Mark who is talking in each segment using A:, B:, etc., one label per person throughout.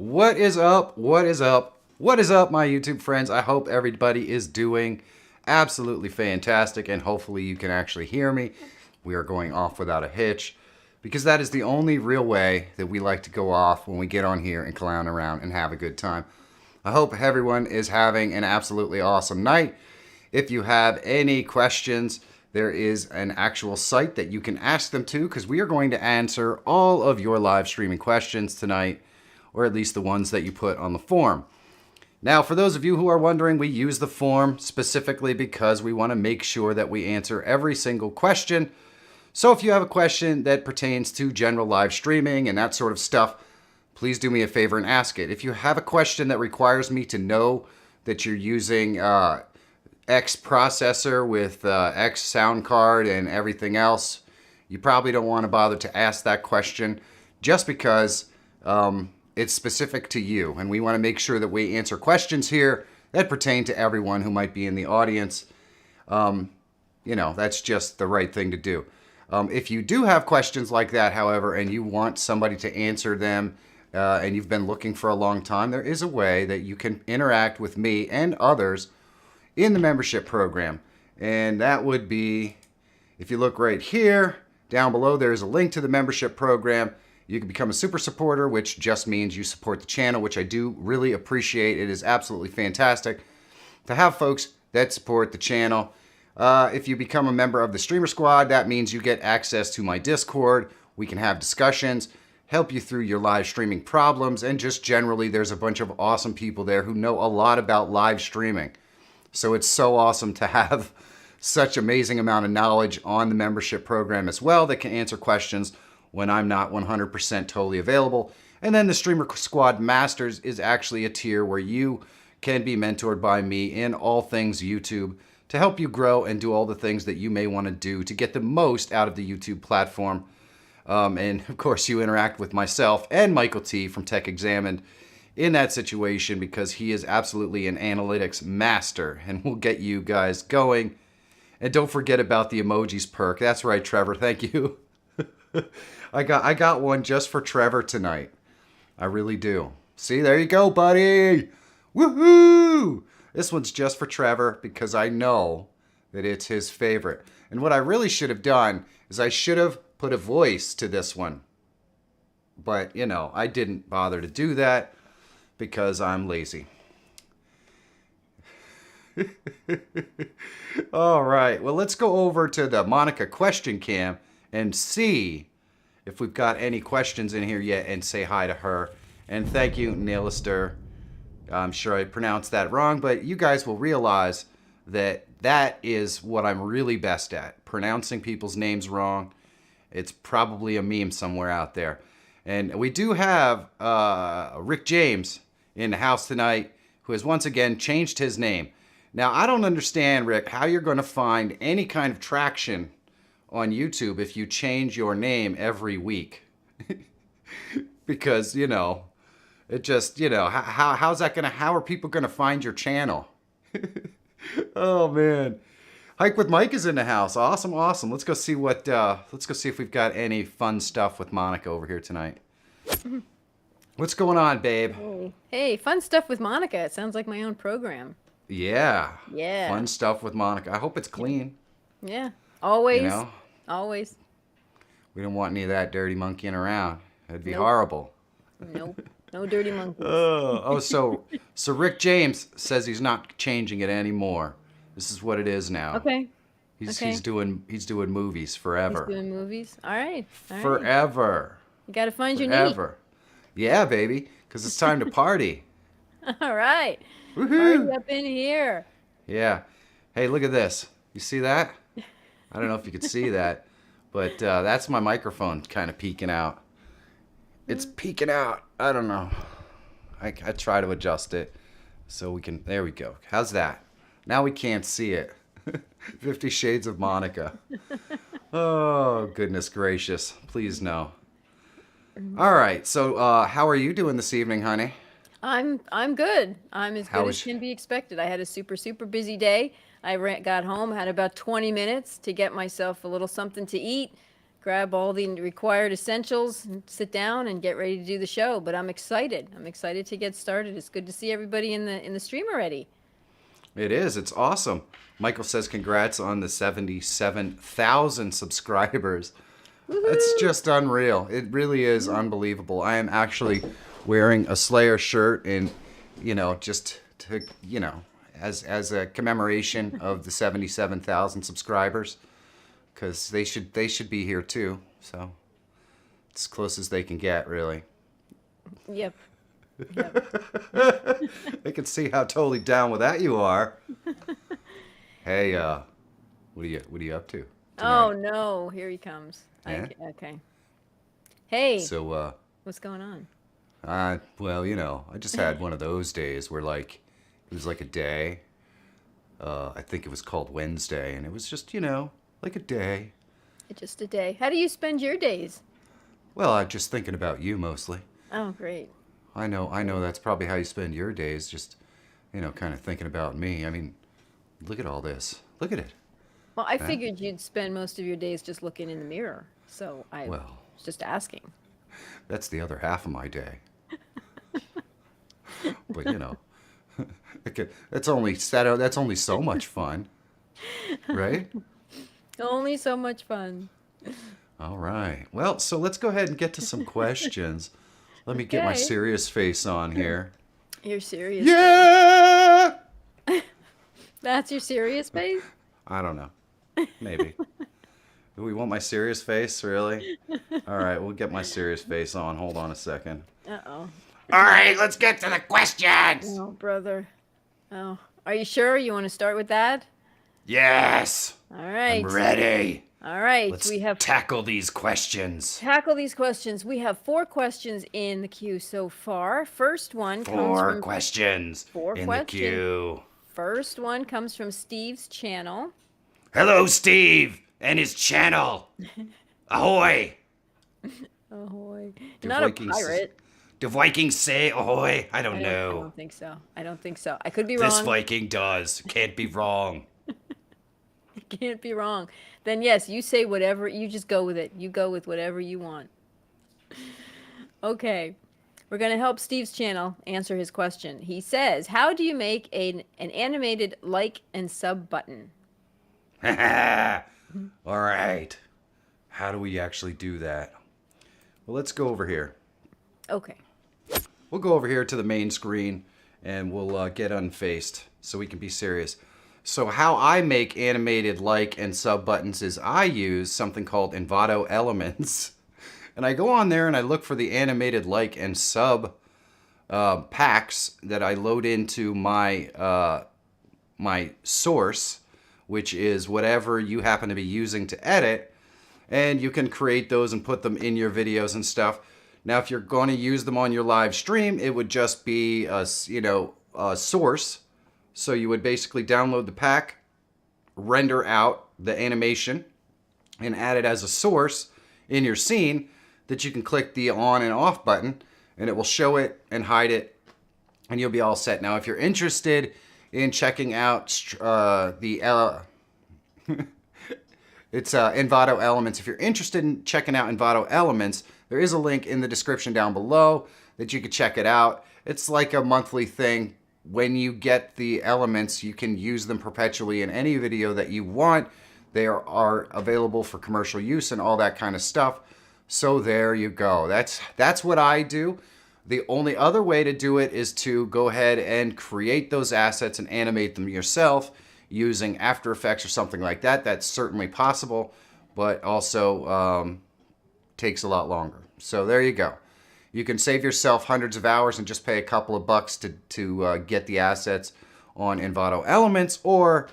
A: What is up? What is up? What is up, my YouTube friends? I hope everybody is doing absolutely fantastic, and hopefully you can actually hear me. We are going off without a hitch, because that is the only real way that we like to go off when we get on here and clown around and have a good time. I hope everyone is having an absolutely awesome night. If you have any questions, there is an actual site that you can ask them to, because we are going to answer all of your live streaming questions tonight, or at least the ones that you put on the form. Now, for those of you who are wondering, we use the form specifically because we want to make sure that we answer every single question. So if you have a question that pertains to general live streaming and that sort of stuff, please do me a favor and ask it. If you have a question that requires me to know that you're using X processor with X sound card and everything else, you probably don't want to bother to ask that question, just because it's specific to you, and we want to make sure that we answer questions here that pertain to everyone who might be in the audience. That's just the right thing to do. If you do have questions like that, however, and you want somebody to answer them, and you've been looking for a long time, there is a way that you can interact with me and others in the membership program. And that would be, if you look right here, down below, there's a link to the membership program. You can become a super supporter, which just means you support the channel, which I do really appreciate. It is absolutely fantastic to have folks that support the channel. If you become a member of the Streamer Squad, that means you get access to my Discord. We can have discussions, help you through your live streaming problems, and just generally there's a bunch of awesome people there who know a lot about live streaming. So it's so awesome to have such amazing amount of knowledge on the membership program as well that can answer questions when I'm not 100% totally available. And then the Streamer Squad Masters is actually a tier where you can be mentored by me in all things YouTube to help you grow and do all the things that you may want to do to get the most out of the YouTube platform. And of course, you interact with myself and Michael T from Tech Examined in that situation, because he is absolutely an analytics master and will get you guys going. And don't forget about the emojis perk. That's right, Trevor. Thank you. I got one just for Trevor tonight. I really do. See, there you go, buddy. Woohoo! This one's just for Trevor because I know that it's his favorite. And what I really should have done is I should have put a voice to this one. But, I didn't bother to do that because I'm lazy. All right. Well, let's go over to the Monica question cam and see if we've got any questions in here yet, and say hi to her. And thank you, Nailister. I'm sure I pronounced that wrong, but you guys will realize that that is what I'm really best at, pronouncing people's names wrong. It's probably a meme somewhere out there. And we do have Rick James in the house tonight, who has once again changed his name. Now, I don't understand, Rick, how you're going to find any kind of traction on YouTube if you change your name every week. Because, it just, how's that gonna, how are people gonna find your channel? Oh man. Hike with Mike is in the house. Awesome. Let's go see if we've got any fun stuff with Monica over here tonight. What's going on, babe?
B: Hey, fun stuff with Monica. It sounds like my own program.
A: Yeah.
B: Yeah.
A: Fun stuff with Monica. I hope it's clean.
B: Yeah. Always. Always.
A: We don't want any of that dirty monkeying around. That'd be horrible.
B: Nope. No dirty monkeys.
A: So Rick James says he's not changing it anymore. This is what it is now.
B: Okay.
A: He's doing movies forever.
B: He's doing movies. All right.
A: Forever.
B: You got to find your
A: niche. Yeah, baby, because it's time to party.
B: All right.
A: Woohoo!
B: Party up in here.
A: Yeah. Hey, look at this. You see that? I don't know if you could see that, but that's my microphone kind of peeking out. It's peeking out. I don't know. I try to adjust it so we can. There we go. How's that? Now we can't see it. 50 Shades of Monica. Oh, goodness gracious. Please no. All right. So how are you doing this evening, honey?
B: I'm good. I'm as good as can be expected. I had a super busy day. I got home, had about 20 minutes to get myself a little something to eat, grab all the required essentials, and sit down and get ready to do the show. But I'm excited. I'm excited to get started. It's good to see everybody in the stream already.
A: It is. It's awesome. Michael says congrats on the 77,000 subscribers.
B: Woo-hoo!
A: It's just unreal. It really is unbelievable. I am actually wearing a Slayer shirt and, just to, as a commemoration of the 77,000 subscribers, because they should be here too. So it's as close as they can get, really.
B: Yep.
A: I can see how totally down with that you are. Hey, what are you up to tonight?
B: Oh no, here he comes.
A: Yeah?
B: Okay. Hey.
A: So,
B: what's going on?
A: well, I just had one of those days where it was like a day. I think it was called Wednesday, and it was just, like a day.
B: Just a day. How do you spend your days?
A: Well, I'm just thinking about you mostly.
B: Oh, great.
A: I know that's probably how you spend your days, just, kind of thinking about me. I mean, look at all this. Look at it.
B: Well, I figured you'd spend most of your days just looking in the mirror, so I was just asking.
A: That's the other half of my day. But, that's only so much fun, right?
B: Only so much fun.
A: All right. Well, so let's go ahead and get to some questions. Let me get my serious face on here.
B: You're serious?
A: Yeah!
B: That's your serious face?
A: I don't know. Maybe. Do we want my serious face, really? All right, we'll get my serious face on. Hold on a second.
B: Uh-oh.
A: All right, let's get to the questions.
B: Oh, brother. Oh, are you sure you want to start with that?
A: Yes.
B: All right.
A: I'm ready.
B: All right.
A: Let's tackle these questions.
B: Tackle these questions. We have 4 questions in the queue so far. First one comes from...
A: 4 questions in the queue.
B: First one comes from Steve's channel.
A: Hello, Steve, and his channel. Ahoy.
B: Ahoy. Not a pirate.
A: Do Vikings say ahoy? I don't know.
B: I don't think so. I could be wrong.
A: This Viking does. Can't be wrong.
B: Can't be wrong. Then yes, you say whatever. You just go with it. You go with whatever you want. Okay. We're going to help Steve's channel answer his question. He says, how do you make an animated like and sub button?
A: All right. How do we actually do that? Well, let's go over here.
B: Okay.
A: We'll go over here to the main screen and we'll get unfaced so we can be serious. So how I make animated like and sub buttons is I use something called Envato Elements. And I go on there and I look for the animated like and sub packs that I load into my my source, which is whatever you happen to be using to edit. And you can create those and put them in your videos and stuff. Now, if you're going to use them on your live stream, it would just be a source. So you would basically download the pack, render out the animation, and add it as a source in your scene that you can click the on and off button, and it will show it and hide it, and you'll be all set. Now, if you're interested in checking out it's Envato Elements. If you're interested in checking out Envato Elements, there is a link in the description down below that you can check it out. It's like a monthly thing. When you get the elements, you can use them perpetually in any video that you want. They are available for commercial use and all that kind of stuff. So there you go. That's what I do. The only other way to do it is to go ahead and create those assets and animate them yourself using After Effects or something like that. That's certainly possible, but also takes a lot longer. So there you go. You can save yourself hundreds of hours and just pay a couple of bucks to get the assets on Envato Elements, or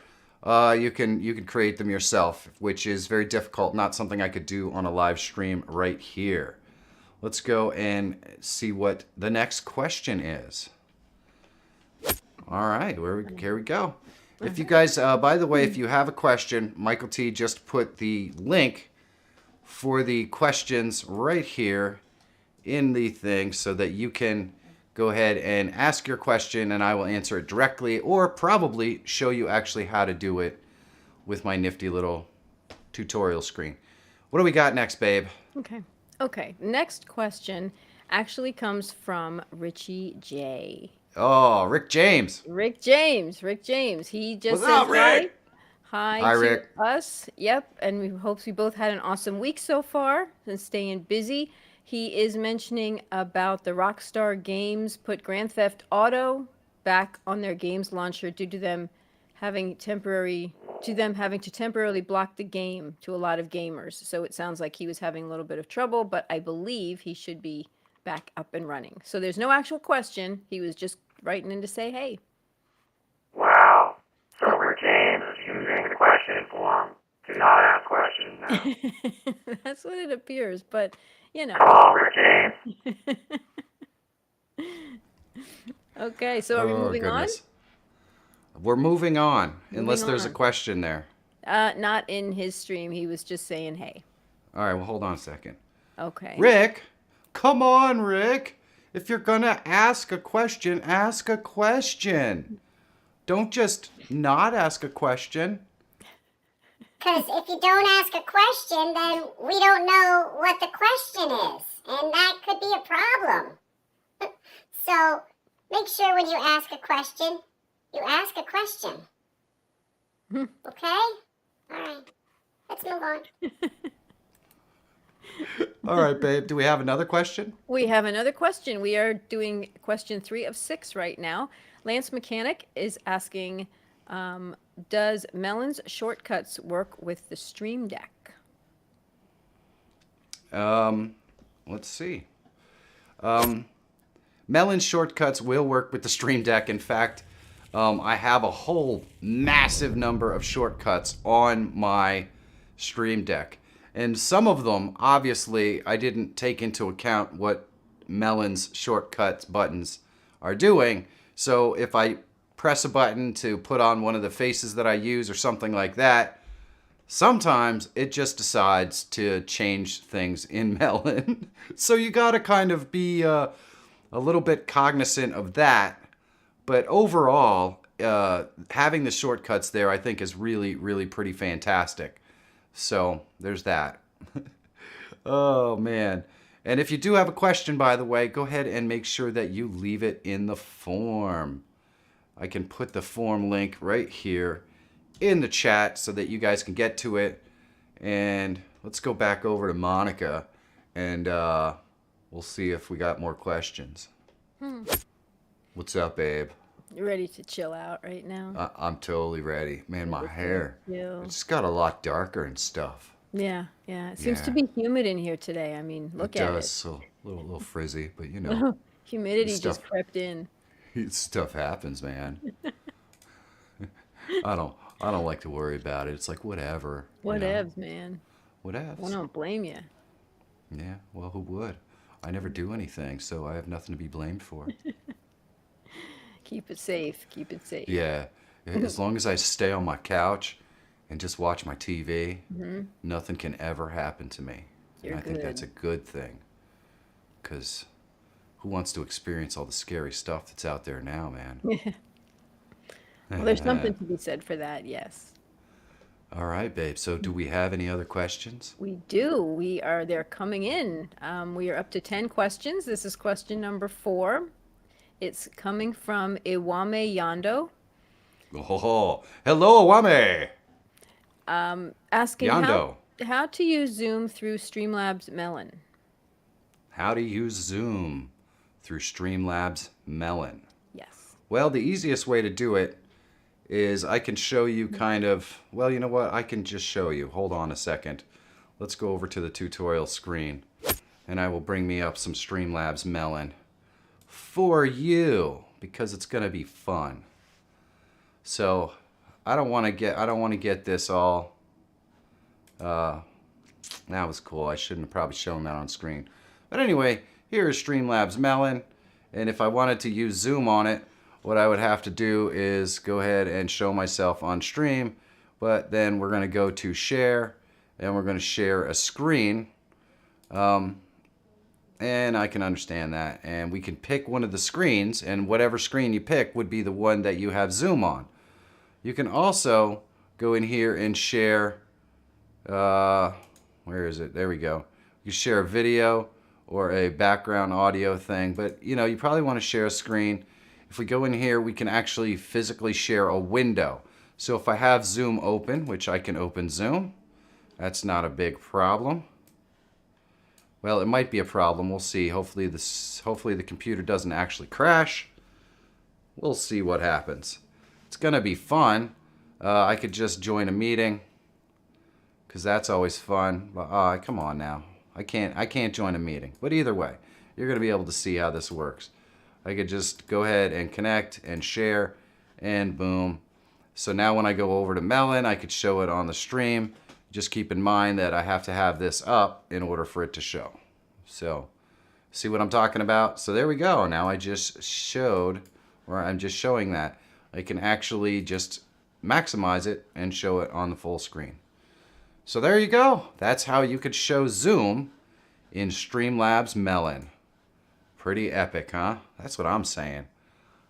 A: you can create them yourself, which is very difficult. Not something I could do on a live stream right here. Let's go and see what the next question is. All right, here we go. If you guys, by the way, if you have a question, Michael T just put the link for the questions right here in the thing so that you can go ahead and ask your question and I will answer it directly, or probably show you actually how to do it with my nifty little tutorial screen. What do we got next, babe?
B: Okay. Okay. Next question actually comes from Richie J.
A: Oh, Rick James.
B: Rick James. Rick James. He just
A: What's
B: said
A: up,
B: hi.
A: Rick?
B: Hi
A: Hi,
B: to
A: Rick.
B: us. Yep. And we hopes we both had an awesome week so far and staying busy. He is mentioning about the Rockstar Games put Grand Theft Auto back on their games launcher due to them having to temporarily block the game to a lot of gamers. So it sounds like he was having a little bit of trouble, but I believe he should be back up and running. So there's no actual question. He was just writing in to say hey.
C: Wow. So Rick James is using the question form to not ask questions now.
B: That's what it appears, but you know.
C: Come on, Rick James.
B: Okay, so are we moving
A: Goodness. We're moving on, unless
B: Moving
A: there's a
B: on.
A: question there.
B: on? Not in his stream. He was just saying hey.
A: All right, well, hold on a second.
B: Okay.
A: Rick, come on, Rick. If you're gonna ask a question, ask a question. Don't just not ask a question.
D: Because if you don't ask a question, then we don't know what the question is. And that could be a problem. So make sure when you ask a question, you ask a question. Okay? All right. Let's move on.
A: All right, babe. Do we have another question?
B: We have another question. We are doing question 3 of 6 right now. Lance Mechanic is asking, does Melon's shortcuts work with the Stream Deck?
A: Let's see. Melon shortcuts will work with the Stream Deck. In fact, I have a whole massive number of shortcuts on my Stream Deck. And some of them, obviously, I didn't take into account what Melon's shortcuts buttons are doing. So if I press a button to put on one of the faces that I use or something like that, sometimes it just decides to change things in Melon. So you gotta kind of be a little bit cognizant of that. But overall, having the shortcuts there, I think, is really, really pretty fantastic. So there's that. Oh, man. And if you do have a question, by the way, go ahead and make sure that you leave it in the form. I can put the form link right here in the chat so that you guys can get to it. And let's go back over to Monica and we'll see if we got more questions. What's up, babe?
B: You're ready to chill out right now?
A: I'm totally ready. Man, my hair,
B: chill.
A: it just got a lot darker and stuff.
B: Yeah, yeah. It seems to
A: Yeah.
B: be humid in here today. I mean, look
A: It
B: at
A: does,
B: it.
A: so a little frizzy, but you know,
B: Humidity
A: This
B: just
A: stuff-
B: crept in.
A: stuff happens, man. I don't like to worry about it. It's like whatever. you know,
B: Whatevs, man. I
A: Whatevs.
B: don't blame you.
A: Yeah, well, who would? I never do anything, so I have nothing to be blamed for.
B: Keep it safe. Keep it safe.
A: Yeah, as long as I stay on my couch and just watch my TV, nothing can ever happen to me.
B: You're
A: And I think that's a
B: good.
A: good thing. Because who wants to experience all the scary stuff that's out there now, man?
B: Well, there's something to be said for that, yes.
A: All right, babe. So do we have any other questions?
B: We do. They're coming in. We are up to 10 questions. This is question number 4. It's coming from Iwame Yando,
A: Oh, hello, Awame.
B: asking
A: Yando.
B: how to use Zoom through Streamlabs Melon.
A: How to use Zoom through Streamlabs Melon.
B: Yes.
A: Well, the easiest way to do it is I can show you kind of, well, you know what? I can just show you. Hold on a second. Let's go over to the tutorial screen and I will bring me up some Streamlabs Melon for you because it's going to be fun. So, I don't want to get this all that was cool. I shouldn't have probably shown that on screen. But anyway, here is Streamlabs Melon, and if I wanted to use Zoom on it, what I would have to do is go ahead and show myself on stream, but then we're going to go to share, and we're going to share a screen, and I can understand that, and we can pick one of the screens, and whatever screen you pick would be the one that you have Zoom on. You can also go in here and share, Where is it? There we go. You share a video or a background audio thing, but you know, you probably want to share a screen. If we go in here, we can actually physically share a window. So if I have Zoom open, which I can open Zoom, that's not a big problem. Well, it might be a problem. We'll see. Hopefully the computer doesn't actually crash. We'll see what happens. It's gonna be fun. I could just join a meeting, because that's always fun. But come on now. I can't join a meeting. But either way, you're gonna be able to see how this works. I could just go ahead and connect and share, and boom. So now when I go over to Melon, I could show it on the stream. Just keep in mind that I have to have this up in order for it to show. So, see what I'm talking about? So there we go. Now I just showed, or I'm just showing that. I can actually just maximize it and show it on the full screen. So there you go. That's how you could show Zoom in Streamlabs Melon. Pretty epic, huh? That's what I'm saying.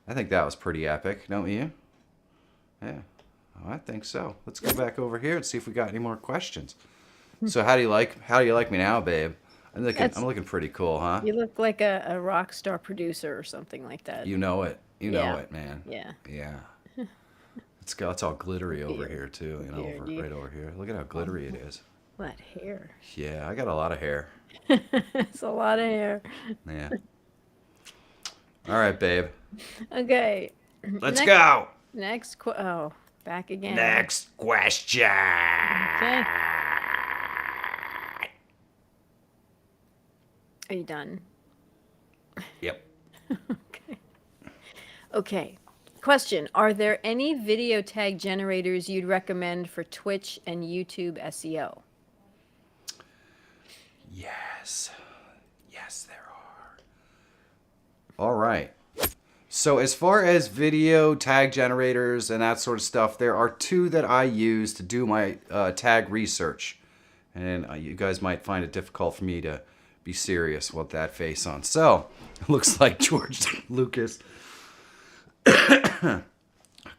A: I think that was pretty epic, don't you? Yeah. Oh, I think so. Let's go back over here and see if we got any more questions. So how do you like me now, babe? I'm looking pretty cool, huh?
B: You look like a rock star producer or something like that.
A: You know it. You know
B: Yeah.
A: it, man.
B: Yeah.
A: Yeah. It's all glittery over here too, you know,
B: Here,
A: right over here. Look at how glittery it is.
B: What hair?
A: Yeah, I got a lot of hair.
B: It's a lot of hair.
A: Yeah. All right, babe.
B: Okay.
A: Let's go.
B: Back again.
A: Next question.
B: Okay. Are you done?
A: Yep.
B: Okay. Okay. Question. Are there any video tag generators you'd recommend for Twitch and YouTube SEO?
A: Yes. Yes, there are. All right. So as far as video tag generators and that sort of stuff, there are two that I use to do my tag research. And you guys might find it difficult for me to be serious with that face on. So, it looks like George Lucas.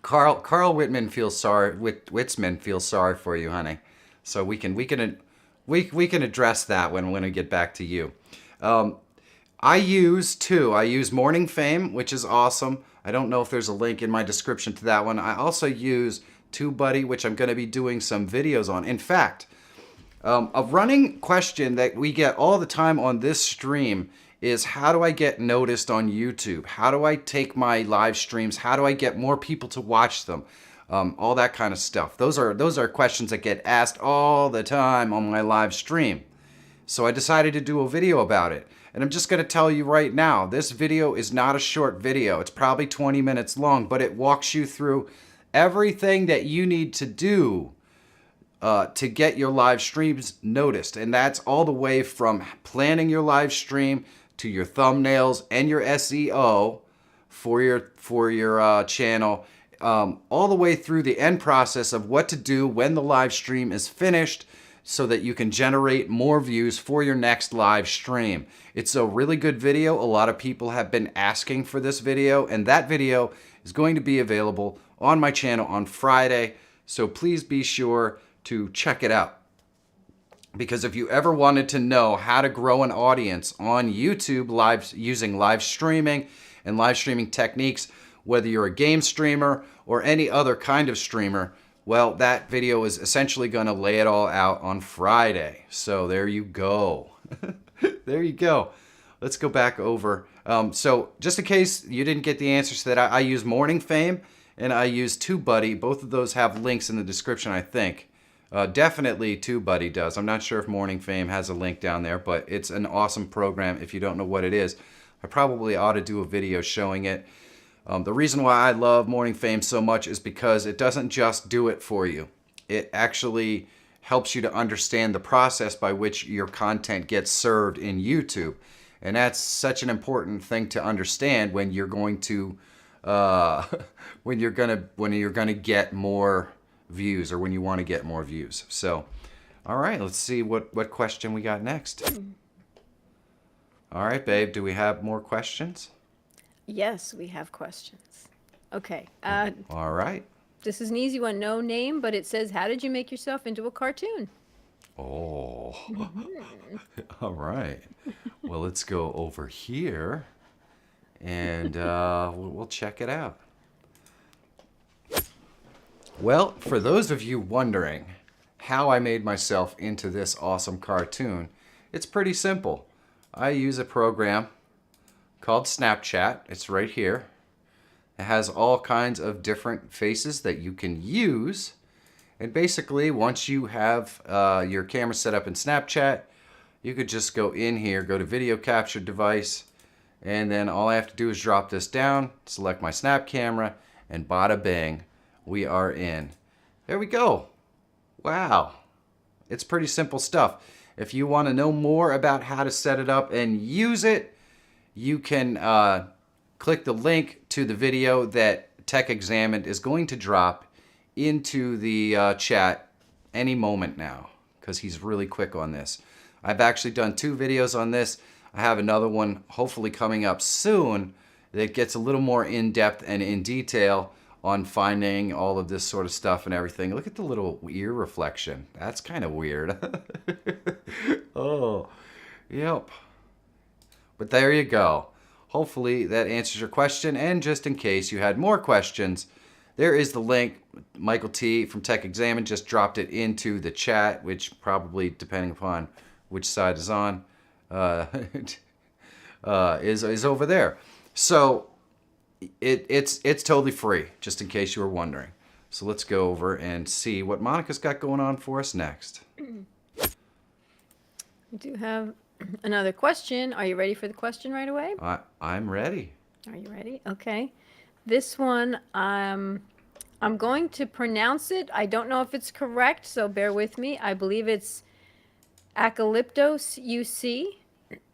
A: Carl Whitman feels sorry. Witzman feels sorry for you, honey. So we can address that when we get back to you. I use two. I use Morning Fame, which is awesome. I don't know if there's a link in my description to that one. I also use TubeBuddy, which I'm going to be doing some videos on. In fact, a running question that we get all the time on this stream is, how do I get noticed on YouTube? How do I take my live streams? How do I get more people to watch them? All that kind of stuff. Those are questions that get asked all the time on my live stream. So I decided to do a video about it. And I'm just going to tell you right now, this video is not a short video. It's probably 20 minutes long, but it walks you through everything that you need to do to get your live streams noticed. And that's all the way from planning your live stream to your thumbnails and your SEO for your channel, all the way through the end process of what to do when the live stream is finished, so that you can generate more views for your next live stream. It's a really good video. A lot of people have been asking for this video, and that video is going to be available on my channel on Friday. So please be sure to check it out. Because if you ever wanted to know how to grow an audience on YouTube using live streaming and live streaming techniques, whether you're a game streamer or any other kind of streamer, well, that video is essentially going to lay it all out on Friday. So there you go. There you go. Let's go back over. So just in case you didn't get the answers to that, I use Morning Fame and I use TubeBuddy. Both of those have links in the description, I think. Definitely TubeBuddy does. I'm not sure if Morning Fame has a link down there, but it's an awesome program. If you don't know what it is, I probably ought to do a video showing it. The reason why I love Morning Fame so much is because it doesn't just do it for you. It actually helps you to understand the process by which your content gets served in YouTube. And that's such an important thing to understand when you're going to when you're gonna get more views, or when you want to get more views. So, all right, let's see what question we got next. All right, babe, do we have more questions?
B: Yes, we have questions. Okay.
A: All right.
B: This is an easy one. No name, but it says, how did you make yourself into a cartoon?
A: Oh, all right. Well, let's go over here and we'll check it out. Well, for those of you wondering how I made myself into this awesome cartoon, it's pretty simple. I use a program called Snapchat. It's right here. It has all kinds of different faces that you can use. And basically, once you have your camera set up in Snapchat, you could just go in here, go to video capture device, and then all I have to do is drop this down, select my snap camera, and bada bing, we are in. There we go. Wow. It's pretty simple stuff. If you want to know more about how to set it up and use it, you can click the link to the video that Tech Examined is going to drop into the chat any moment now, because he's really quick on this. I've actually done 2 videos on this. I have another one hopefully coming up soon that gets a little more in-depth and in detail on finding all of this sort of stuff and everything. Look at the little ear reflection. That's kind of weird. Oh, yep. But there you go. Hopefully that answers your question. And just in case you had more questions, there is the link. Michael T. from Tech Examined just dropped it into the chat, which probably, depending upon which side is on, is over there. So it's totally free, just in case you were wondering. So let's go over and see what Monica's got going on for us next.
B: We do have another question. Are you ready for the question right away?
A: I'm ready.
B: Are you ready? Okay. This one, I'm going to pronounce it. I don't know if it's correct, so bear with me. I believe it's Acalyptos UC.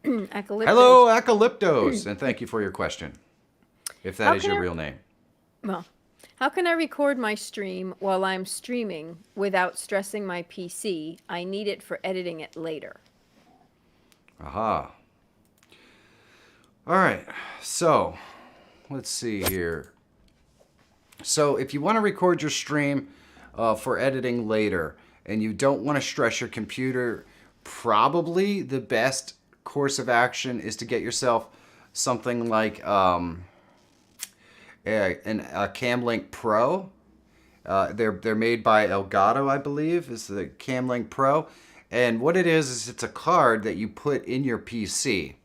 B: Acalyptos.
A: Hello, Acalyptos, and thank you for your question, if that
B: How
A: is
B: can
A: your
B: I-
A: real name.
B: Well, how can I record my stream while I'm streaming without stressing my PC? I need it for editing it later.
A: Aha. All right, so let's see here. So if you want to record your stream for editing later and you don't want to stress your computer, probably the best course of action is to get yourself something like a Camlink Pro. They're made by Elgato, I believe, is the Camlink Pro. And what it is it's a card that you put in your PC.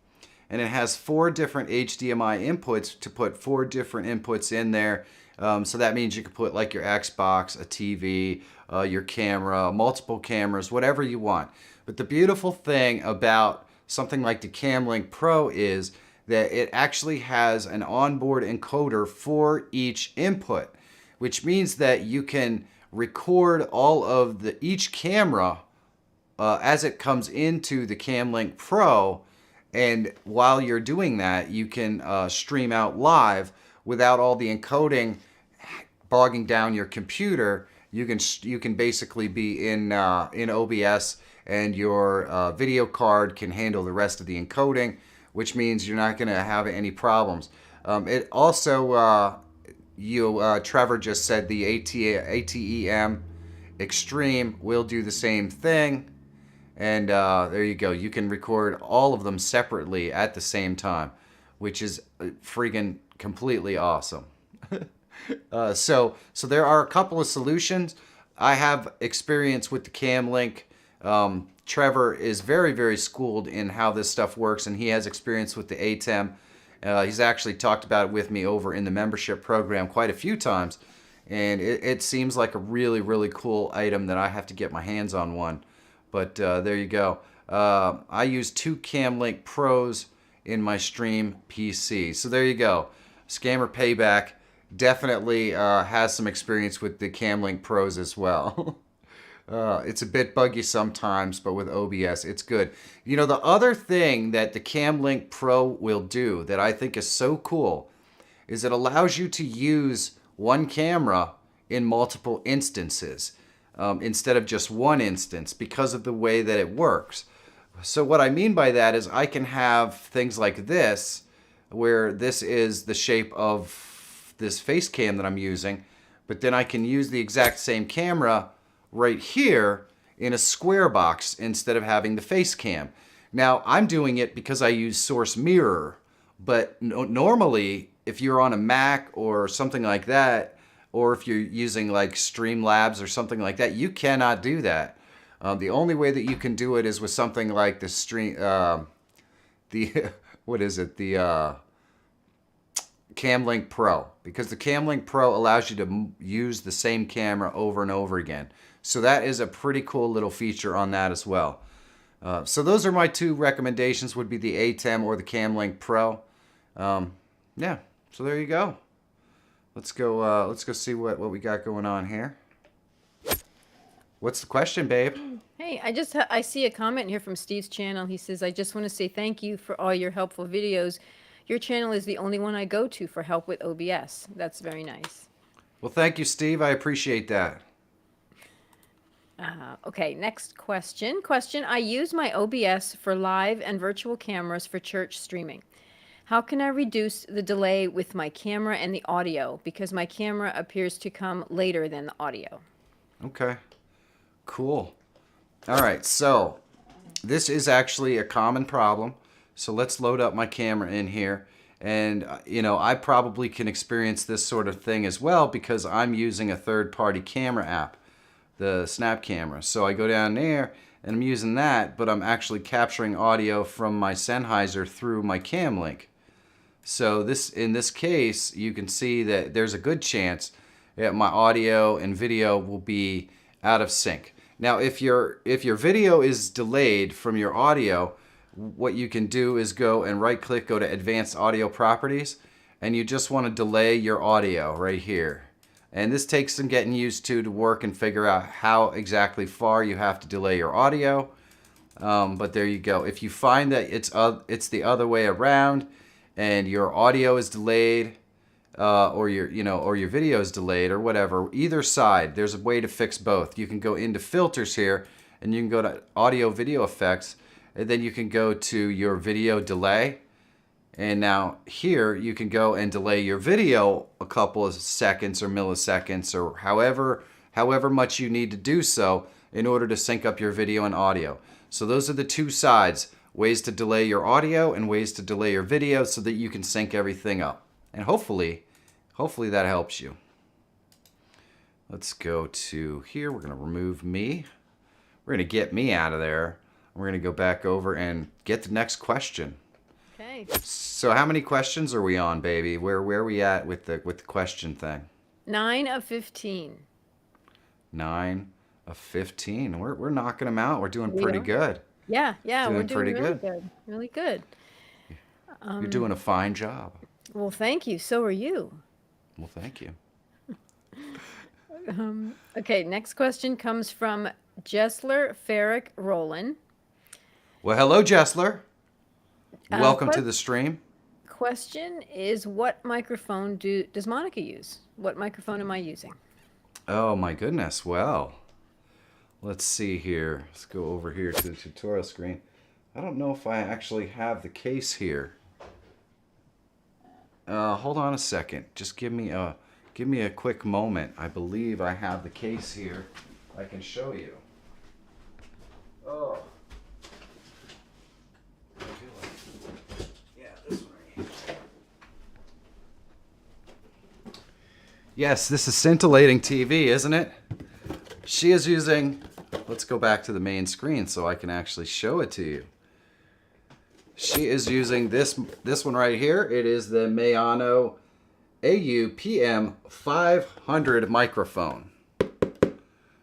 A: And it has 4 different HDMI inputs to put 4 different inputs in there. So that means you can put like your Xbox, a TV, your camera, multiple cameras, whatever you want. But the beautiful thing about something like the Camlink Pro is that it actually has an onboard encoder for each input, which means that you can record all of each camera as it comes into the Camlink Pro, and while you're doing that, you can stream out live without all the encoding bogging down your computer. You can basically be in OBS, and your video card can handle the rest of the encoding, which means you're not going to have any problems. It also, Trevor just said the ATEM Extreme will do the same thing. And there you go. You can record all of them separately at the same time, which is freaking completely awesome. So there are a couple of solutions. I have experience with the Camlink. Trevor is very, very schooled in how this stuff works, and he has experience with the ATEM. He's actually talked about it with me over in the membership program quite a few times, and it seems like a really, really cool item that I have to get my hands on one. But there you go. I use 2 Camlink Pros in my stream PC. So there you go. Scammer Payback definitely has some experience with the Camlink Pros as well. It's a bit buggy sometimes, but with OBS, it's good. You know, the other thing that the Camlink Pro will do that I think is so cool is it allows you to use one camera in multiple instances. Instead of just one instance, because of the way that it works. So what I mean by that is I can have things like this, where this is the shape of this face cam that I'm using, but then I can use the exact same camera right here in a square box instead of having the face cam. Now, I'm doing it because I use Source Mirror, but normally if you're on a Mac or something like that, or if you're using like Streamlabs or something like that, you cannot do that. The only way that you can do it is with something like the what is it? The CamLink Pro, because the CamLink Pro allows you to use the same camera over and over again. So that is a pretty cool little feature on that as well. So those are my two recommendations, would be the ATEM or the CamLink Pro. Yeah, so there you go. Let's go see what we got going on here. What's the question, babe?
B: Hey, I see a comment here from Steve's channel. He says, I just want to say thank you for all your helpful videos. Your channel is the only one I go to for help with OBS. That's very nice.
A: Well, thank you, Steve. I appreciate that.
B: Okay, next question. I use my OBS for live and virtual cameras for church streaming. How can I reduce the delay with my camera and the audio? Because my camera appears to come later than the audio.
A: Okay, cool. All right, so this is actually a common problem. So let's load up my camera in here. And, you know, I probably can experience this sort of thing as well because I'm using a third-party camera app, the Snap Camera. So I go down there and I'm using that, but I'm actually capturing audio from my Sennheiser through my CamLink. So in this case, you can see that there's a good chance that my audio and video will be out of sync. Now, if your video is delayed from your audio, what you can do is go and right-click, go to Advanced Audio Properties, and you just want to delay your audio right here. And this takes some getting used to work and figure out how exactly far you have to delay your audio. But there you go. If you find that it's the other way around, and your audio is delayed, or your video is delayed, or whatever, either side, there's a way to fix both. You can go into Filters here, and you can go to Audio Video Effects, and then you can go to your video delay. And now here you can go and delay your video a couple of seconds or milliseconds or however much you need to do so in order to sync up your video and audio. So those are the two sides, ways to delay your audio and ways to delay your video so that you can sync everything up. And hopefully that helps you. Let's go to here. We're going to remove me. We're going to get me out of there. We're going to go back over and get the next question.
B: Okay.
A: So how many questions are we on, baby? Where are we at with the question thing?
B: 9 of 15.
A: 9 of 15. We're knocking them out. We're doing pretty good.
B: Yeah, we're doing
A: pretty
B: really
A: good.
B: good. Really good.
A: You're doing a fine job.
B: Well, thank you. So are you.
A: Well, thank you.
B: Okay, next question comes from Jessler Ferrick Roland.
A: Well, hello, Jessler. Welcome to the stream.
B: Question is, what microphone does Monica use? What microphone am I using?
A: Oh, my goodness. Well, let's see here. Let's go over here to the tutorial screen. I don't know if I actually have the case here. Hold on a second. Just give me a quick moment. I believe I have the case here. I can show you. Oh. Yeah, this one right here. Yes, this is scintillating TV, isn't it? She is using... Let's go back to the main screen so I can actually show it to you. She is using this one right here. It is the Mayano AU-PM 500 microphone.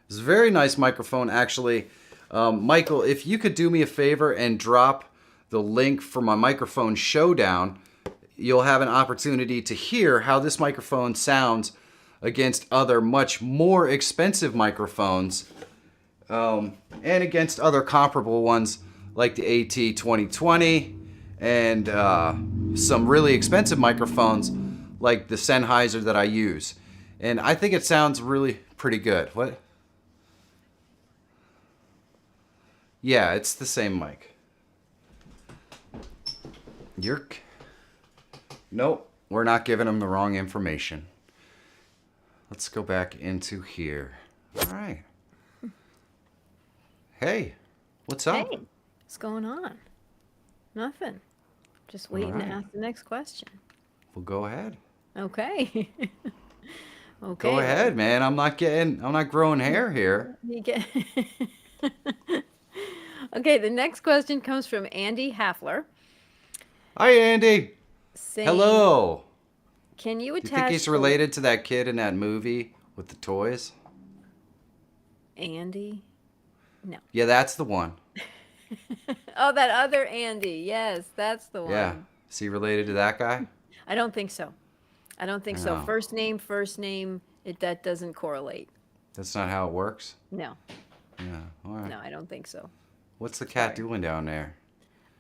A: It's a very nice microphone, actually. Michael, if you could do me a favor and drop the link for my microphone showdown, you'll have an opportunity to hear how this microphone sounds against other much more expensive microphones, and against other comparable ones like the AT2020 and some really expensive microphones like the Sennheiser that I use. And I think it sounds really pretty good. What? Yeah, it's the same mic. Nope, we're not giving them the wrong information. Let's go back into here. All right. Hey, what's up?
B: Hey, what's going on? Nothing. Just waiting to
A: right.
B: ask the next question.
A: Well, go ahead.
B: Okay.
A: Go
B: Okay.
A: ahead, man. I'm not growing hair here.
B: You get Okay, the next question comes from Andy Hafler
A: Hi, Andy.
B: saying,
A: Hello.
B: can you
A: Do you think
B: attach
A: he's related to that kid in that movie with the toys?
B: Andy? No.
A: Yeah, that's the one.
B: Oh, that other Andy. Yes, that's the one.
A: Yeah. Is he related to that guy?
B: I don't think so. I don't think so.
A: No.
B: First name, that doesn't correlate.
A: That's not how it works?
B: No.
A: Yeah. All right.
B: No, I don't think so.
A: What's the cat doing down there?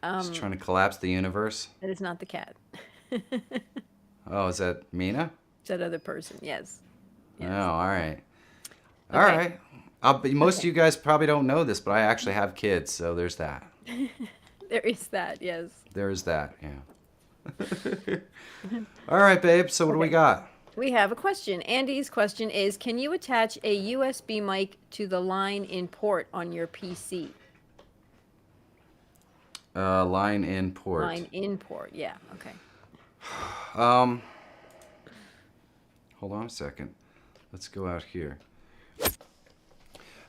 A: Just
B: Um,
A: trying to collapse the universe?
B: That is not the cat.
A: Oh, is that Mina?
B: It's that other person. Yes.
A: Oh,
B: Yes.
A: all right. All
B: Okay.
A: right. Most of you guys probably don't know this, but I actually have kids, so there's that.
B: There is that. Yes.
A: There's that, yeah. All right, babe. So what do we got?
B: We have a question. Andy's question is, can you attach a USB mic to the line in port on your PC?
A: Line in port.
B: Line in port. Yeah. Okay.
A: Hold on a second. Let's go out here.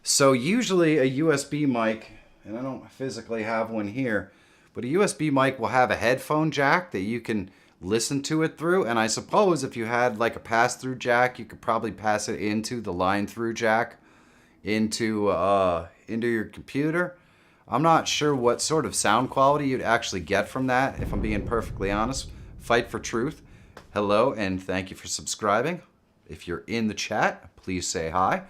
A: So usually a USB mic, and I don't physically have one here, but a USB mic will have a headphone jack that you can listen to it through. And I suppose if you had like a pass-through jack, you could probably pass it into the line-through jack into your computer. I'm not sure what sort of sound quality you'd actually get from that, if I'm being perfectly honest. Fight for Truth. Hello, and thank you for subscribing. If you're in the chat, please say hi.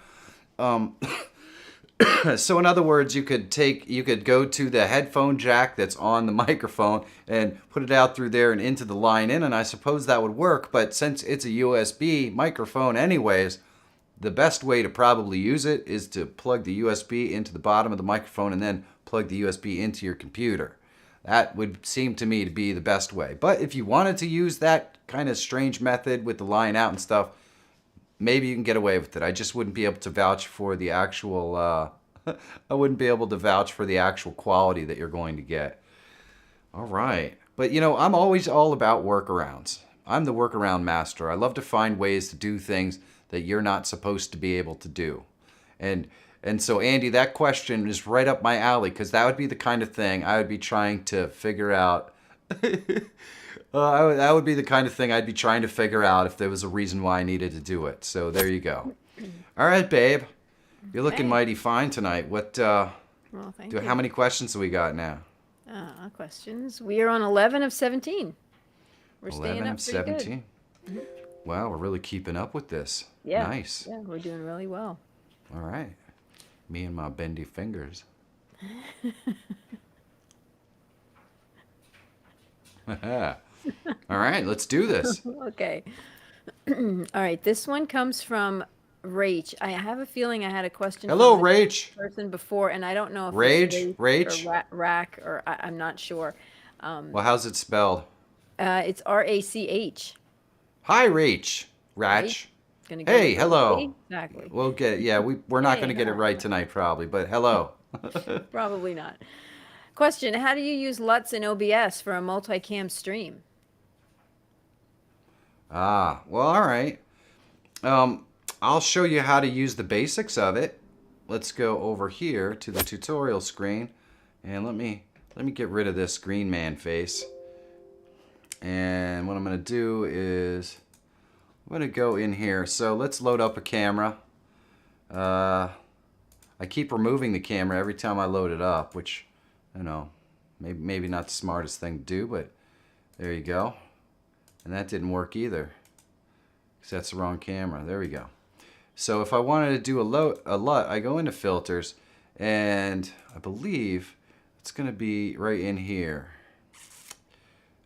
A: So in other words, you could go to the headphone jack that's on the microphone and put it out through there and into the line in, and I suppose that would work, but since it's a USB microphone anyways, the best way to probably use it is to plug the USB into the bottom of the microphone and then plug the USB into your computer. That would seem to me to be the best way. But if you wanted to use that kind of strange method with the line out and stuff, maybe you can get away with it. I just wouldn't be able to vouch for the actual I wouldn't be able to vouch for the actual quality that you're going to get. All right. But you know, I'm always all about workarounds. I'm the workaround master. I love to find ways to do things that you're not supposed to be able to do. And so, Andy, that question is right up my alley, because that would be the kind of thing I would be trying to figure out. That would be the kind of thing I'd be trying to figure out if there was a reason why I needed to do it. So there you go. All right, babe. You're looking
B: Okay.
A: mighty fine tonight.
B: Well, thank you.
A: How many questions do we got now?
B: Questions. We are on 11 of 17. We're staying
A: 11
B: up
A: of
B: pretty good.
A: 17. Wow, we're really keeping up with this.
B: Yeah.
A: Nice.
B: Yeah, we're doing really well.
A: All right. Me and my bendy fingers. All right, let's do this.
B: Okay. All right. This one comes from Rach. I have a feeling I had a question.
A: Hello,
B: from
A: Rach.
B: the person before, and I don't know if
A: Rage?
B: it's
A: Rach?
B: or Rack, or I'm not sure.
A: Well, how's it spelled?
B: It's RACH.
A: Hi, Rach. Rach.
B: Gonna get
A: Hey,
B: it right.
A: hello.
B: Exactly.
A: We'll get it. Yeah, we're not
B: Hey,
A: going to get it
B: hi.
A: right tonight, probably, but hello.
B: Probably not. Question: how do you use LUTs in OBS for a multicam stream?
A: Ah, well, all right. I'll show you how to use the basics of it. Let's go over here to the tutorial screen, and let me get rid of this green man face. And what I'm going to do is I'm going to go in here. So let's load up a camera. I keep removing the camera every time I load it up, which, you know, maybe not the smartest thing to do, but there you go. And that didn't work either, because that's the wrong camera. There we go. So if I wanted to do a LUT, I go into filters, and I believe it's going to be right in here.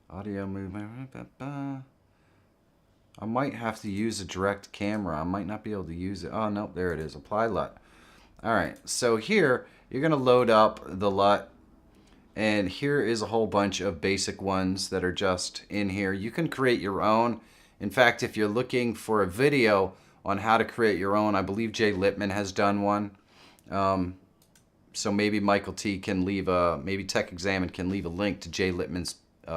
A: Audio movement. I might have to use a direct camera. I might not be able to use it. Oh, no, there it is. Apply LUT. All right, so here you're going to load up the LUT. And here is a whole bunch of basic ones that are just in here. You can create your own. In fact, if you're looking for a video on how to create your own, I believe Jay Lippman has done one. So maybe Michael T can leave maybe Tech Examine can leave a link to Jay Littman's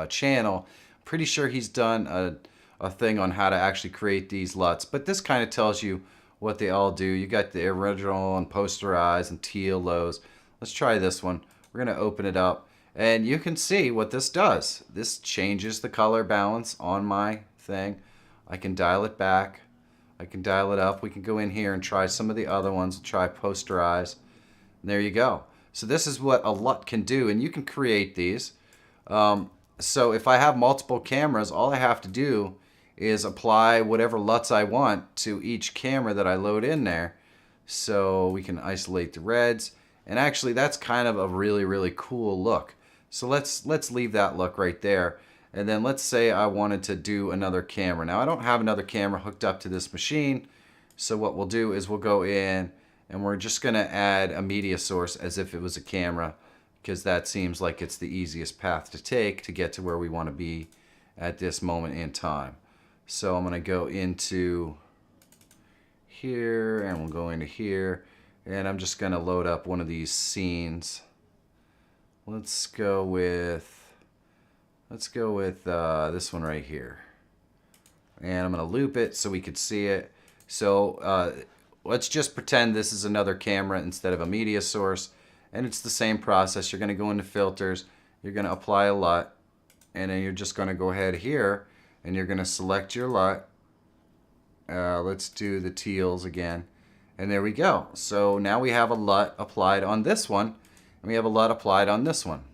A: channel. Pretty sure he's done a thing on how to actually create these LUTs. But this kind of tells you what they all do. You got the original and posterized and teal lows. Let's try this one. We're going to open it up. And you can see what this does. This changes the color balance on my thing. I can dial it back. I can dial it up. We can go in here and try some of the other ones. Try posterize. And there you go. So this is what a LUT can do. And you can create these. So if I have multiple cameras, all I have to do is apply whatever LUTs I want to each camera that I load in there. So we can isolate the reds. And actually that's kind of a really, really cool look. So let's leave that look right there. And then let's say I wanted to do another camera. Now I don't have another camera hooked up to this machine. So what we'll do is we'll go in and we're just going to add a media source as if it was a camera, because that seems like it's the easiest path to take to get to where we want to be at this moment in time. So I'm going to go into here and we'll go into here. And I'm just going to load up one of these scenes. Let's go with this one right here. And I'm going to loop it so we could see it. So let's just pretend this is another camera instead of a media source. And it's the same process. You're going to go into filters. You're going to apply a LUT. And then you're just going to go ahead here. And you're going to select your LUT. Let's do the teals again. And there we go. So now we have a LUT applied on this one. And we have a LUT applied on this one.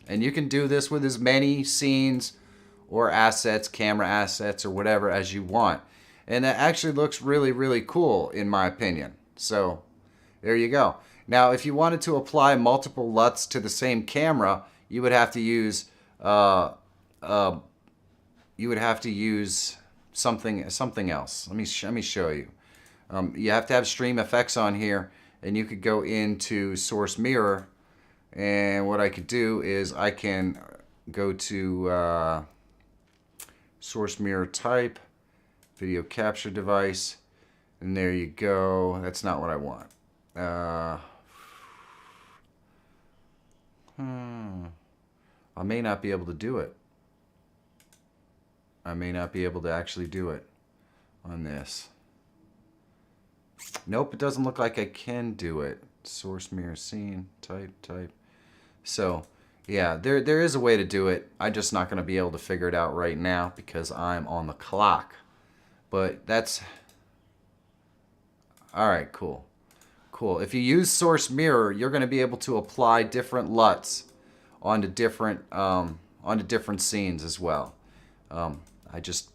A: And you can do this with as many scenes or assets, camera assets, or whatever as you want. And that actually looks really, really cool in my opinion. So there you go. Now, if you wanted to apply multiple LUTs to the same camera, you would have to use something else. Let me show you. You have to have Stream FX on here, and you could go into Source Mirror. And what I could do is I can go to Source Mirror Type, Video Capture Device, and there you go. That's not what I want. I may not be able to do it. I may not be able to actually do it on this. Nope, it doesn't look like I can do it. Source Mirror Scene, type. So, yeah, there is a way to do it. I'm just not going to be able to figure it out right now because I'm on the clock. But that's... Alright, cool. Cool. If you use Source Mirror, you're going to be able to apply different LUTs onto different scenes as well. I just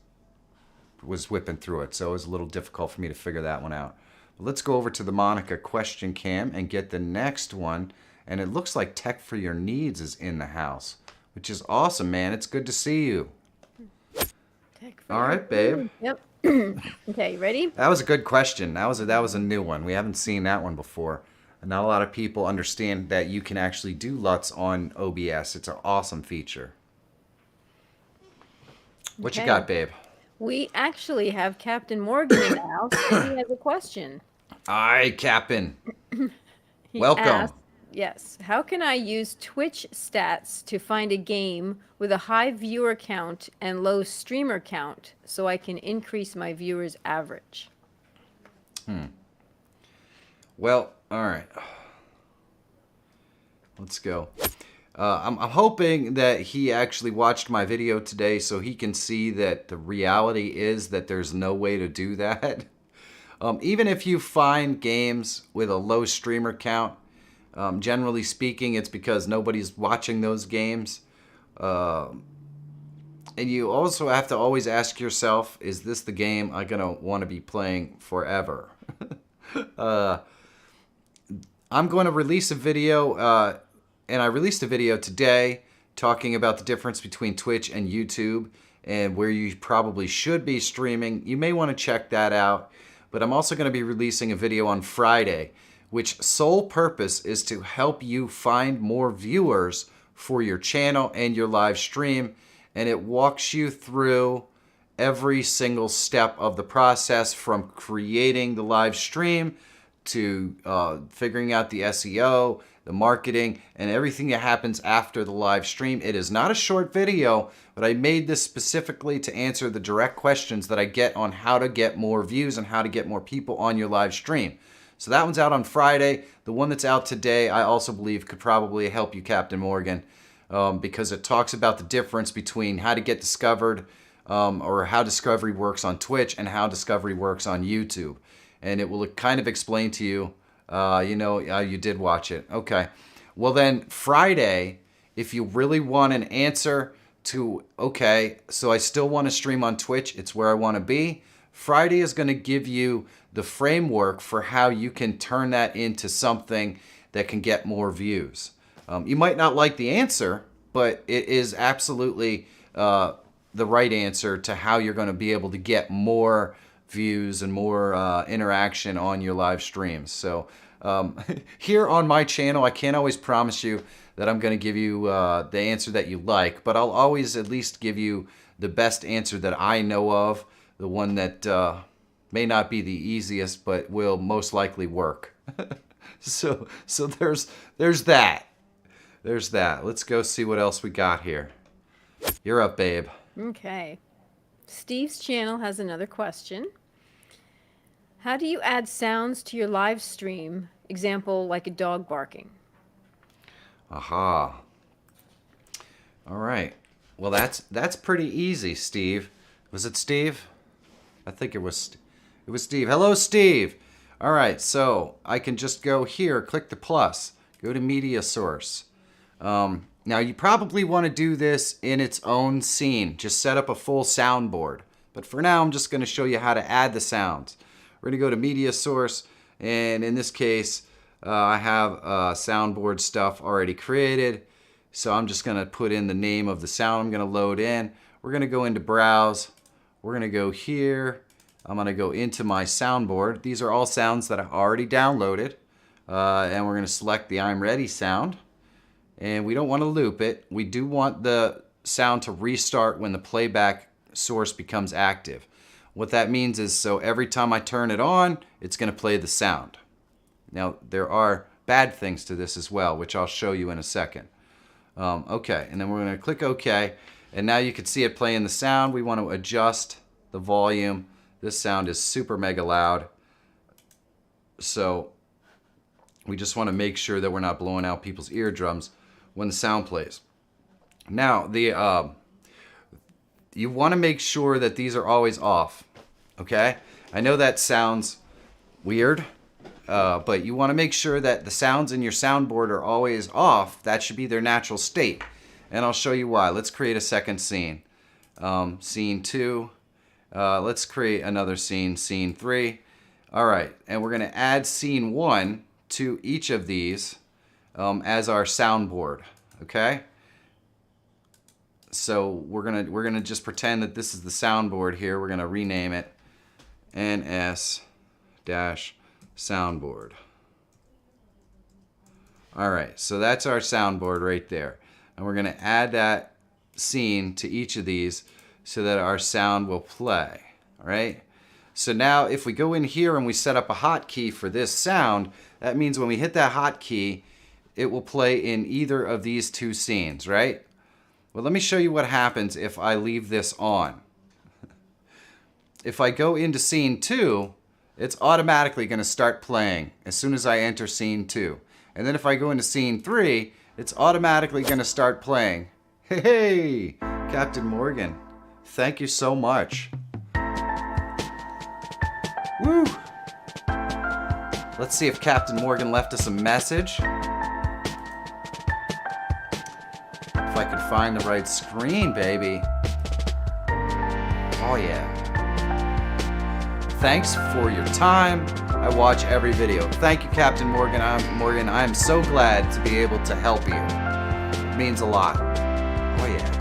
A: was whipping through it, so it was a little difficult for me to figure that one out. But let's go over to the Monica question cam and get the next one. And it looks like Tech for Your Needs is in the house, which is awesome, man. It's good to see you. All right, babe.
B: Yep. Okay, you ready?
A: That was a good question. That was a new one. We haven't seen that one before. And not a lot of people understand that you can actually do LUTs on OBS. It's an awesome feature. What you got, babe?
B: We actually have Captain Morgan in the house, and he has a question.
A: Aye, Captain.
B: He
A: Welcome.
B: asked, yes. How can I use Twitch stats to find a game with a high viewer count and low streamer count so I can increase my viewers' average?
A: Well, all right. Let's go. I'm hoping that he actually watched my video today so he can see that the reality is that there's no way to do that. Even if you find games with a low streamer count, generally speaking, it's because nobody's watching those games. And you also have to always ask yourself, is this the game I'm going to want to be playing forever? I'm going to release a video, and I released a video today talking about the difference between Twitch and YouTube and where you probably should be streaming. You may want to check that out. But I'm also going to be releasing a video on Friday, which sole purpose is to help you find more viewers for your channel and your live stream. And it walks you through every single step of the process from creating the live stream to figuring out the SEO, the marketing, and everything that happens after the live stream. It is not a short video, but I made this specifically to answer the direct questions that I get on how to get more views and how to get more people on your live stream. So that one's out on Friday. The one that's out today, I also believe could probably help you, Captain Morgan, because it talks about the difference between how to get discovered, or how discovery works on Twitch and how discovery works on YouTube. And it will kind of explain to you, you did watch it. Okay. Well then, Friday, if you really want an answer to, okay, so I still want to stream on Twitch, it's where I want to be, Friday is going to give you the framework for how you can turn that into something that can get more views. You might not like the answer, but it is absolutely the right answer to how you're going to be able to get more views and more interaction on your live streams. So here on my channel, I can't always promise you that I'm going to give you the answer that you like, but I'll always at least give you the best answer that I know of, the one that may not be the easiest, but will most likely work. so there's that. There's that. Let's go see what else we got here. You're up, babe.
B: Okay. Steve's channel has another question. How do you add sounds to your live stream? Example, like a dog barking.
A: Aha. All right. Well, that's pretty easy, Steve. Was it Steve? I think it was Steve. Hello, Steve. All right, so I can just go here, click the plus, go to media source. Now, you probably want to do this in its own scene. Just set up a full soundboard. But for now, I'm just going to show you how to add the sounds. We're going to go to media source, and in this case, I have soundboard stuff already created. So I'm just going to put in the name of the sound I'm going to load in. We're going to go into browse. We're going to go here. I'm going to go into my soundboard. These are all sounds that I've already downloaded. And we're going to select the I'm ready sound. And we don't want to loop it. We do want the sound to restart when the playback source becomes active. What that means is, so every time I turn it on, it's going to play the sound. Now, there are bad things to this as well, which I'll show you in a second. Okay, and then we're going to click OK. And now you can see it playing the sound. We want to adjust the volume. This sound is super mega loud. So we just want to make sure that we're not blowing out people's eardrums when the sound plays. Now, you want to make sure that these are always off. Okay? I know that sounds weird, but you want to make sure that the sounds in your soundboard are always off. That should be their natural state. And I'll show you why. Let's create a second scene. Scene 2. Let's create another scene, scene 3. All right, and we're going to add scene 1 to each of these as our soundboard. Okay? So we're gonna just pretend that this is the soundboard here. We're gonna rename it NS-soundboard. All right, so that's our soundboard right there. And we're gonna add that scene to each of these so that our sound will play, all right? So now if we go in here and we set up a hotkey for this sound, that means when we hit that hotkey, it will play in either of these two scenes, right? Well, let me show you what happens if I leave this on. If I go into scene 2, it's automatically going to start playing as soon as I enter scene 2. And then if I go into scene 3, it's automatically going to start playing. Hey, Captain Morgan, thank you so much. Woo! Let's see if Captain Morgan left us a message. If I could find the right screen, baby. Oh yeah. Thanks for your time. I watch every video. Thank you, Captain Morgan. I am so glad to be able to help you. It means a lot. Oh yeah.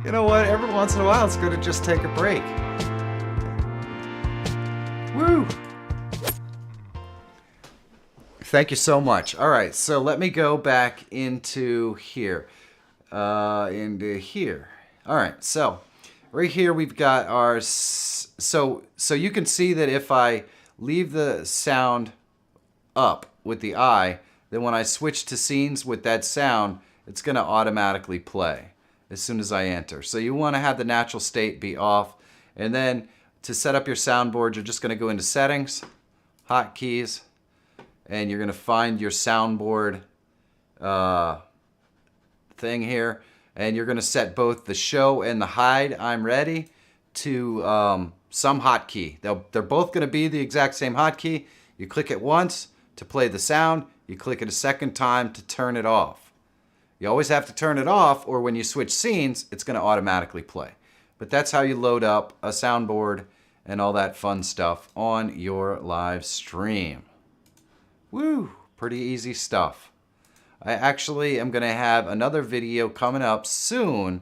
A: You know what? Every once in a while, it's good to just take a break. Woo! Thank you so much. All right, so let me go back into here. All right, so right here we've got our, so you can see that if I leave the sound up with the eye, then when I switch to scenes with that sound, it's going to automatically play as soon as I enter. So you want to have the natural state be off. And then to set up your soundboard, you're just going to go into settings, hotkeys, and you're going to find your soundboard thing here. And you're going to set both the show and the hide, I'm ready, to some hotkey. They're both going to be the exact same hotkey. You click it once to play the sound. You click it a second time to turn it off. You always have to turn it off, or when you switch scenes, it's going to automatically play. But that's how you load up a soundboard and all that fun stuff on your live stream. Woo! Pretty easy stuff. I actually am going to have another video coming up soon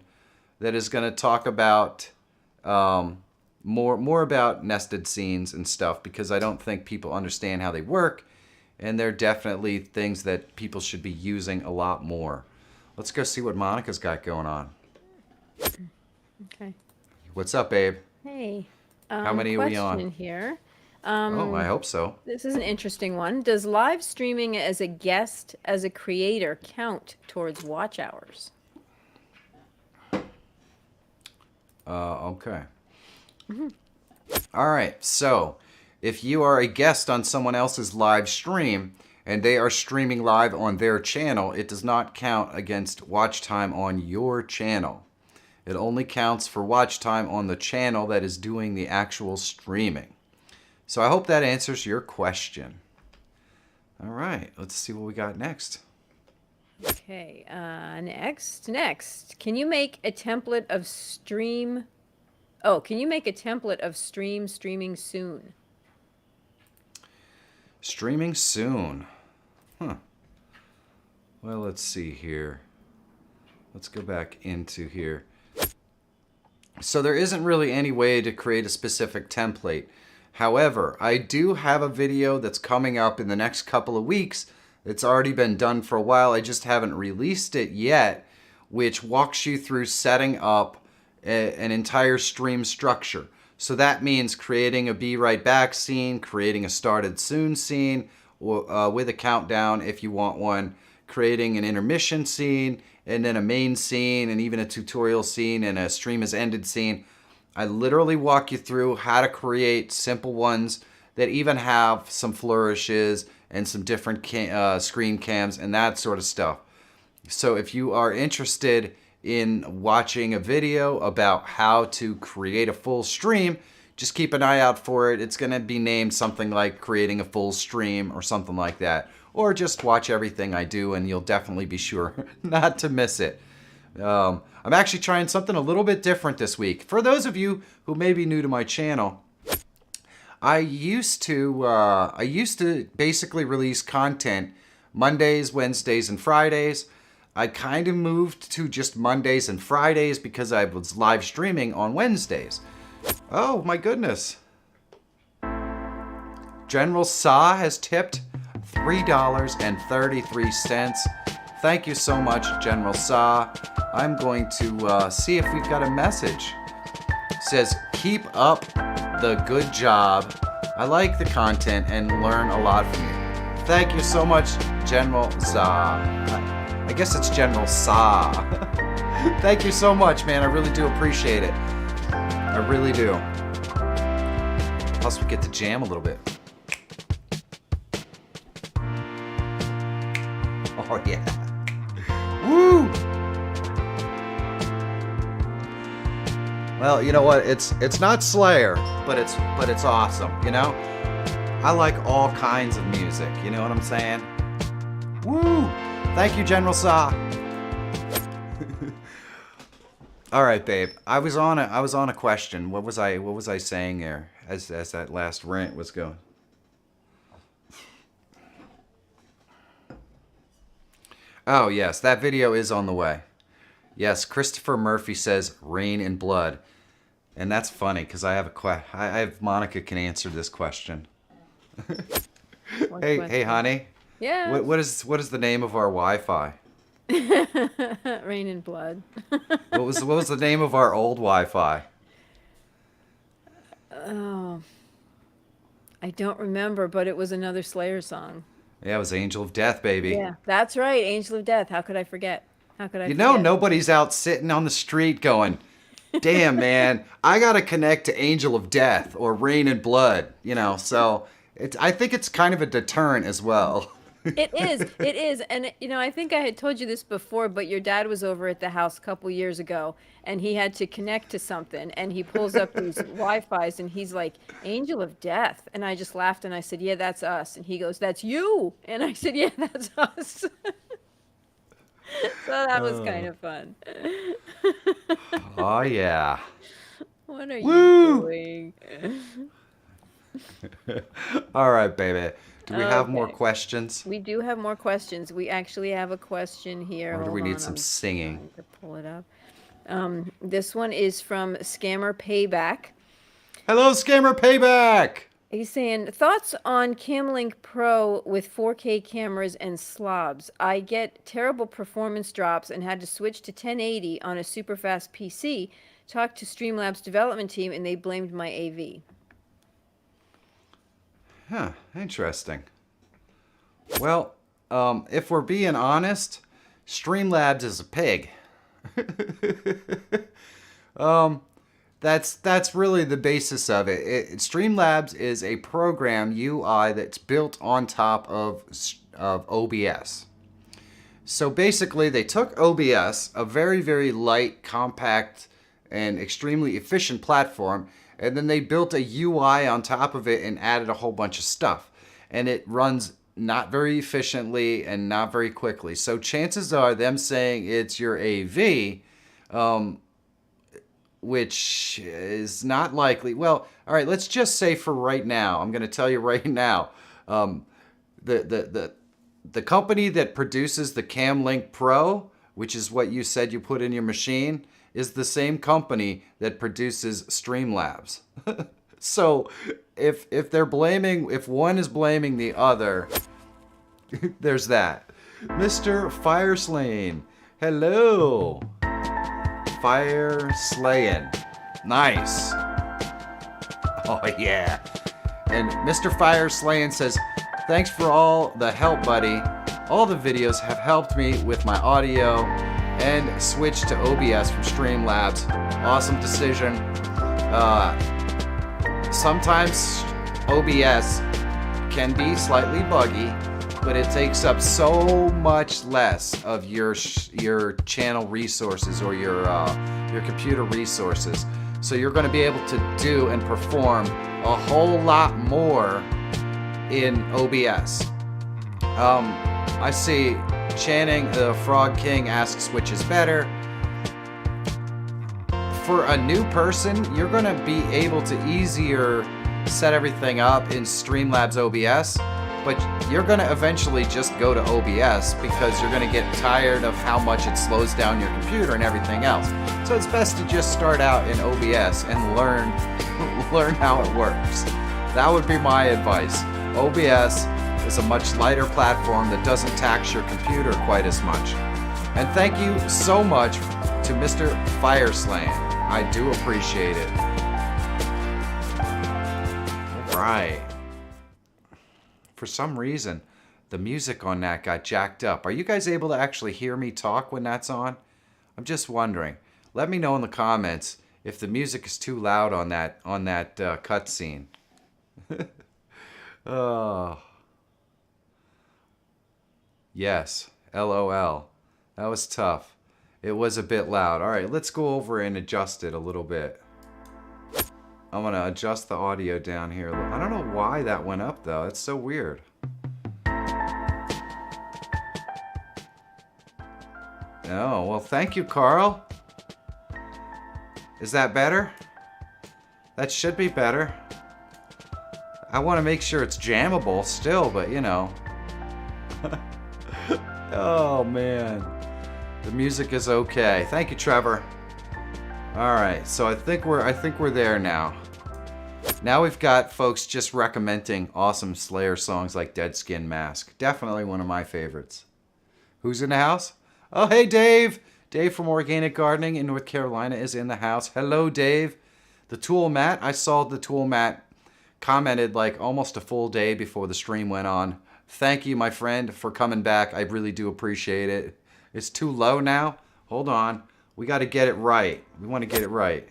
A: that is going to talk about more about nested scenes and stuff, because I don't think people understand how they work, and they're definitely things that people should be using a lot more. Let's go see what Monica's got going on.
B: Okay.
A: What's up, babe?
B: Hey.
A: How many are we on?
B: Question here.
A: Oh, I hope so.
B: This is an interesting one. Does live streaming as a guest, as a creator, count towards watch hours?
A: Okay. All right, so if you are a guest on someone else's live stream and they are streaming live on their channel, it does not count against watch time on your channel. It only counts for watch time on the channel that is doing the actual streaming. So I hope that answers your question. All right, let's see what we got next.
B: Okay, next. Can you make a template of stream? Oh, can you make a template of streaming soon?
A: Streaming soon. Huh. Well, let's see here. Let's go back into here. So there isn't really any way to create a specific template. However, I do have a video that's coming up in the next couple of weeks. It's already been done for a while. I just haven't released it yet, which walks you through setting up an entire stream structure. So that means creating a Be Right Back scene, creating a Started Soon scene with a countdown if you want one, creating an intermission scene, and then a main scene, and even a tutorial scene, and a stream has ended scene. I literally walk you through how to create simple ones that even have some flourishes and some different screen cams and that sort of stuff. So if you are interested in watching a video about how to create a full stream, just keep an eye out for it. It's going to be named something like Creating a Full Stream or something like that. Or just watch everything I do and you'll definitely be sure not to miss it. I'm actually trying something a little bit different this week. For those of you who may be new to my channel, I used to basically release content Mondays, Wednesdays, and Fridays. I kind of moved to just Mondays and Fridays because I was live streaming on Wednesdays. Oh my goodness. General Sa has tipped $3.33. Thank you so much, General Sa. I'm going to see if we've got a message. It says, keep up the good job. I like the content and learn a lot from you. Thank you so much, General Sa. I guess it's General Sa. Thank you so much, man. I really do appreciate it. I really do. Plus, we get to jam a little bit. Oh, yeah. Woo! Well, you know what? It's not Slayer, but it's awesome, you know? I like all kinds of music, you know what I'm saying? Woo! Thank you, General Sa. All right, babe. I was on a question. What was I saying there as that last rant was going? Oh, yes, that video is on the way. Yes, Christopher Murphy says Rain in Blood. And that's funny because I have I have Monica can answer this question. Hey, honey.
B: Yeah.
A: What is the name of our Wi-Fi?
B: Rain in Blood.
A: What was the name of our old Wi-Fi?
B: Oh, I don't remember, but it was another Slayer song.
A: Yeah, it was Angel of Death, baby.
B: Yeah, that's right. Angel of Death. How could I forget? How could I
A: You
B: forget?
A: know, nobody's out sitting on the street going, damn, man, I got to connect to Angel of Death or Rain and Blood, you know, so I think it's kind of a deterrent as well.
B: It is. It is. And, you know, I think I had told you this before, but your dad was over at the house a couple years ago and he had to connect to something and he pulls up these Wi-Fi's and he's like, Angel of Death. And I just laughed and I said, yeah, that's us. And he goes, that's you. And I said, yeah, that's us. So that was kind of fun.
A: Oh, yeah.
B: What are
A: Woo!
B: you doing?
A: All right, baby. Do we have more
B: Okay.
A: questions?
B: We do have more questions. We actually have a question here.
A: Or do
B: Hold
A: we need
B: on,
A: some
B: I'm
A: singing?
B: trying to pull it up. This one is from Scammer Payback.
A: Hello, Scammer Payback!
B: He's saying, thoughts on Camlink Pro with 4K cameras and slobs. I get terrible performance drops and had to switch to 1080 on a super fast PC. Talked to Streamlabs development team and they blamed my AV.
A: Huh, interesting. Well, if we're being honest, Streamlabs is a pig. That's really the basis of it. Streamlabs is a program UI that's built on top of OBS. So basically, they took OBS, a very, very light, compact, and extremely efficient platform, and then they built a UI on top of it and added a whole bunch of stuff. And it runs not very efficiently and not very quickly. So chances are them saying it's your AV, which is not likely. Well, all right, let's just say for right now, I'm going to tell you right now, the company that produces the Camlink Pro, which is what you said you put in your machine, is the same company that produces Streamlabs. So if one is blaming the other, there's that. Mr. Fireslain, hello. Fire slaying. Nice. Oh, yeah. And Mr. Fire Slaying says, thanks for all the help, buddy. All the videos have helped me with my audio and switch to OBS from Streamlabs. Awesome decision. Sometimes OBS can be slightly buggy, but it takes up so much less of your channel resources or your computer resources. So you're going to be able to do and perform a whole lot more in OBS. I see Channing the Frog King asks which is better. For a new person, you're going to be able to easier set everything up in Streamlabs OBS, but you're going to eventually just go to OBS because you're going to get tired of how much it slows down your computer and everything else. So it's best to just start out in OBS and learn how it works. That would be my advice. OBS is a much lighter platform that doesn't tax your computer quite as much. And thank you so much to Mr. Fireslain. I do appreciate it. All right. For some reason, the music on that got jacked up. Are you guys able to actually hear me talk when that's on? I'm just wondering. Let me know in the comments if the music is too loud on that cutscene. Oh. Yes. LOL. That was tough. It was a bit loud. All right, let's go over and adjust it a little bit. I'm going to adjust the audio down here. I don't know why that went up, though. It's so weird. Oh, well, thank you, Carl. Is that better? That should be better. I want to make sure it's jammable still, but you know. Oh, man. The music is okay. Thank you, Trevor. All right, so I think we're there now. Now we've got folks just recommending awesome Slayer songs like Dead Skin Mask. Definitely one of my favorites. Who's in the house? Oh, hey, Dave. Dave from Organic Gardening in North Carolina is in the house. Hello, Dave. The Tool Matt, I saw the Tool Matt commented like almost a full day before the stream went on. Thank you, my friend, for coming back. I really do appreciate it. It's too low now. Hold on. We got to get it right. We want to get it right.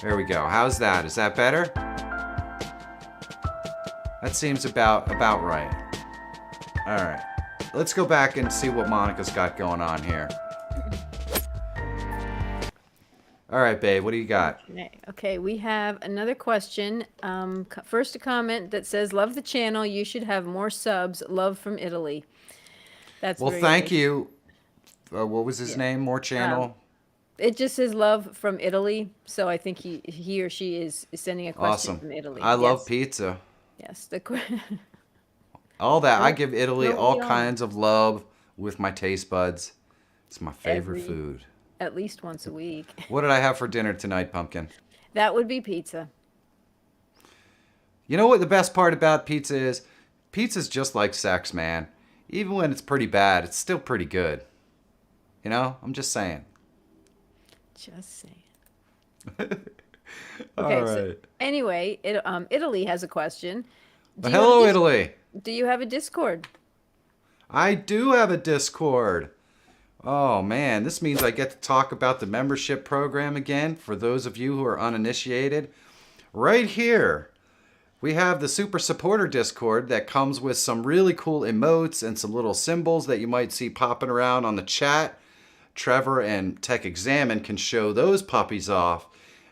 A: There we go. How's that? Is that better? That seems about right. All right. Let's go back and see what Monica's got going on here. All right, babe. What do you got?
B: Okay, we have another question. First, a comment that says, "Love the channel. You should have more subs. Love from Italy." That's
A: Well,
B: very
A: thank
B: nice.
A: you. What was his name? More channel?
B: It just says "Love from Italy," so I think he or she is sending a question
A: Awesome.
B: from Italy.
A: I love
B: Yes.
A: pizza.
B: Yes,
A: All that. I give Italy
B: no,
A: all
B: we don't.
A: kinds of love with my taste buds. It's my favorite food.
B: At least once a week.
A: What did I have for dinner tonight, Pumpkin?
B: That would be pizza.
A: You know what the best part about pizza is? Pizza's just like sex, man. Even when it's pretty bad, it's still pretty good. You know? I'm just saying.
B: Just saying.
A: All
B: Okay,
A: right.
B: so anyway, Italy has a question. Do you
A: Hello,
B: have a
A: Italy.
B: Do you have a Discord?
A: I do have a Discord. Oh man, this means I get to talk about the membership program again for those of you who are uninitiated. Right here, we have the Super Supporter Discord that comes with some really cool emotes and some little symbols that you might see popping around on the chat. Trevor and Tech Examine can show those puppies off.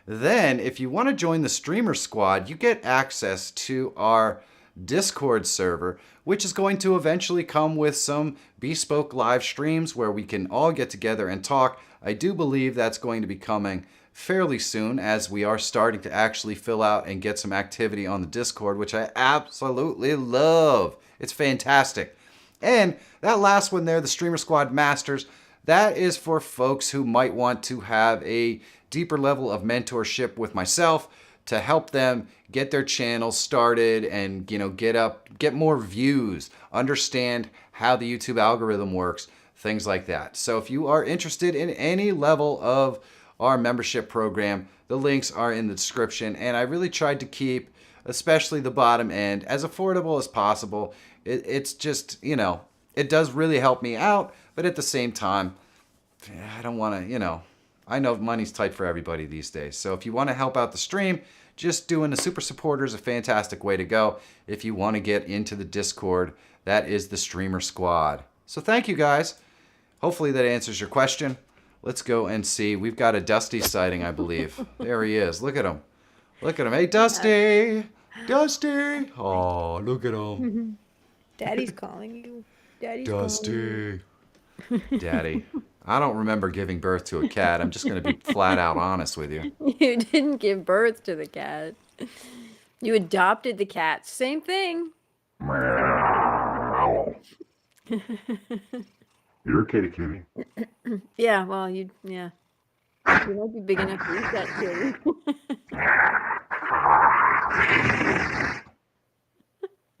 A: Then, if you want to join the Streamer Squad, you get access to our Discord server, which is going to eventually come with some bespoke live streams where we can all get together and talk. I do believe that's going to be coming fairly soon, as we are starting to actually fill out and get some activity on the Discord, which I absolutely love. It's fantastic. And that last one there, the Streamer Squad Masters, that is for folks who might want to have a deeper level of mentorship with myself to help them get their channels started and, you know, get more views, understand how the YouTube algorithm works, things like that. So if you are interested in any level of our membership program, the links are in the description, and I really tried to keep, especially the bottom end, as affordable as possible. It's just, you know, it does really help me out, but at the same time, I don't want to, you know, I know money's tight for everybody these days. So if you want to help out the stream, just doing the super supporter is a fantastic way to go. If you want to get into the Discord, that is the Streamer Squad. So thank you guys. Hopefully that answers your question. Let's go and see. We've got a Dusty sighting, I believe. There he is. Look at him. Look at him. Hey, Dusty. Dusty. Oh, look at him.
B: Daddy's calling you. Daddy's calling you.
A: Dusty. Daddy. I don't remember giving birth to a cat. I'm just going to be flat out honest with you.
B: You didn't give birth to the cat. You adopted the cat. Same thing.
C: Meow. You're a kitty.
B: Yeah, well, you might be big enough to eat that kitty.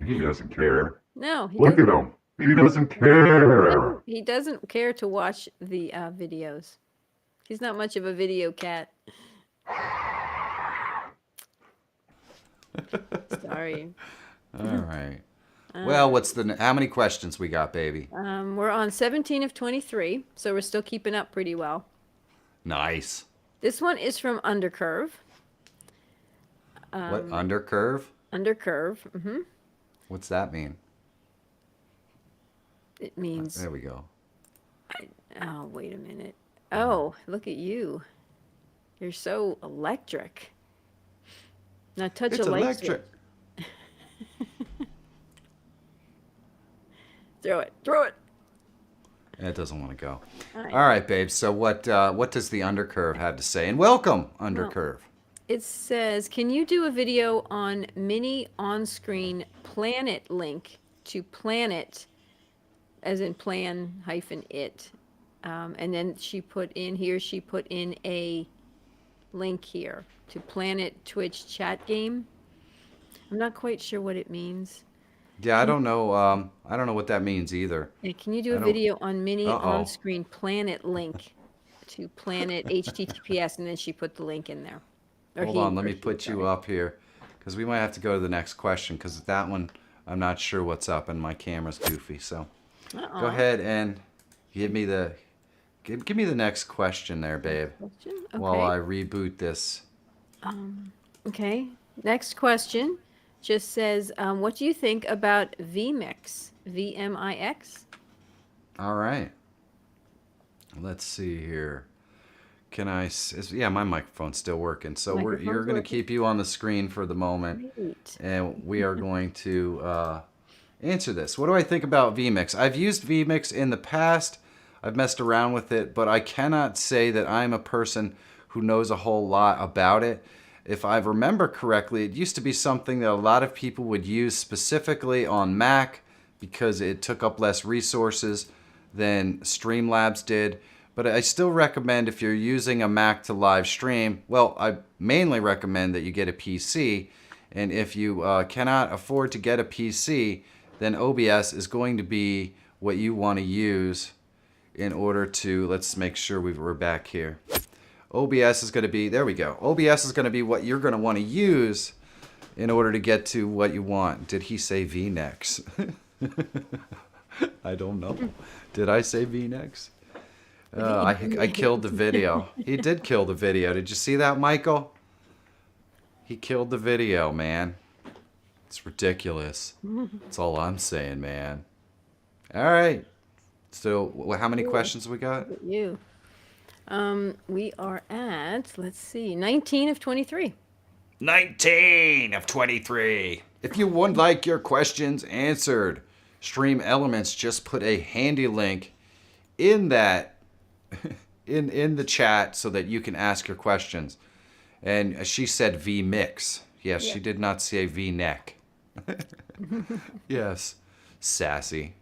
C: He doesn't care.
B: No, he
C: Look
B: doesn't.
C: at him. He doesn't care.
B: He doesn't care to watch the videos. He's not much of a video cat. Sorry.
A: All right. Well, how many questions we got, baby?
B: We're on 17 of 23, so we're still keeping up pretty well.
A: Nice.
B: This one is from Undercurve.
A: What, undercurve?
B: Undercurve. Mm-hmm.
A: What's that mean?
B: It means.
A: There we go.
B: Oh, wait a minute. Oh, look at you. You're so electric. Now touch
A: It's
B: a light
A: electric.
B: switch. Throw it. Throw it.
A: It doesn't want to go.
B: All right.
A: All right, babe. So what does the undercurve have to say? And welcome, undercurve.
B: It says, can you do a video on mini on-screen planet link to planet, as in plan hyphen it. And then she put in a link here to Planet Twitch chat game. I'm not quite sure what it means.
A: Yeah, I don't know. I don't know what that means either.
B: Yeah, can you do a
A: I don't.
B: video on mini
A: Uh-oh.
B: on-screen planet link to planet HTTPS, and then she put the link in there. Or
A: Hold
B: he,
A: on, let
B: or
A: me
B: she,
A: put you
B: sorry.
A: up here, because we might have to go to the next question, because that one I'm not sure what's up, and my camera's goofy. So
B: Uh-uh.
A: go ahead and give me the next question there, babe,
B: Question?
A: while
B: Okay.
A: I reboot this.
B: Okay. Next question just says, what do you think about vMix? VMIX?
A: All right. Let's see here. Yeah, my microphone's still working. So you're
B: Microphone's
A: going to
B: working.
A: keep you on the screen for the moment,
B: Great.
A: and we are going to answer this. What do I think about vMix? I've used vMix in the past. I've messed around with it, but I cannot say that I'm a person who knows a whole lot about it. If I remember correctly, it used to be something that a lot of people would use specifically on Mac because it took up less resources than Streamlabs did. But I still recommend, if you're using a Mac to live stream, well, I mainly recommend that you get a PC. And if you cannot afford to get a PC, then OBS is going to be what you want to use in order to, let's make sure we're back here. OBS is going to be, there we go. OBS is going to be what you're going to want to use in order to get to what you want. Did he say V-necks? I don't know. Did I say V-necks? I killed the video. He did kill the video. Did you see that, Michael? He killed the video, man. It's ridiculous. That's all I'm saying, man. All right. So, how many questions we got?
B: You. We are at, let's see, 19 of 23.
A: 19 of 23. If you would like your questions answered, Stream Elements just put a handy link in that in the chat so that you can ask your questions. And she said V-mix. Yes,
B: Yeah.
A: she did not say V-neck. Yes. Sassy.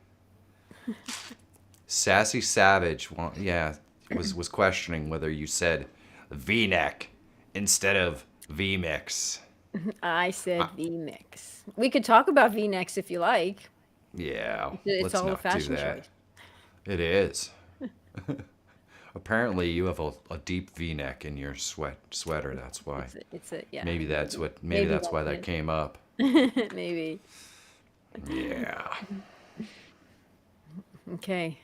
A: Sassy Savage. Well, yeah, was questioning whether you said V-neck instead of V-mix.
B: I said vMix. We could talk about V-necks if you like.
A: Yeah,
B: It's
A: let's
B: all a
A: not do
B: fashion
A: that.
B: choice.
A: It is. Apparently, you have a deep V-neck in your sweater. That's why.
B: It's a yeah.
A: Maybe that's what. Maybe
B: Maybe
A: that's why
B: that's
A: that
B: it.
A: came up.
B: Maybe.
A: Yeah.
B: Okay.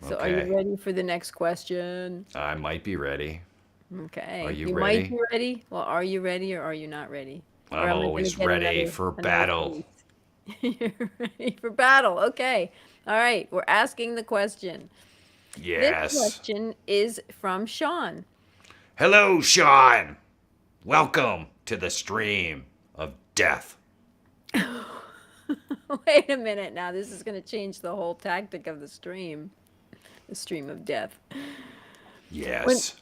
B: So are
A: Okay.
B: you ready for the next question?
A: I might be ready.
B: Okay.
A: Are you
B: might
A: ready?
B: be ready. Well, are you ready or are you not ready? Or
A: I'm
B: am I gonna
A: always
B: get
A: ready for battle.
B: police? You're ready for battle. Okay. All right. We're asking the question. This
A: Yes.
B: question is from Sean.
A: Hello, Sean. Welcome to the stream of death.
B: Wait a minute now. This is going to change the whole tactic of the stream. The stream of death.
A: Yes.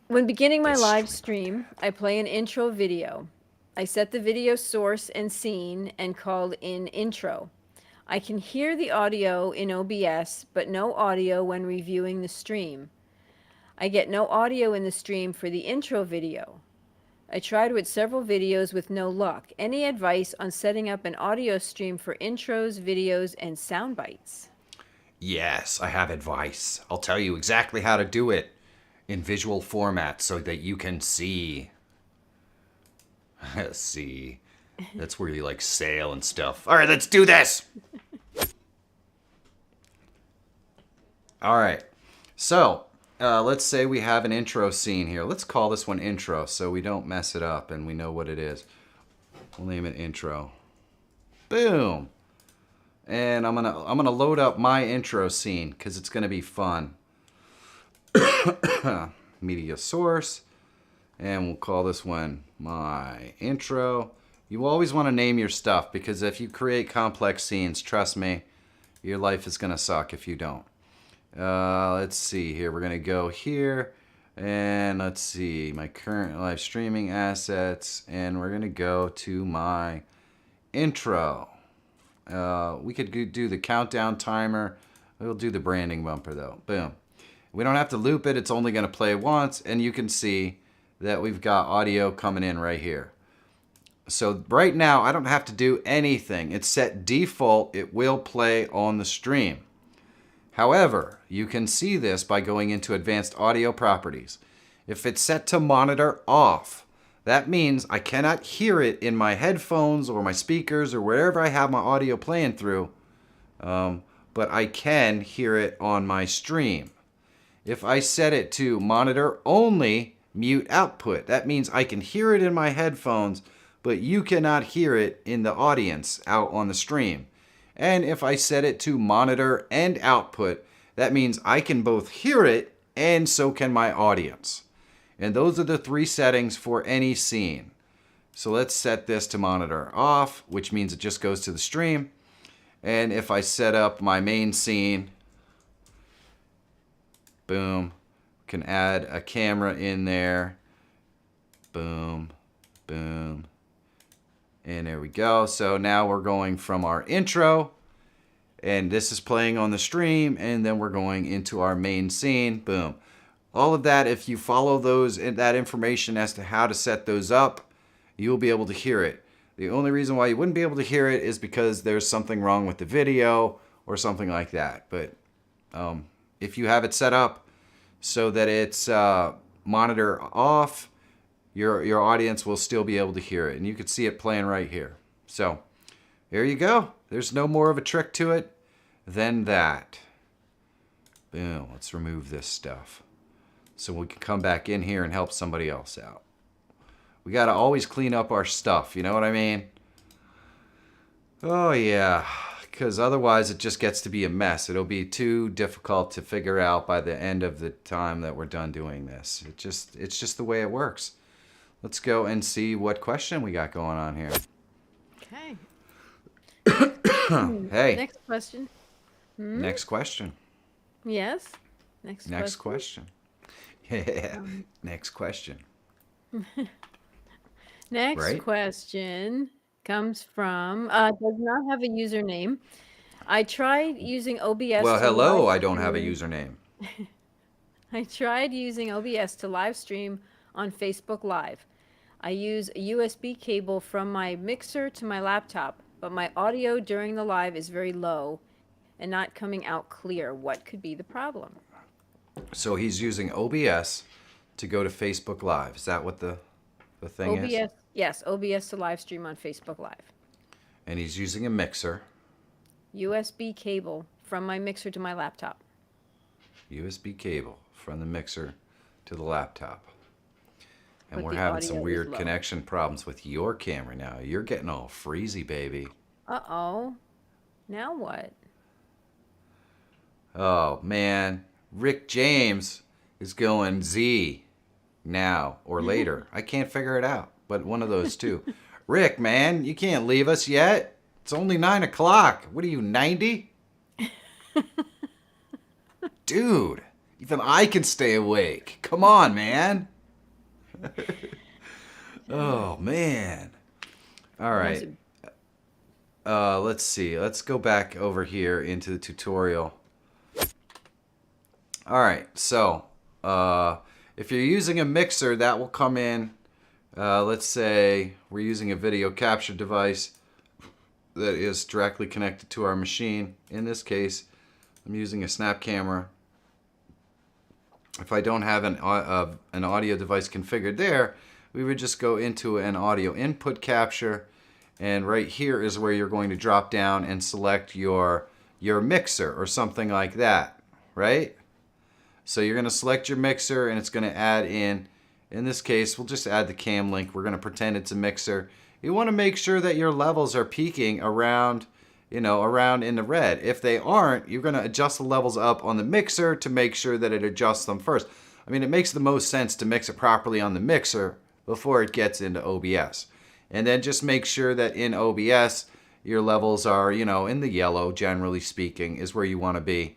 B: When beginning my
A: The
B: live stream, I play an intro video. I set the video source and scene and called in intro. I can hear the audio in OBS, but no audio when reviewing the stream. I get no audio in the stream for the intro video. I tried with several videos with no luck. Any advice on setting up an audio stream for intros, videos, and sound bites?
A: Yes, I have advice. I'll tell you exactly how to do it in visual format so that you can see. See. That's where you like sail and stuff. All right, let's do this. All right. So, let's say we have an intro scene here. Let's call this one intro so we don't mess it up and we know what it is. We'll name it intro. Boom. And I'm gonna load up my intro scene because it's gonna be fun. Media source, and we'll call this one my intro. You always want to name your stuff because if you create complex scenes, trust me, your life is gonna suck if you don't. Let's see here. We're gonna go here, and let's see my current live streaming assets, and we're gonna go to my intro. We could do the countdown timer. We'll do the branding bumper though. Boom. We don't have to loop it. It's only going to play once. And you can see that we've got audio coming in right here. So right now, I don't have to do anything. It's set default. It will play on the stream. However, you can see this by going into advanced audio properties. If it's set to monitor off, that means I cannot hear it in my headphones or my speakers or wherever I have my audio playing through, but I can hear it on my stream. If I set it to monitor only, mute output, that means I can hear it in my headphones, but you cannot hear it in the audience out on the stream. And if I set it to monitor and output, that means I can both hear it and so can my audience. And those are the 3 settings for any scene. So let's set this to monitor off, which means it just goes to the stream. And if I set up my main scene, boom, can add a camera in there. Boom, boom. And there we go. So now we're going from our intro, and this is playing on the stream, and then we're going into our main scene. Boom. All of that, if you follow that information as to how to set those up, you'll be able to hear it. The only reason why you wouldn't be able to hear it is because there's something wrong with the video or something like that. But if you have it set up so that it's monitor off, your audience will still be able to hear it. And you can see it playing right here. So there you go. There's no more of a trick to it than that. Boom. Let's remove this stuff so we can come back in here and help somebody else out. We got to always clean up our stuff. You know what I mean? Oh, yeah. Because otherwise it just gets to be a mess. It'll be too difficult to figure out by the end of the time that we're done doing this. It's just the way it works. Let's go and see what question we got going on here.
B: Okay.
A: Hey.
B: Next question.
A: Next question.
B: Yes.
A: Next question. Yeah. Next question.
B: Next
A: Right?
B: question comes from does not have a username. I tried using OBS.
A: Well,
B: to
A: hello.
B: live
A: I don't have a
B: stream-
A: username.
B: I tried using OBS to live stream on Facebook Live. I use a USB cable from my mixer to my laptop, but my audio during the live is very low and not coming out clear. What could be the problem?
A: So he's using OBS to go to Facebook Live. Is that what the thing is?
B: OBS, yes, OBS to live stream on Facebook Live.
A: And he's using a mixer.
B: USB cable from my mixer to my laptop.
A: USB cable from the mixer to the laptop. And
B: But
A: we're
B: the
A: having
B: audio
A: some
B: is
A: weird
B: low.
A: connection problems with your camera now. You're getting all freezy, baby.
B: Uh-oh. Now what?
A: Oh, man. Rick James is going Z now or later. I can't figure it out, but one of those two. Rick, man, you can't leave us yet. It's only 9 o'clock. What are you, 90? Dude, even I can stay awake. Come on, man. Oh, man. All right. Let's see. Let's go back over here into the tutorial. All right. So, if you're using a mixer, that will come in. Let's say we're using a video capture device that is directly connected to our machine. In this case, I'm using a snap camera. If I don't have an audio device configured there, we would just go into an audio input capture, and right here is where you're going to drop down and select your mixer or something like that, right? So you're going to select your mixer, and it's going to add in this case, we'll just add the cam link. We're going to pretend it's a mixer. You want to make sure that your levels are peaking around in the red. If they aren't, you're going to adjust the levels up on the mixer to make sure that it adjusts them first. I mean, it makes the most sense to mix it properly on the mixer before it gets into OBS. And then just make sure that in OBS, your levels are, in the yellow, generally speaking, is where you want to be.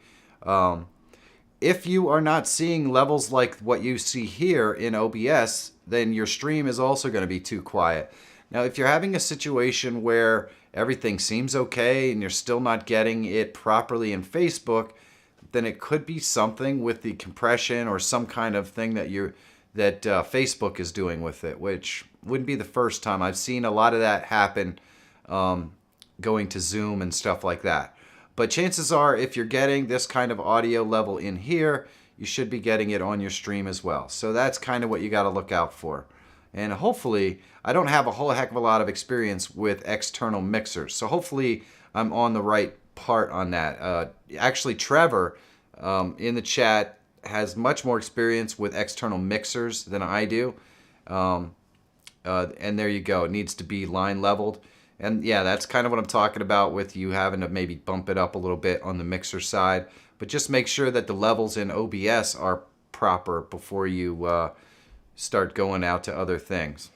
A: If you are not seeing levels like what you see here in OBS, then your stream is also going to be too quiet. Now, if you're having a situation where everything seems okay and you're still not getting it properly in Facebook, then it could be something with the compression or some kind of thing that Facebook is doing with it, which wouldn't be the first time. I've seen a lot of that happen, going to Zoom and stuff like that. But chances are, if you're getting this kind of audio level in here, you should be getting it on your stream as well. So that's kind of what you got to look out for. And hopefully, I don't have a whole heck of a lot of experience with external mixers. So hopefully, I'm on the right part on that. Actually, Trevor in the chat has much more experience with external mixers than I do. And there you go. It needs to be line leveled. And yeah, that's kind of what I'm talking about with you having to maybe bump it up a little bit on the mixer side. But just make sure that the levels in OBS are proper before you start going out to other things.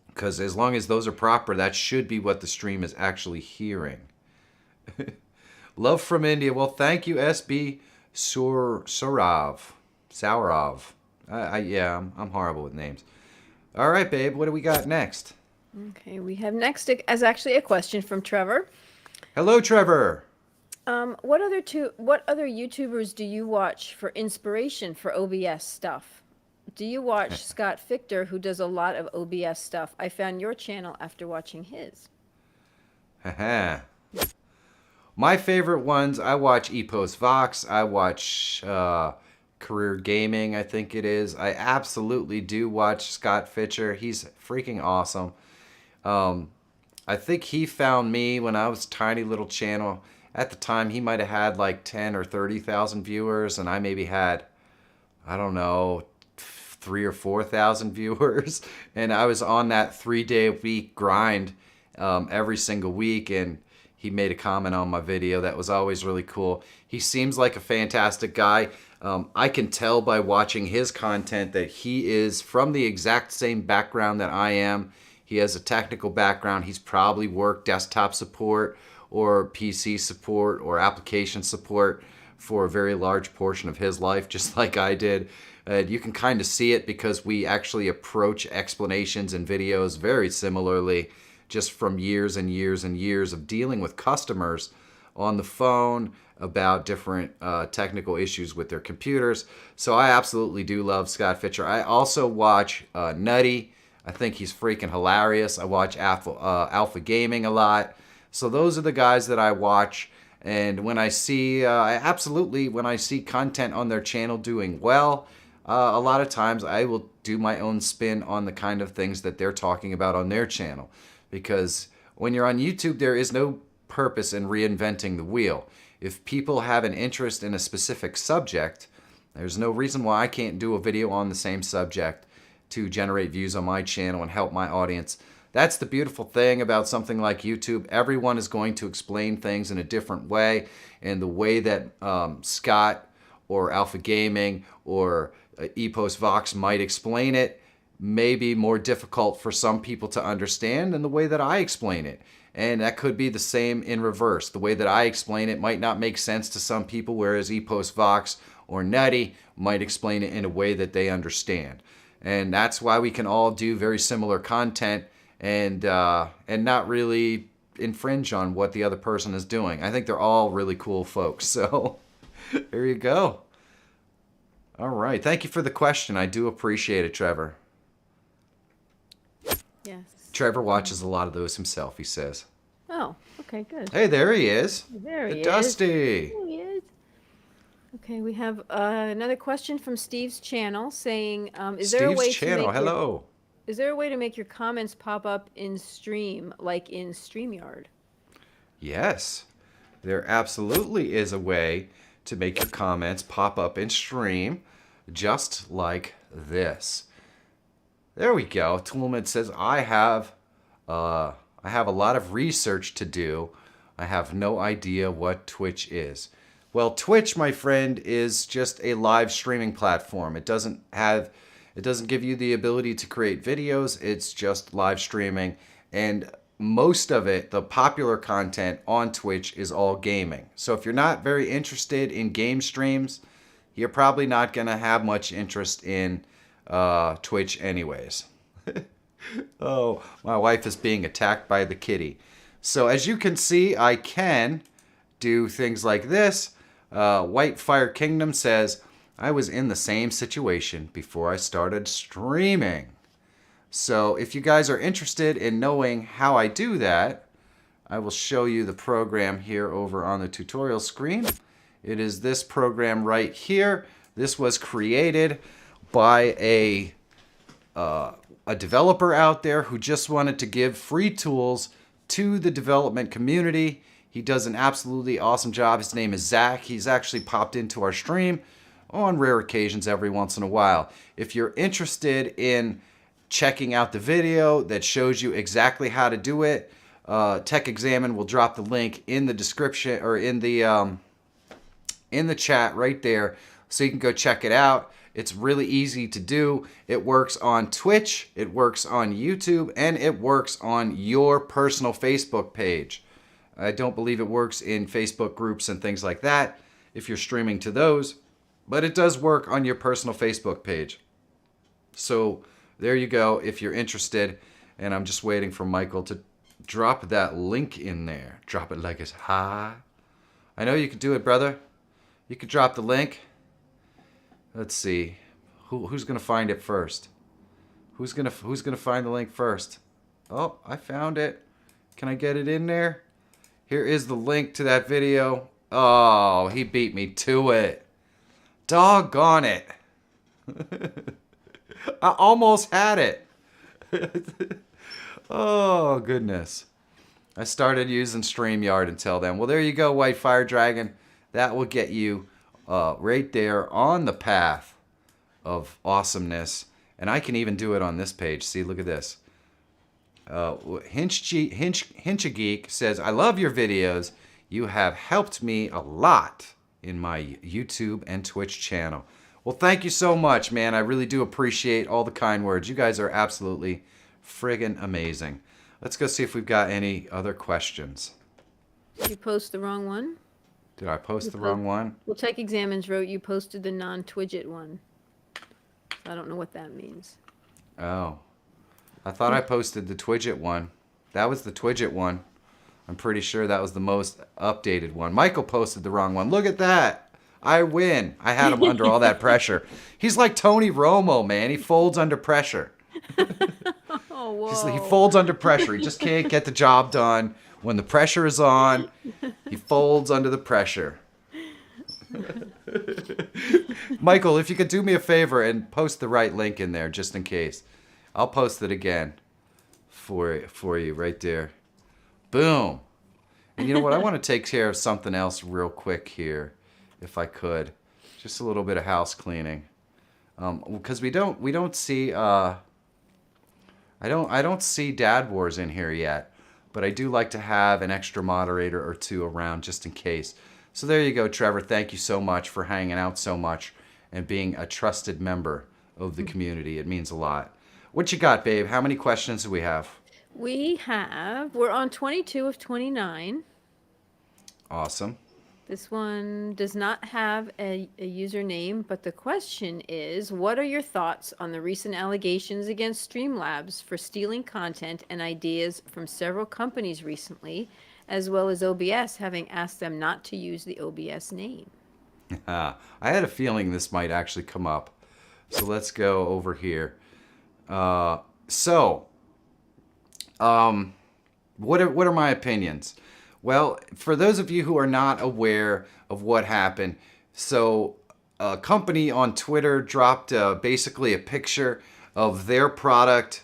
A: Because as long as those are proper, that should be what the stream is actually hearing. Love from India. Well, thank you, SB Saurav. Yeah, I'm horrible with names. All right, babe. What do we got next?
B: Okay, we have next as actually a question from Trevor.
A: Hello, Trevor.
B: What other YouTubers do you watch for inspiration for OBS stuff? Do you watch Scott Fichter, who does a lot of OBS stuff? I found your channel after watching his.
A: Haha. My favorite ones, I watch Epos Vox. I watch Career Gaming, I think it is. I absolutely do watch Scott Fichter. He's freaking awesome. I think he found me when I was a tiny little channel. At the time, he might have had like 10 or 30,000 viewers, and I maybe had, I don't know, 3,000 or 4,000 viewers. And I was on that 3-day-a-week grind every single week, and he made a comment on my video that was always really cool. He seems like a fantastic guy. I can tell by watching his content that he is from the exact same background that I am. He has a technical background. He's probably worked desktop support or PC support or application support for a very large portion of his life, just like I did. You can kind of see it because we actually approach explanations and videos very similarly, just from years and years and years of dealing with customers on the phone about different technical issues with their computers. So I absolutely do love Scott Fichter. I also watch Nutty. I think he's freaking hilarious. I watch Alpha Gaming a lot. So those are the guys that I watch. And when I see, when I see content on their channel doing well, a lot of times I will do my own spin on the kind of things that they're talking about on their channel. Because when you're on YouTube, there is no purpose in reinventing the wheel. If people have an interest in a specific subject, there's no reason why I can't do a video on the same subject to generate views on my channel and help my audience. That's the beautiful thing about something like YouTube. Everyone is going to explain things in a different way, and the way that Scott or Alpha Gaming or Epos Vox might explain it may be more difficult for some people to understand than the way that I explain it. And that could be the same in reverse. The way that I explain it might not make sense to some people, whereas Epos Vox or Nutty might explain it in a way that they understand. And that's why we can all do very similar content and not really infringe on what the other person is doing. I think they're all really cool folks. So there you go. All right. Thank you for the question. I do appreciate it, Trevor.
B: Yes.
A: Trevor watches a lot of those himself, he says.
B: Oh, okay, good.
A: Hey, there he is.
B: There he is.
A: Dusty.
B: There he is. Okay, we have another question from Steve's channel saying, is there a way
A: Steve's channel, hello.
B: Is there a way to make your comments pop up in stream, like in StreamYard?
A: Yes, there absolutely is a way to make your comments pop up in stream, just like this. There we go. Toolman says, I have a lot of research to do. I have no idea what Twitch is. Well, Twitch, my friend, is just a live streaming platform. It doesn't give you the ability to create videos. It's just live streaming. And most of it, the popular content on Twitch, is all gaming. So if you're not very interested in game streams, you're probably not going to have much interest in Twitch anyways. Oh, my wife is being attacked by the kitty. So as you can see, I can do things like this. Whitefire Kingdom says, I was in the same situation before I started streaming. So if you guys are interested in knowing how I do that, I will show you the program here over on the tutorial screen. It is this program right here. This was created by a developer out there who just wanted to give free tools to the development community. He does an absolutely awesome job. His name is Zach. He's actually popped into our stream on rare occasions every once in a while. If you're interested in checking out the video that shows you exactly how to do it, Tech Examine will drop the link in the description or in the chat right there, so you can go check it out. It's really easy to do. It works on Twitch, it works on YouTube, and it works on your personal Facebook page. I don't believe it works in Facebook groups and things like that if you're streaming to those, but it does work on your personal Facebook page. So there you go if you're interested, and I'm just waiting for Michael to drop that link in there. Drop it like it's hot. I know you can do it, brother. You could drop the link. Let's see. Who's gonna find it first? Who's gonna find the link first? Oh, I found it. Can I get it in there? Here is the link to that video. Oh, he beat me to it. Doggone it. I almost had it. Oh, goodness. I started using StreamYard until then. Well, there you go, White Fire Dragon. That will get you right there on the path of awesomeness. And I can even do it on this page. See, look at this. Hinch-a-Geek says, I love your videos. You have helped me a lot in my YouTube and Twitch channel. Well, thank you so much, man. I really do appreciate all the kind words. You guys are absolutely friggin' amazing. Let's go see if we've got any other questions.
B: Did you post the wrong one?
A: Did I post the wrong one?
B: Well, Tech Examines wrote you posted the non-Twidget one. I don't know what that means.
A: Oh. I thought I posted the Twidget one. That was the Twidget one. I'm pretty sure that was the most updated one. Michael posted the wrong one. Look at that. I win. I had him under all that pressure. He's like Tony Romo, man. He folds under pressure.
B: Oh, whoa.
A: He folds under pressure. He just can't get the job done. When the pressure is on, he folds under the pressure. Michael, if you could do me a favor and post the right link in there, just in case. I'll post it again for you right there. Boom. And you know what? I want to take care of something else real quick here, if I could. Just a little bit of house cleaning. Because we don't see I don't see Dad Wars in here yet, but I do like to have an extra moderator or two around just in case. So there you go, Trevor. Thank you so much for hanging out so much and being a trusted member of the community. It means a lot. What you got, babe? How many questions do we have?
B: We're on 22 of 29.
A: Awesome.
B: This one does not have a username, but the question is, what are your thoughts on the recent allegations against Streamlabs for stealing content and ideas from several companies recently, as well as OBS having asked them not to use the OBS name?
A: I had a feeling this might actually come up. So let's go over here. What are my opinions? Well, for those of you who are not aware of what happened, so a company on Twitter dropped basically a picture of their product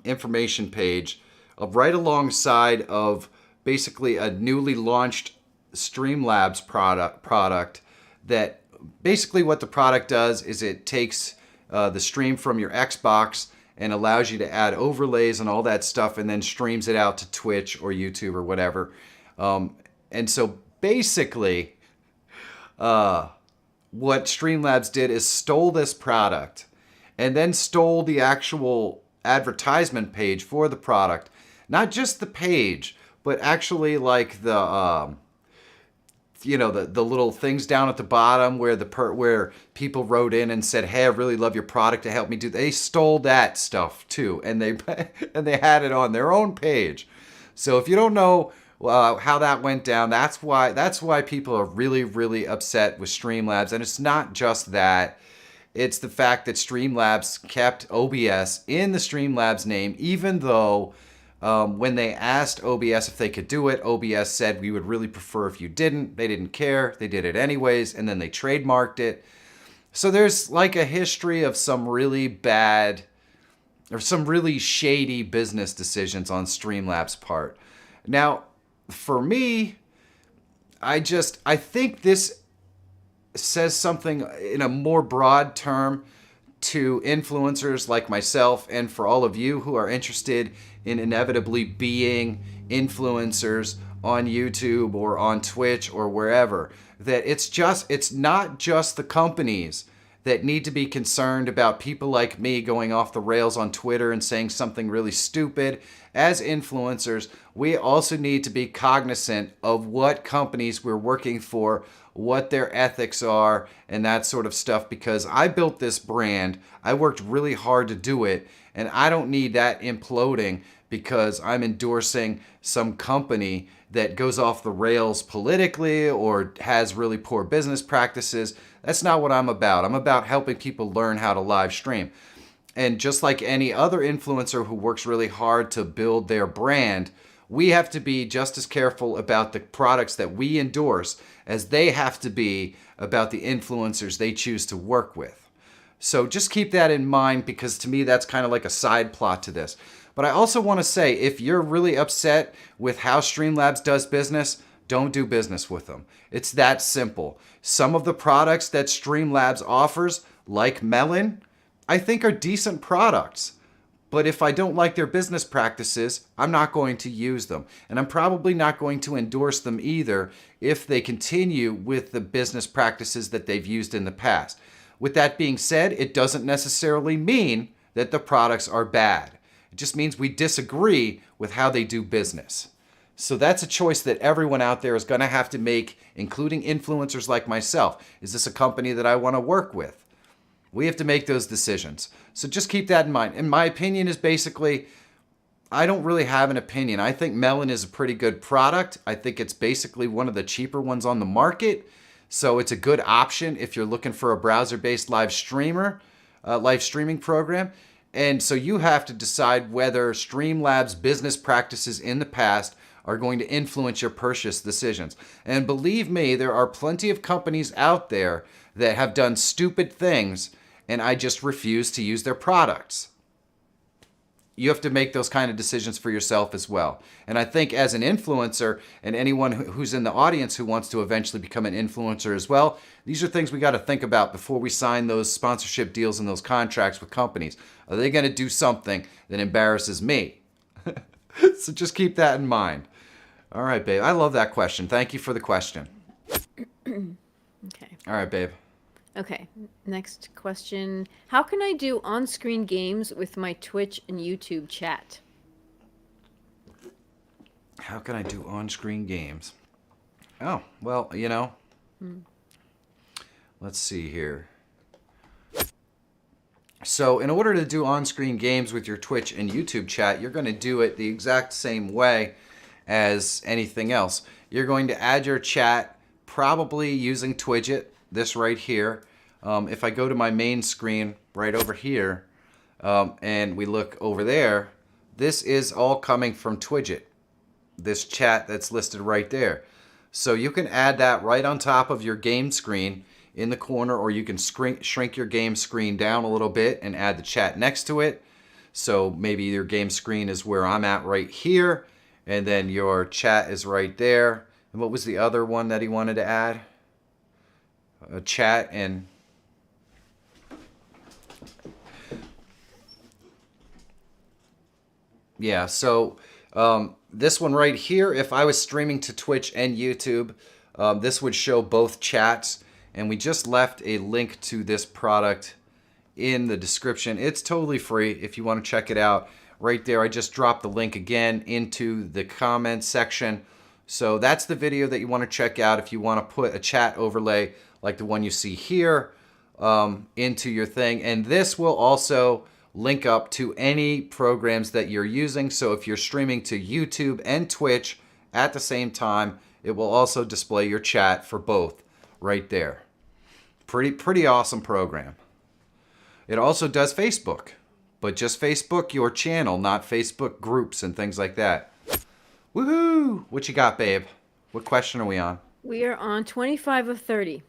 A: information page right alongside of basically a newly launched Streamlabs product that basically what the product does is it takes the stream from your Xbox and allows you to add overlays and all that stuff and then streams it out to Twitch or YouTube or whatever. And so basically, what Streamlabs did is stole this product and then stole the actual advertisement page for the product. Not just the page, but actually like the the little things down at the bottom where where people wrote in and said, "Hey, I really love your product to help me do." They stole that stuff too, and they had it on their own page. So if you don't know how that went down, that's why people are really, really upset with Streamlabs, and it's not just that. It's the fact that Streamlabs kept OBS in the Streamlabs name, even though when they asked OBS if they could do it, OBS said we would really prefer if you didn't. They didn't care. They did it anyways, and then they trademarked it. So there's like a history of some really bad or some really shady business decisions on Streamlabs' part. Now, for me, I think this says something in a more broad term to influencers like myself and for all of you who are interested in inevitably being influencers on YouTube or on Twitch or wherever, that it's not just the companies that need to be concerned about people like me going off the rails on Twitter and saying something really stupid. As influencers, we also need to be cognizant of what companies we're working for, what their ethics are, and that sort of stuff, because I built this brand. I worked really hard to do it, and I don't need that imploding because I'm endorsing some company that goes off the rails politically or has really poor business practices. That's not what I'm about. I'm about helping people learn how to live stream. And just like any other influencer who works really hard to build their brand, we have to be just as careful about the products that we endorse as they have to be about the influencers they choose to work with. So just keep that in mind, because to me that's kind of like a side plot to this. But I also want to say, if you're really upset with how Streamlabs does business, don't do business with them. It's that simple. Some of the products that Streamlabs offers, like Melon, I think are decent products. But if I don't like their business practices, I'm not going to use them. And I'm probably not going to endorse them either if they continue with the business practices that they've used in the past. With that being said, it doesn't necessarily mean that the products are bad. It just means we disagree with how they do business. So that's a choice that everyone out there is going to have to make, including influencers like myself. Is this a company that I want to work with? We have to make those decisions. So just keep that in mind. And my opinion is basically, I don't really have an opinion. I think Melon is a pretty good product. I think it's basically one of the cheaper ones on the market. So it's a good option if you're looking for a browser-based live streaming program. And so you have to decide whether Streamlabs' business practices in the past are going to influence your purchase decisions. And believe me, there are plenty of companies out there that have done stupid things, and I just refuse to use their products. You have to make those kind of decisions for yourself as well. And I think as an influencer, and anyone who's in the audience who wants to eventually become an influencer as well, these are things we got to think about before we sign those sponsorship deals and those contracts with companies. Are they going to do something that embarrasses me? So just keep that in mind. All right, babe. I love that question. Thank you for the question.
B: Okay.
A: All right, babe.
B: Okay. Next question. How can I do on-screen games with my Twitch and YouTube chat?
A: How can I do on-screen games? Oh, well, let's see here. So in order to do on-screen games with your Twitch and YouTube chat, you're going to do it the exact same way as anything else. You're going to add your chat probably using Twidget, this right here. If I go to my main screen right over here and we look over there, this is all coming from Twidget, this chat that's listed right there. So you can add that right on top of your game screen in the corner, or you can shrink your game screen down a little bit and add the chat next to it. So maybe your game screen is where I'm at right here, and then your chat is right there. And what was the other one that he wanted to add? A chat and... Yeah, so this one right here, if I was streaming to Twitch and YouTube, this would show both chats. And we just left a link to this product in the description. It's totally free if you want to check it out. Right there, I just dropped the link again into the comments section. So that's the video that you want to check out if you want to put a chat overlay like the one you see here into your thing. And this will also link up to any programs that you're using. So if you're streaming to YouTube and Twitch at the same time, it will also display your chat for both right there. Pretty awesome program. It also does Facebook, but just Facebook, your channel, not Facebook groups and things like that. Woohoo! What you got, babe? What question are we on?
B: We are on 25 of 30.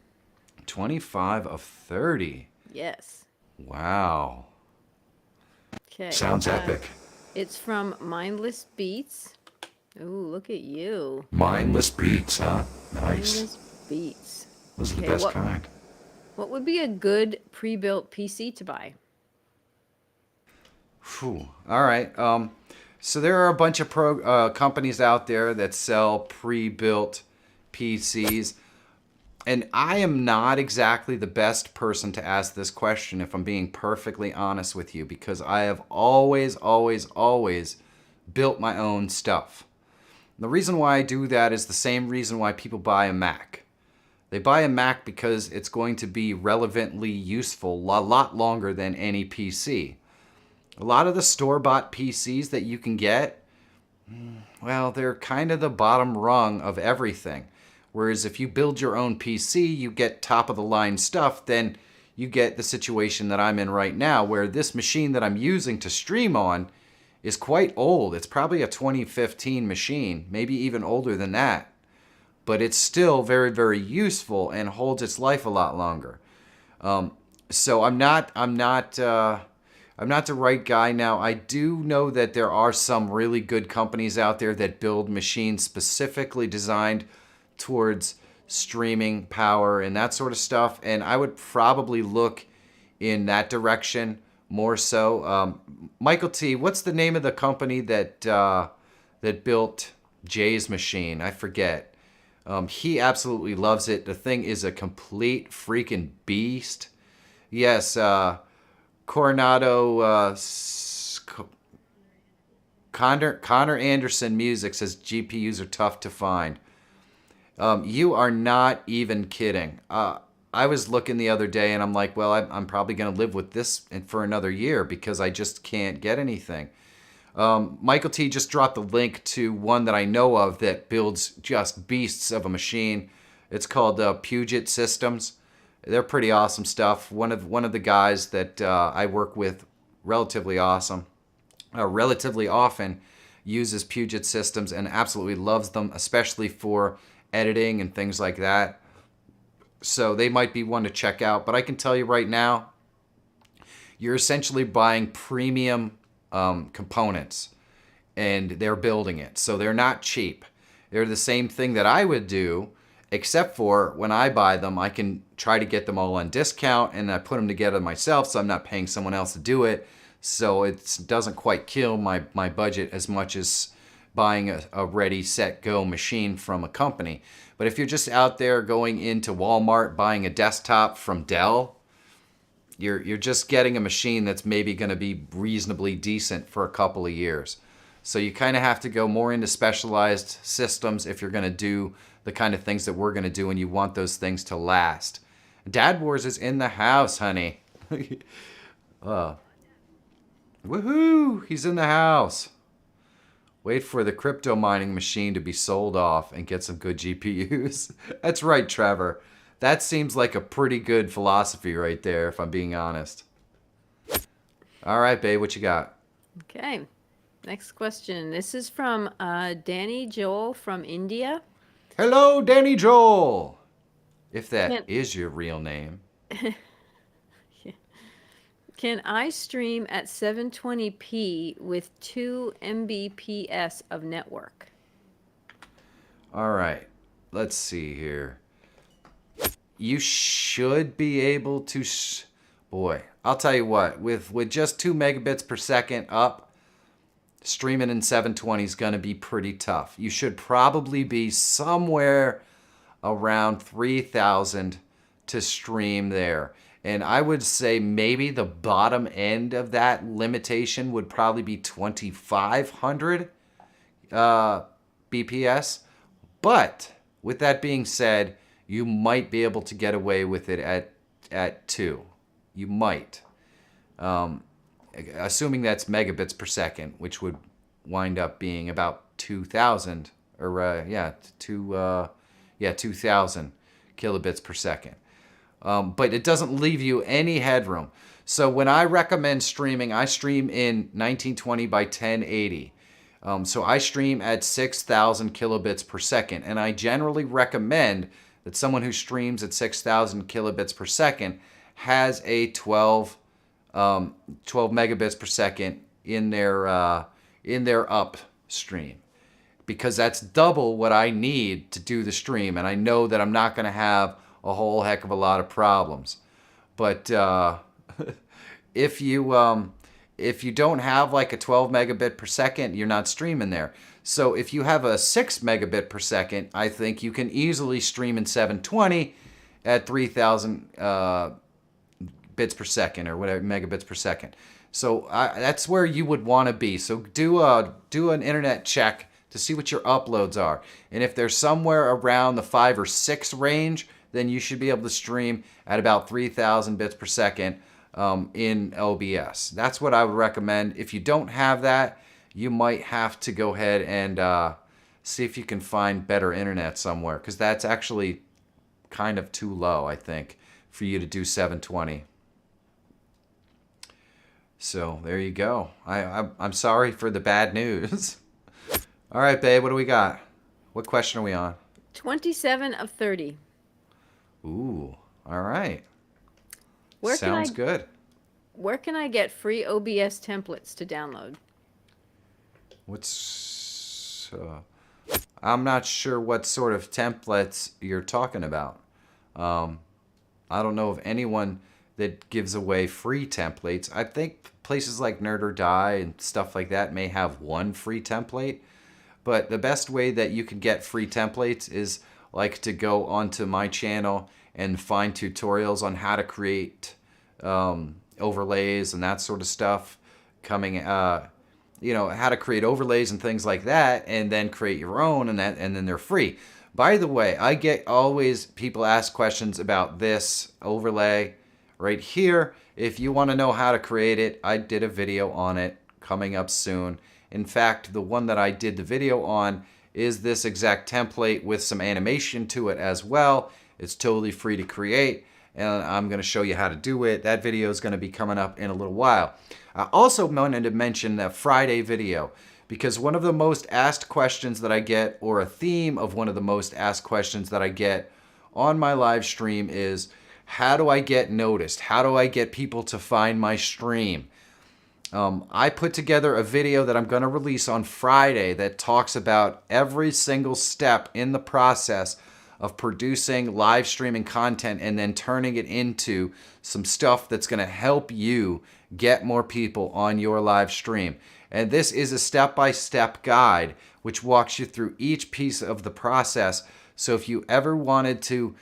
A: 25 of 30.
B: Yes.
A: Wow.
B: Okay.
E: Sounds epic.
B: It's from Mindless Beats. Ooh, look at you.
E: Mindless beats, huh? Nice.
B: Mindless Beats.
E: Those are the
B: Okay,
E: best
B: what-
E: kind.
B: What would be a good pre-built PC to buy?
A: Whew. All right. So there are a bunch of companies out there that sell pre-built PCs. And I am not exactly the best person to ask this question, if I'm being perfectly honest with you, because I have always built my own stuff. The reason why I do that is the same reason why people buy a Mac. They buy a Mac because it's going to be relevantly useful a lot longer than any PC. A lot of the store-bought PCs that you can get, well, they're kind of the bottom rung of everything. Whereas if you build your own PC, you get top-of-the-line stuff, then you get the situation that I'm in right now, where this machine that I'm using to stream on is quite old. It's probably a 2015 machine, maybe even older than that. But it's still very, very useful and holds its life a lot longer. So I'm not the right guy now. I do know that there are some really good companies out there that build machines specifically designed towards streaming power and that sort of stuff. And I would probably look in that direction more so. Michael T, what's the name of the company that built Jay's machine? I forget. He absolutely loves it. The thing is a complete freaking beast. Yes, Coronado Connor Anderson Music says GPUs are tough to find. You are not even kidding. I was looking the other day and I'm like, well, I'm probably going to live with this for another year because I just can't get anything. Michael T just dropped the link to one that I know of that builds just beasts of a machine. It's called Puget Systems. They're pretty awesome stuff. One of the guys that I work with relatively often uses Puget Systems and absolutely loves them, especially for editing and things like that. So they might be one to check out. But I can tell you right now, you're essentially buying premium components and they're building it. So they're not cheap. They're the same thing that I would do, except for when I buy them, I can try to get them all on discount and I put them together myself, so I'm not paying someone else to do it. So it doesn't quite kill my budget as much as buying a ready, set, go machine from a company. But if you're just out there going into Walmart, buying a desktop from Dell, you're just getting a machine that's maybe going to be reasonably decent for a couple of years. So you kind of have to go more into specialized systems if you're going to do the kind of things that we're going to do and you want those things to last. Dad Wars is in the house, honey. Woohoo! He's in the house. Wait for the crypto mining machine to be sold off and get some good GPUs. That's right, Trevor. That seems like a pretty good philosophy right there, if I'm being honest. All right, babe, what you got?
B: Okay. Next question. This is from Danny Joel from India.
A: Hello, Danny Joel. If that
B: Can't-
A: is your real name.
B: Can I stream at 720p with 2 Mbps of network?
A: All right, let's see here. You should be able to... Boy, I'll tell you what. With just 2 megabits per second up, streaming in 720 is going to be pretty tough. You should probably be somewhere around 3,000 to stream there. And I would say maybe the bottom end of that limitation would probably be 2,500 BPS. But with that being said, you might be able to get away with it at 2. You might. Assuming that's megabits per second, which would wind up being about 2,000 or 2,000 kilobits per second. but it doesn't leave you any headroom. So when I recommend streaming, I stream in 1920 by 1080. So I stream at 6,000 kilobits per second, and I generally recommend that someone who streams at 6,000 kilobits per second has a 12 megabits per second in their upstream, because that's double what I need to do the stream, and I know that I'm not going to have a whole heck of a lot of problems. But if you don't have like a 12 megabit per second, you're not streaming there. So if you have a 6 megabit per second, I think you can easily stream in 720 at 3,000 bits per second, or whatever, megabits per second. So that's where you would want to be. So do an internet check to see what your uploads are. And if they're somewhere around the 5 or 6 range, then you should be able to stream at about 3,000 bits per second in OBS. That's what I would recommend. If you don't have that, you might have to go ahead and see if you can find better internet somewhere, because that's actually kind of too low, I think, for you to do 720. So there you go. I'm sorry for the bad news. All right, babe, what do we got? What question are we on?
B: 27 of 30.
A: Ooh, all right.
B: Where
A: Sounds good.
B: Where can I get free OBS templates to download?
A: I'm not sure what sort of templates you're talking about. I don't know of anyone that gives away free templates. I think places like Nerd or Die and stuff like that may have one free template. But the best way that you can get free templates is like to go onto my channel and find tutorials on how to create overlays and that sort of stuff. How to create overlays and things like that, and then create your own, and then they're free. By the way, I get always people ask questions about this overlay right here. If you want to know how to create it, I did a video on it coming up soon. In fact, the one that I did the video on is this exact template with some animation to it as well. It's totally free to create, and I'm going to show you how to do it. That video is going to be coming up in a little while. I also wanted to mention that Friday video, because one of the most asked questions that I get, or a theme of one of the most asked questions that I get on my live stream, is how do I get noticed? How do I get people to find my stream? I put together a video that I'm going to release on Friday that talks about every single step in the process of producing live streaming content and then turning it into some stuff that's going to help you get more people on your live stream. And this is a step-by-step guide which walks you through each piece of the process. So if you ever wanted to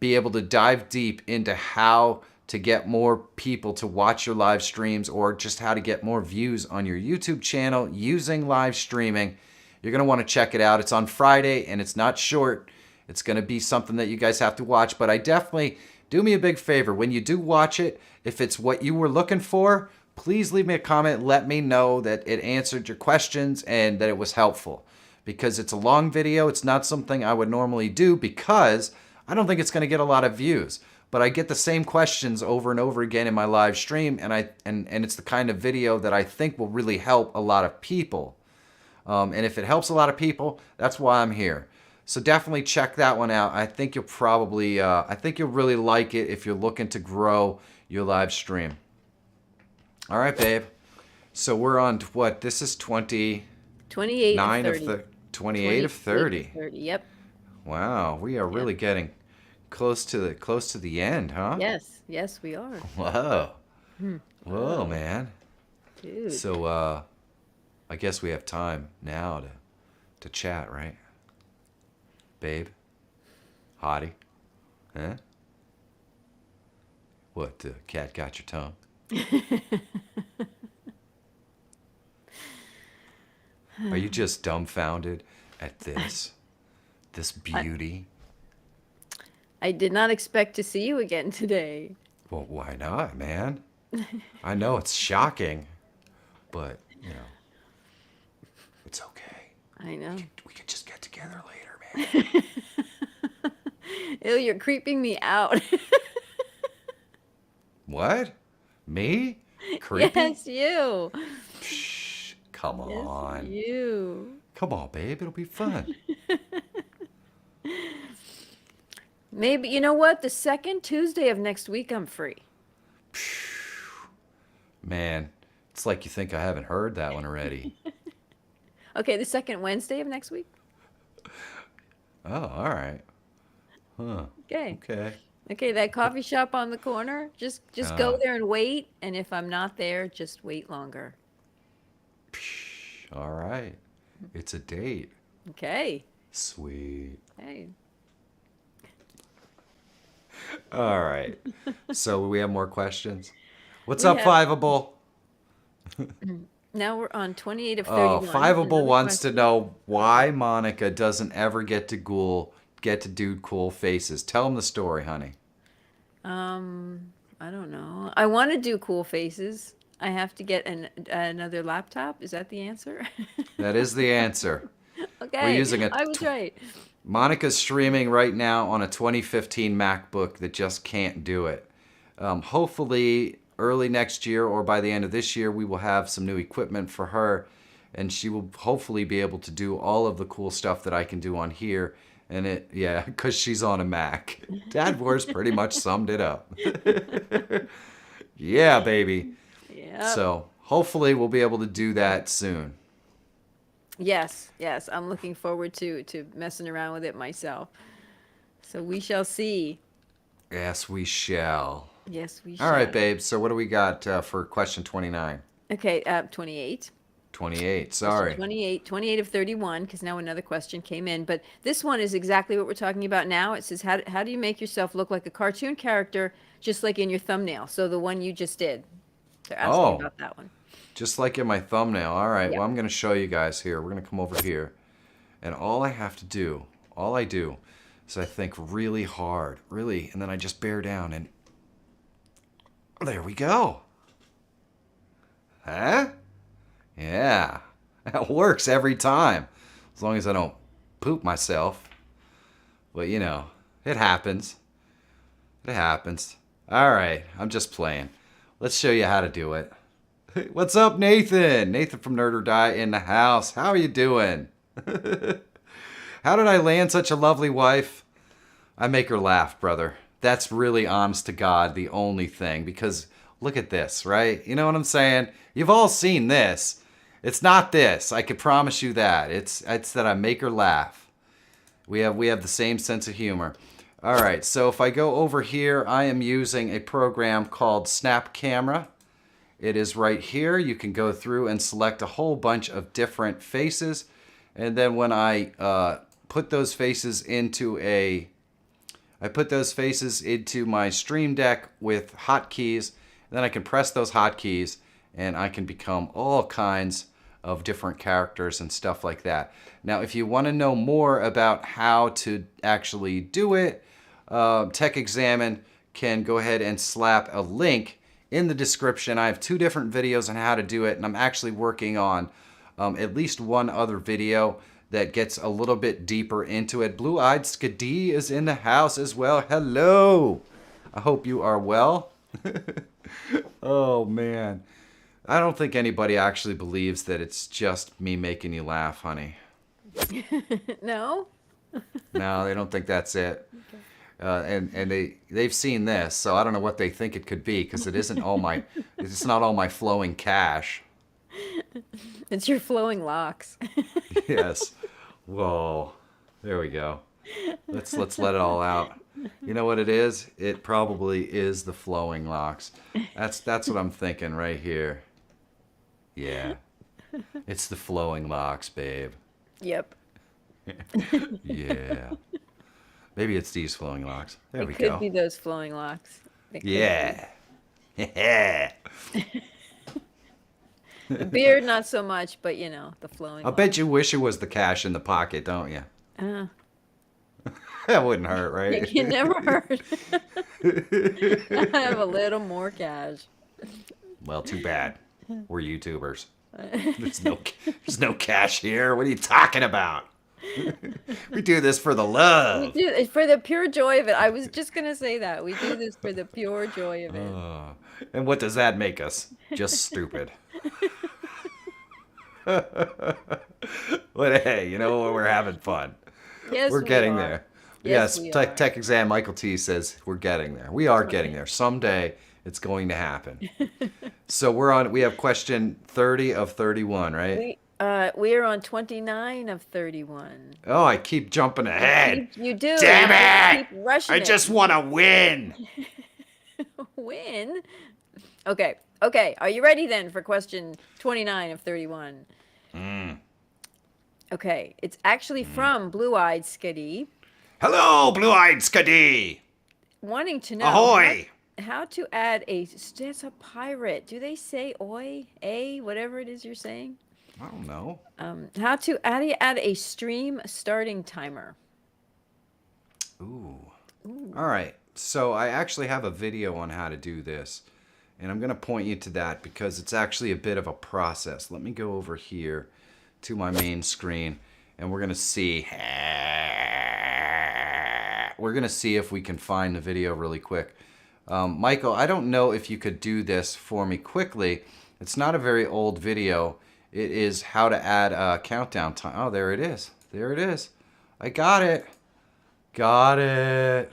A: be able to dive deep into how to get more people to watch your live streams, or just how to get more views on your YouTube channel using live streaming, you're going to want to check it out. It's on Friday, and it's not short. It's going to be something that you guys have to watch, but I definitely, do me a big favor. When you do watch it, if it's what you were looking for, please leave me a comment. Let me know that it answered your questions and that it was helpful, because it's a long video. It's not something I would normally do because I don't think it's going to get a lot of views. But I get the same questions over and over again in my live stream, and it's the kind of video that I think will really help a lot of people. And if it helps a lot of people, that's why I'm here. So definitely check that one out. I think you'll probably, I think you'll really like it if you're looking to grow your live stream. All right, babe. So we're on what? This is 28 of 30. 28 of 30.
B: Yep.
A: Wow, we are really getting close to the end, huh?
B: Yes, we are.
A: Whoa. Whoa, man.
B: Dude.
A: So I guess we have time now to chat, right? Babe? Hottie? Huh? What, the cat got your tongue? Are you just dumbfounded at this beauty?
B: I did not expect to see you again today.
A: Well, why not, man? I know it's shocking, but, it's okay.
B: I know.
A: We could just get together later, man.
B: Ew, you're creeping me out.
A: What? Me? Creepy?
B: Yes, you.
A: Shh, come
B: Yes,
A: on.
B: you.
A: Come on, babe. It'll be fun.
B: Maybe, you know what? The second Tuesday of next week, I'm free.
A: Man, it's like you think I haven't heard that one already.
B: Okay, the second Wednesday of next week?
A: Oh, all right. Huh.
B: Okay.
A: Okay.
B: Okay, that coffee shop on the corner, just go there and wait. And if I'm not there, just wait longer.
A: All right. It's a date.
B: Okay.
A: Sweet.
B: Hey.
A: All right. So we have more questions. What's
B: We
A: up,
B: have-
A: Fiveable?
B: Now we're on 28 of
A: Oh,
B: 31.
A: Fiveable
B: Another
A: wants to
B: question.
A: know why Monica doesn't ever get to do cool faces. Tell him the story, honey.
B: I don't know. I want to do cool faces. I have to get another laptop. Is that the answer?
A: That is the answer.
B: Okay.
A: using a
B: I was right.
A: Monica's streaming right now on a 2015 MacBook that just can't do it. Hopefully, early next year or by the end of this year, we will have some new equipment for her, and she will hopefully be able to do all of the cool stuff that I can do on here. And because she's on a Mac. Dad Wars pretty much summed it up. Yeah, baby.
B: Yeah.
A: So hopefully we'll be able to do that soon.
B: Yes, yes. I'm looking forward to messing around with it myself. So we shall see.
A: Yes, we shall.
B: Yes, we shall.
A: All right, babe. So what do we got for question 29?
B: Okay, 28.
A: 28. Sorry.
B: 28 of 31, because now another question came in. But this one is exactly what we're talking about now. It says, how do you make yourself look like a cartoon character, just like in your thumbnail? So the one you just did. They're asking about that one.
A: Just like in my thumbnail. All right.
B: Yep.
A: Well, I'm going to show you guys here. We're going to come over here. And all I do is I think really hard. Really. And then I just bear down and there we go. Huh? Yeah. That works every time. As long as I don't poop myself. But, it happens. It happens. All right. I'm just playing. Let's show you how to do it. What's up, Nathan? Nathan from Nerd or Die in the house. How are you doing? How did I land such a lovely wife? I make her laugh, brother. That's really, honest to God, the only thing. Because look at this, right? You know what I'm saying? You've all seen this. It's not this. I can promise you that. It's that I make her laugh. We have the same sense of humor. All right, so if I go over here, I am using a program called Snap Camera. It is right here. You can go through and select a whole bunch of different faces. And then when I put those faces into my Stream Deck with hotkeys, then I can press those hotkeys and I can become all kinds of different characters and stuff like that. Now, if you want to know more about how to actually do it, Tech Examine can go ahead and slap a link in the description. I have 2 different videos on how to do it, and I'm actually working on at least one other video that gets a little bit deeper into it. Blue-Eyed Skadee is in the house as well. Hello! I hope you are well. Oh, man. I don't think anybody actually believes that it's just me making you laugh, honey.
B: No?
A: No, they don't think that's it. And they've seen this, so I don't know what they think it could be, because it's not all my flowing cash.
B: It's your flowing locks.
A: Yes. Whoa. There we go. Let's let it all out. You know what it is? It probably is the flowing locks. That's what I'm thinking right here. Yeah. It's the flowing locks, babe.
B: Yep.
A: Yeah. Maybe it's these flowing locks. There we
B: It could
A: go.
B: be those flowing locks. It could
A: Yeah. Yeah.
B: be. The beard, not so much, but the flowing
A: I bet you wish it was the cash in the pocket, don't you?
B: locks.
A: That wouldn't hurt, right?
B: It can never hurt. I have a little more cash.
A: Well, too bad. We're YouTubers. There's no cash here. What are you talking about? We do this for the
B: We
A: love.
B: do it for the pure joy of it. I was just gonna say that. We do this for the pure joy of it.
A: And what does that make us? Just stupid. But hey, you know what? We're having fun.
B: Yes,
A: We're
B: we
A: getting
B: are.
A: there.
B: Yes,
A: Yes,
B: we
A: tech,
B: are.
A: tech exam. Michael T says we're getting there. We are getting there. Someday it's going to happen. So we're on. We have question 30 of 31, right?
B: We are on 29 of 31.
A: Oh, I keep jumping ahead.
B: You do.
A: Damn
B: You just
A: it!
B: keep rushing
A: I
B: it.
A: just want to win.
B: Win. Okay. Okay. Are you ready then for question 29 of 31? Okay. It's actually from Blue Eyed Skiddy,
A: Hello, blue-eyed Skadi.
B: wanting to know
A: Ahoy!
B: how to add a. That's a pirate. Do they say oi, a, whatever it is you're saying?
A: I don't know.
B: How do you add a stream starting timer?
A: Ooh. All right. So I actually have a video on how to do this. And I'm going to point you to that because it's actually a bit of a process. Let me go over here to my main screen and we're going to see. We're going to see if we can find the video really quick. Michael, I don't know if you could do this for me quickly. It's not a very old video. It is how to add a countdown time. Oh, there it is. There it is. I got it. Got it.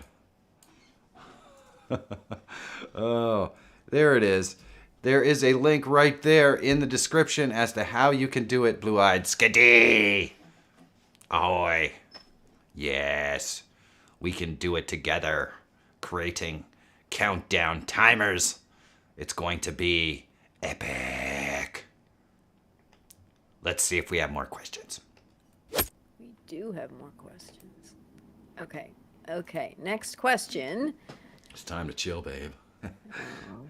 A: Oh, there it is. There is a link right there in the description as to how you can do it, Blue-Eyed Skiddy. Ahoy. Yes, we can do it together, creating countdown timers. It's going to be epic. Let's see if we have more questions.
B: We do have more questions. Okay. Okay. Next question.
A: It's time to chill, babe.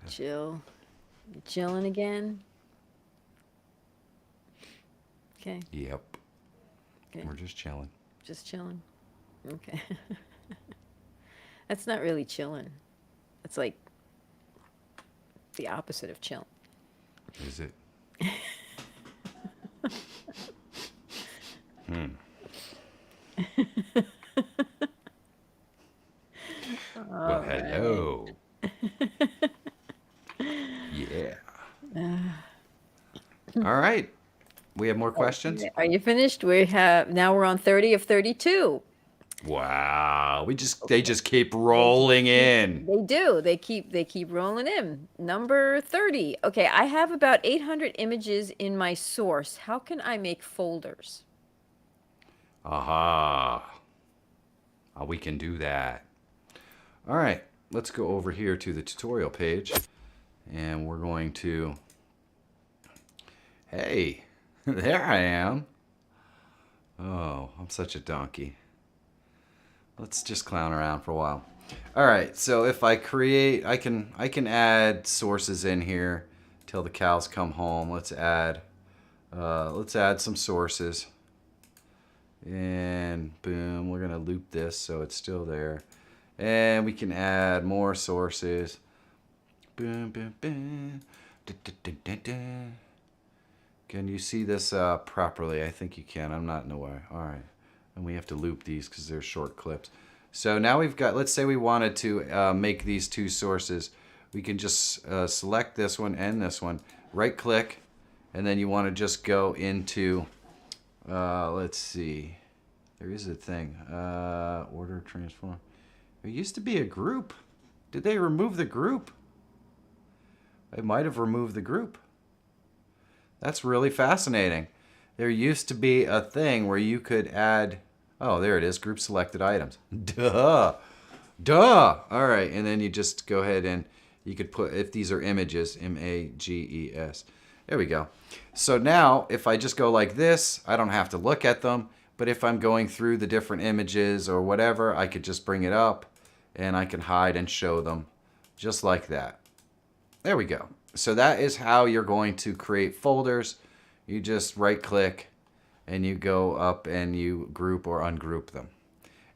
B: Chill. You chilling again? Okay.
A: Yep.
B: Okay.
A: We're just chilling.
B: Just chilling. Okay. That's not really chilling. That's like the opposite of chill.
A: Is it? Well, hello. Yeah. All right. We have more questions?
B: Are you finished? We're on 30 of 32.
A: Wow. They just keep rolling in.
B: They do. They keep rolling in. Number 30. Okay, I have about 800 images in my source. How can I make folders?
A: Aha. We can do that. All right. Let's go over here to the tutorial page. And we're going to... Hey, there I am. Oh, I'm such a donkey. Let's just clown around for a while. All right, so if I create, I can add sources in here till the cows come home. Let's add some sources, and boom, we're gonna loop this so it's still there, and we can add more sources. Boom, boom, boom. Da, da, da, da, da. Can you see this properly? I think you can. I'm not in the way. All right. And we have to loop these because they're short clips. So now we've got, let's say we wanted to make these two sources. We can just select this one and this one. Right click. And then you want to just go into, let's see. There is a thing. Order transform. There used to be a group. Did they remove the group? They might have removed the group. That's really fascinating. There used to be a thing where you could add... Oh, there it is. Group selected items. Duh. Duh. All right. And then you just go ahead and you could put... If these are images, M-A-G-E-S. There we go. So now, if I just go like this, I don't have to look at them. But if I'm going through the different images or whatever, I could just bring it up. And I can hide and show them. Just like that. There we go. So that is how you're going to create folders. You just right click and you go up and you group or ungroup them.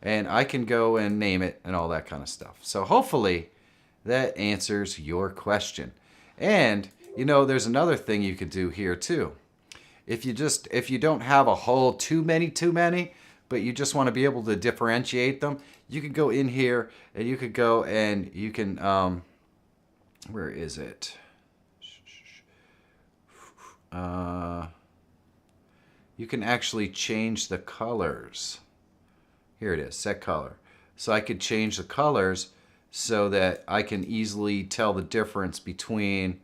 A: And I can go and name it and all that kind of stuff. So hopefully that answers your question. And you know, there's another thing you could do here too. If you don't have a whole too many, but you just want to be able to differentiate them, you could go in here and you could go and you can, where is it? You can actually change the colors. Here it is, set color. So I could change the colors so that I can easily tell the difference between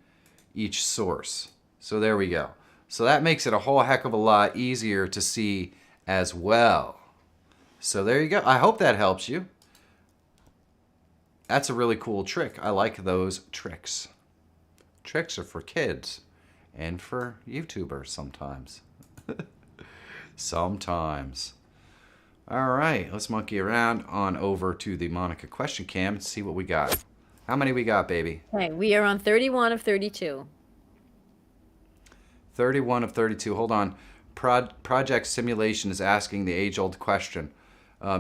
A: each source. So there we go. So that makes it a whole heck of a lot easier to see as well. So there you go. I hope that helps you. That's a really cool trick. I like those tricks. Tricks are for kids and for YouTubers sometimes. Sometimes. All right, let's monkey around on over to the Monica question cam and see what we got. How many we got, baby?
B: Okay, we are on 31 of 32.
A: 31 of 32. Hold on. Project Simulation is asking the age-old question.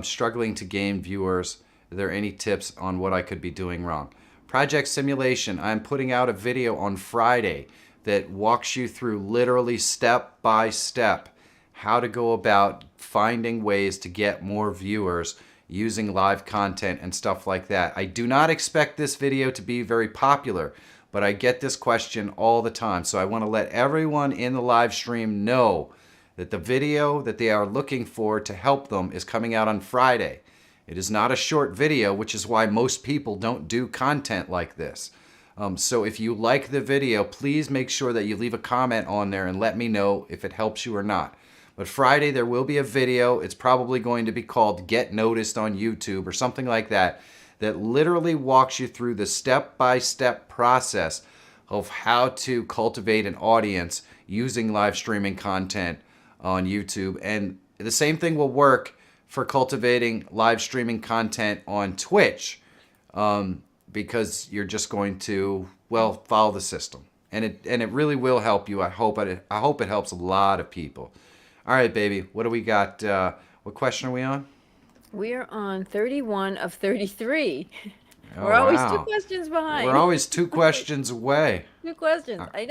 A: Struggling to gain viewers. Are there any tips on what I could be doing wrong? Project Simulation, I'm putting out a video on Friday that walks you through literally step by step how to go about finding ways to get more viewers using live content and stuff like that. I do not expect this video to be very popular, but I get this question all the time. So I want to let everyone in the live stream know that the video that they are looking for to help them is coming out on Friday. It is not a short video, which is why most people don't do content like this. So if you like the video, please make sure that you leave a comment on there and let me know if it helps you or not. But Friday there will be a video. It's probably going to be called Get Noticed on YouTube or something like that, that literally walks you through the step-by-step process of how to cultivate an audience using live streaming content on YouTube. And the same thing will work for cultivating live streaming content on Twitch, because you're just going to, well, follow the system. And it really will help you. I hope it helps a lot of people. All right, baby, what do we got? What question are we on?
B: We are on 31 of 33.
A: Oh,
B: We're always
A: wow.
B: 2 questions behind.
A: We're always 2 questions away.
B: 2 questions. I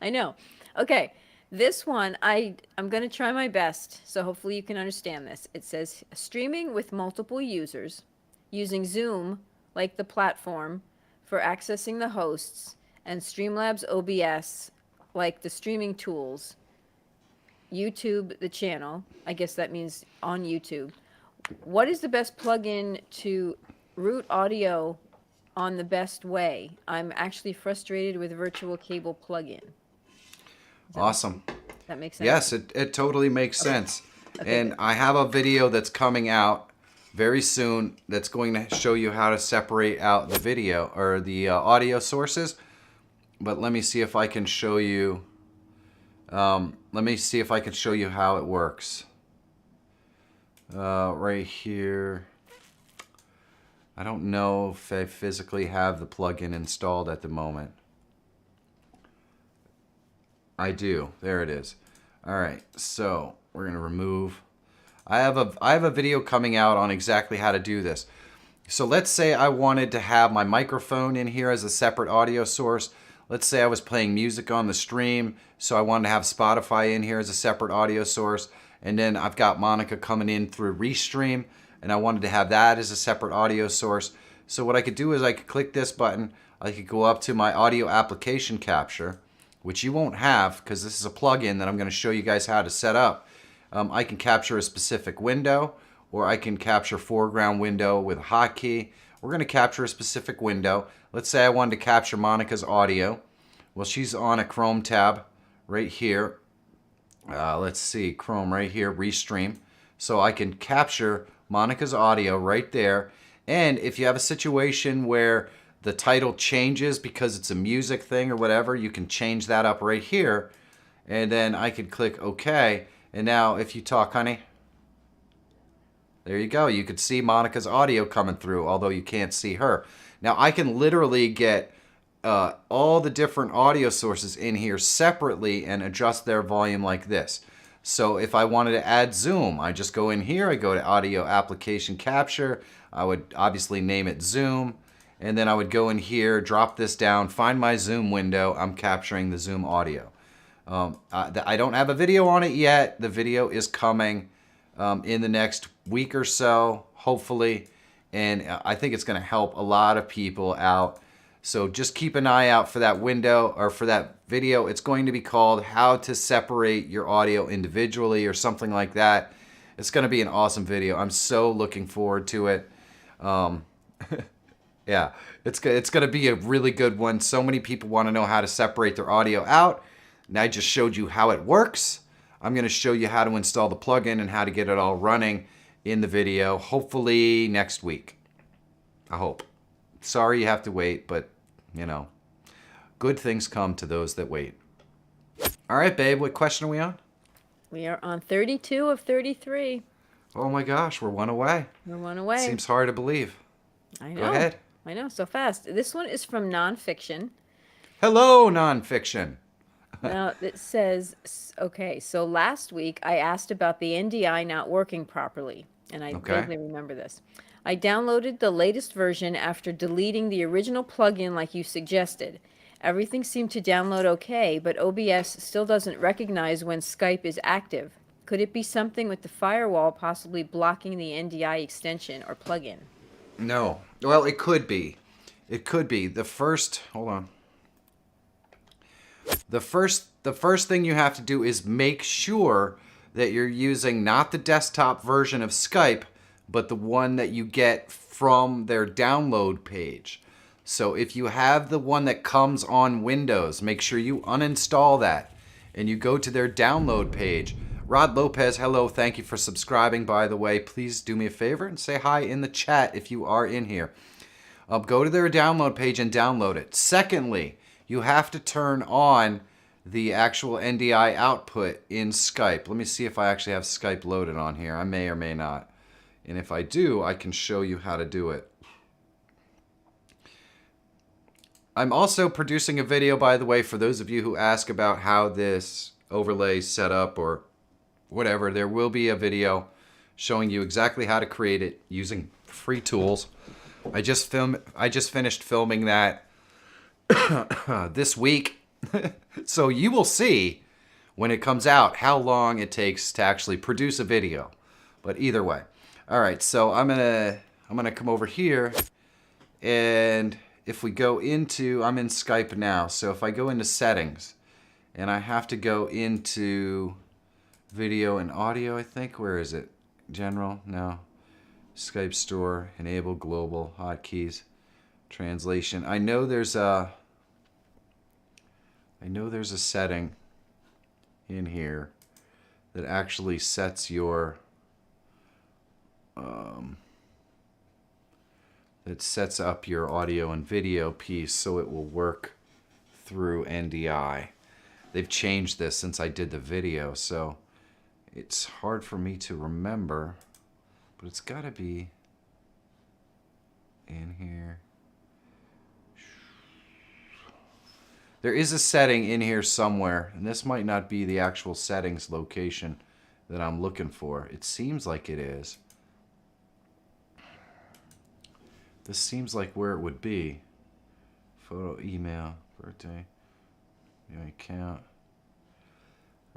B: know. Okay, this one, I'm going to try my best, so hopefully you can understand this. It says, streaming with multiple users, using Zoom, like the platform, for accessing the hosts, and Streamlabs OBS, like the streaming tools, YouTube, the channel, I guess that means on YouTube. What is the best plugin to route audio on the best way? I'm actually frustrated with virtual cable plugin.
A: Awesome.
B: That makes sense?
A: Yes, it totally makes sense.
B: Okay,
A: And
B: good.
A: I have a video that's coming out very soon that's going to show you how to separate out the video or the audio sources. But let me see if I can show you. Let me see if I can show you how it works. Right here. I don't know if I physically have the plugin installed at the moment. I do. There it is. All right. So we're gonna remove. I have a video coming out on exactly how to do this. So let's say I wanted to have my microphone in here as a separate audio source. Let's say I was playing music on the stream, so I wanted to have Spotify in here as a separate audio source. And then I've got Monica coming in through Restream, and I wanted to have that as a separate audio source. So what I could do is I could click this button. I could go up to my audio application capture, which you won't have because this is a plugin that I'm going to show you guys how to set up. I can capture a specific window, or I can capture foreground window with a hotkey. We're going to capture a specific window. Let's say I wanted to capture Monica's audio. Well, she's on a Chrome tab right here. Let's see, Chrome right here, Restream. So I can capture Monica's audio right there. And if you have a situation where the title changes because it's a music thing or whatever, you can change that up right here. And then I could click OK. And now if you talk, honey, there you go. You could see Monica's audio coming through, although you can't see her. Now I can literally get all the different audio sources in here separately and adjust their volume like this. So if I wanted to add Zoom, I just go in here, I go to Audio Application Capture, I would obviously name it Zoom, and then I would go in here, drop this down, find my Zoom window, I'm capturing the Zoom audio. I don't have a video on it yet, the video is coming in the next week or so, hopefully. And I think it's going to help a lot of people out. So just keep an eye out for that window or for that video. It's going to be called How to Separate Your Audio Individually or something like that. It's going to be an awesome video. I'm so looking forward to it. Yeah, it's going to be a really good one. So many people want to know how to separate their audio out. And I just showed you how it works. I'm going to show you how to install the plugin and how to get it all running in the video, hopefully next week. I hope. Sorry you have to wait, but, you know, good things come to those that wait. All right, babe, what question are we on?
B: We are on 32 of 33.
A: Oh my gosh, we're one away.
B: We're one away.
A: Seems hard to believe.
B: I know.
A: Go ahead.
B: I know, so fast. This one is from Nonfiction.
A: Hello, nonfiction.
B: Now, it says, okay, so last week I asked about the NDI not working properly, and I vaguely remember this. I downloaded the latest version after deleting the original plugin like you suggested. Everything seemed to download okay, but OBS still doesn't recognize when Skype is active. Could it be something with the firewall possibly blocking the NDI extension or plugin?
A: No. Well, it could be. It could be. Hold on. The first thing you have to do is make sure that you're using not the desktop version of Skype, but the one that you get from their download page. So if you have the one that comes on Windows, make sure you uninstall that and you go to their download page. Rod Lopez, hello, thank you for subscribing, by the way. Please do me a favor and say hi in the chat if you are in here. Go to their download page and download it. Secondly, you have to turn on the actual NDI output in Skype. Let me see if I actually have Skype loaded on here. I may or may not. And if I do, I can show you how to do it. I'm also producing a video, by the way, for those of you who ask about how this overlay is set up or whatever. There will be a video showing you exactly how to create it using free tools. I just finished filming that this week. So you will see when it comes out how long it takes to actually produce a video. But either way. All right, so I'm gonna come over here, and if we go into, I'm in Skype now, so if I go into settings and I have to go into video and audio, I think, where is it? General? No. Skype store, enable global hotkeys, translation. I know there's a setting in here that actually sets your that sets up your audio and video piece so it will work through NDI. They've changed this since I did the video, so it's hard for me to remember, but it's got to be in here. There is a setting in here somewhere, and this might not be the actual settings location that I'm looking for. It seems like it is. This seems like where it would be. Photo, email, birthday, your account.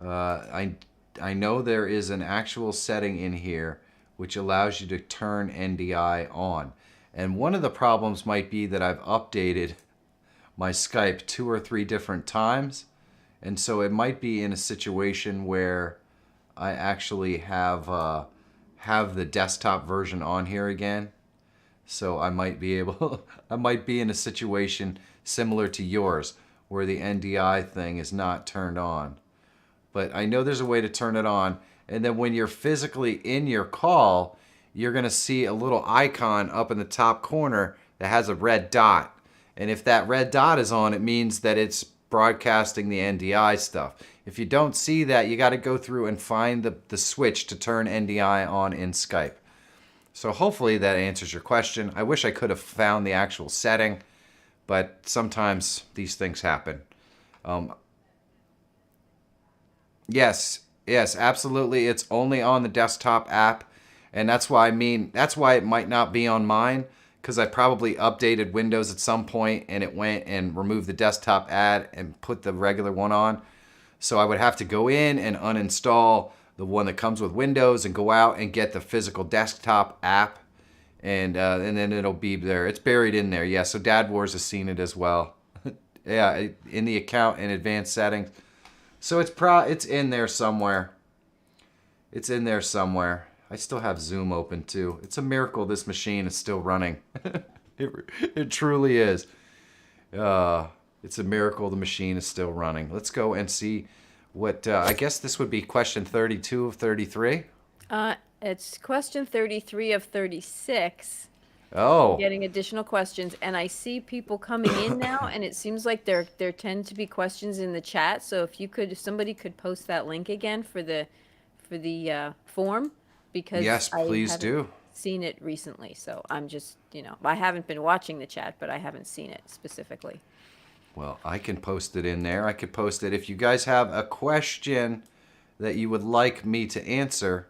A: I know there is an actual setting in here which allows you to turn NDI on. And one of the problems might be that I've updated my Skype 2 or 3 different times. And so it might be in a situation where I actually have the desktop version on here again. So I might be able, I might be in a situation similar to yours where the NDI thing is not turned on. But I know there's a way to turn it on. And then when you're physically in your call, you're going to see a little icon up in the top corner that has a red dot. And if that red dot is on, it means that it's broadcasting the NDI stuff. If you don't see that, you got to go through and find the switch to turn NDI on in Skype. So hopefully that answers your question. I wish I could have found the actual setting, but sometimes these things happen. Yes, absolutely. It's only on the desktop app, and that's why it might not be on mine, because I probably updated Windows at some point and it went and removed the desktop ad and put the regular one on. So I would have to go in and uninstall the one that comes with Windows, and go out and get the physical desktop app, and then it'll be there. It's buried in there. Yeah, so Dad Wars has seen it as well. Yeah, in the account in advanced settings. So it's in there somewhere. It's in there somewhere. I still have Zoom open too. It's a miracle this machine is still running. It truly is. It's a miracle the machine is still running. Let's go and see what, I guess this would be question 32 of 33.
B: It's question 33 of 36.
A: Oh.
B: Getting additional questions, and I see people coming in now, and it seems like there tend to be questions in the chat. So if somebody could post that link again for the form, because
A: Yes, please do.
B: Seen it recently, so I'm just, I haven't been watching the chat, but I haven't seen it specifically.
A: Well, I can post it in there. I could post it. If you guys have a question that you would like me to answer,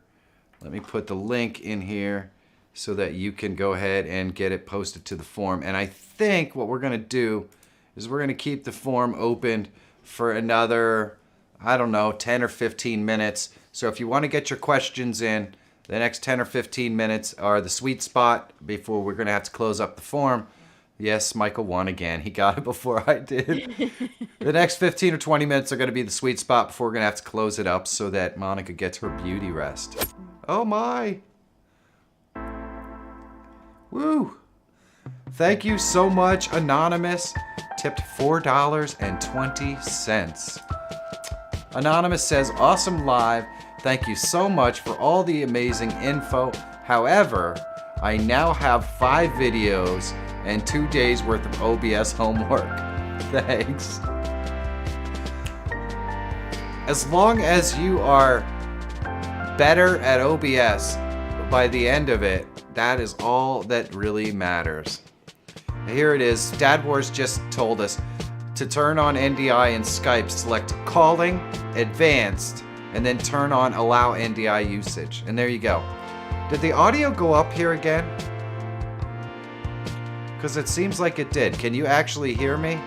A: let me put the link in here so that you can go ahead and get it posted to the form. And I think what we're going to do is we're going to keep the form open for another, I don't know, 10 or 15 minutes. So if you want to get your questions in, the next 10 or 15 minutes are the sweet spot before we're going to have to close up the form. Yes, Michael won again. He got it before I did. The next 15 or 20 minutes are going to be the sweet spot before we're going to have to close it up so that Monica gets her beauty rest. Oh my. Woo. Thank you so much, Anonymous. Tipped $4.20. Anonymous says, awesome live. Thank you so much for all the amazing info. However, I now have 5 videos and 2 days worth of OBS homework. Thanks. As long as you are better at OBS by the end of it, that is all that really matters. Here it is. Dad Wars just told us to turn on NDI in Skype, select calling, advanced, and then turn on allow NDI usage. And there you go. Did the audio go up here again? Because it seems like it did. Can you actually hear me?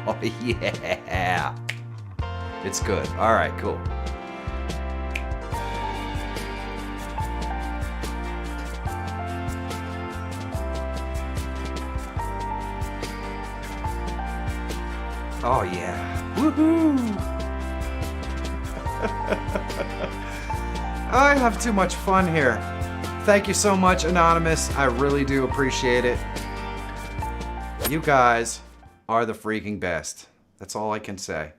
A: Oh, yeah. It's good. All right, cool. Oh, yeah. Woohoo! I have too much fun here. Thank you so much, Anonymous. I really do appreciate it. You guys are the freaking best. That's all I can say.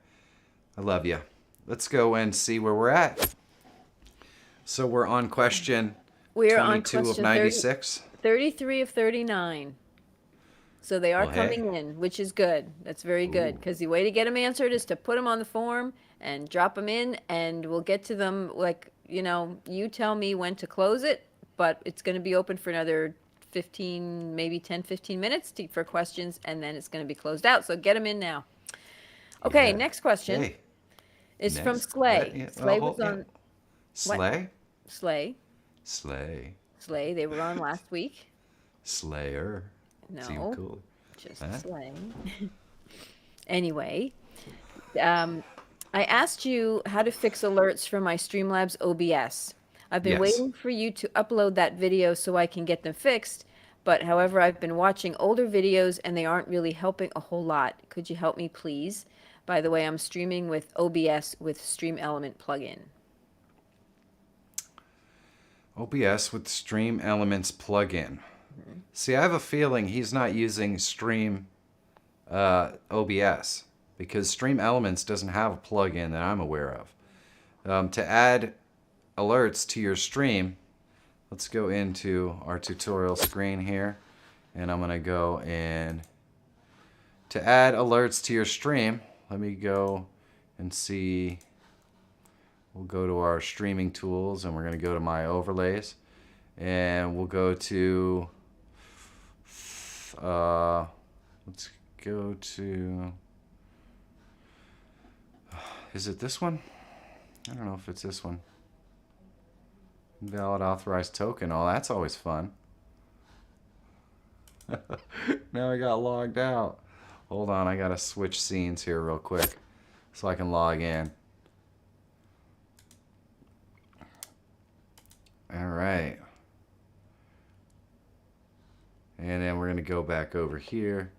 A: I love you. Let's go and see where we're at. So we're on question 22 of 96.
B: 33 of 39. So they are
A: Well, hey.
B: coming in, which is good. That's very good, because the way to get them answered is to put them on the form and drop them in, and we'll get to them, like, you tell me when to close it, but it's going to be open for another 15, maybe 10, 15 minutes for questions, and then it's going to be closed out. So get them in now. Okay,
A: Yeah.
B: next question
A: Hey.
B: is from
A: Next.
B: Slay.
A: Yeah.
B: Slay
A: Oh,
B: was
A: yeah.
B: on
A: Slay?
B: Slay.
A: Slay.
B: Slay. They were on last week.
A: Slayer. It's even
B: No,
A: cooler.
B: just
A: Huh?
B: Slay. Anyway, I asked you how to fix alerts for my Streamlabs OBS. I've been
A: Yes.
B: waiting for you to upload that video so I can get them fixed, but however, I've been watching older videos and they aren't really helping a whole lot. Could you help me, please? By the way, I'm streaming with OBS with Stream Element plugin.
A: OBS with Stream Elements plugin. See, I have a feeling he's not using Stream OBS because Stream Elements doesn't have a plugin that I'm aware of. To add alerts to your stream, let's go into our tutorial screen here, and I'm going to go in to add alerts to your stream. Let me go and see. We'll go to our streaming tools, and we're going to go to my overlays, and we'll go to let's go to, is it this one? I don't know if it's this one. Valid authorized token. Oh, that's always fun. Now I got logged out. Hold on, I gotta switch scenes here real quick. so I can log in. All right. And then we're gonna go back over here,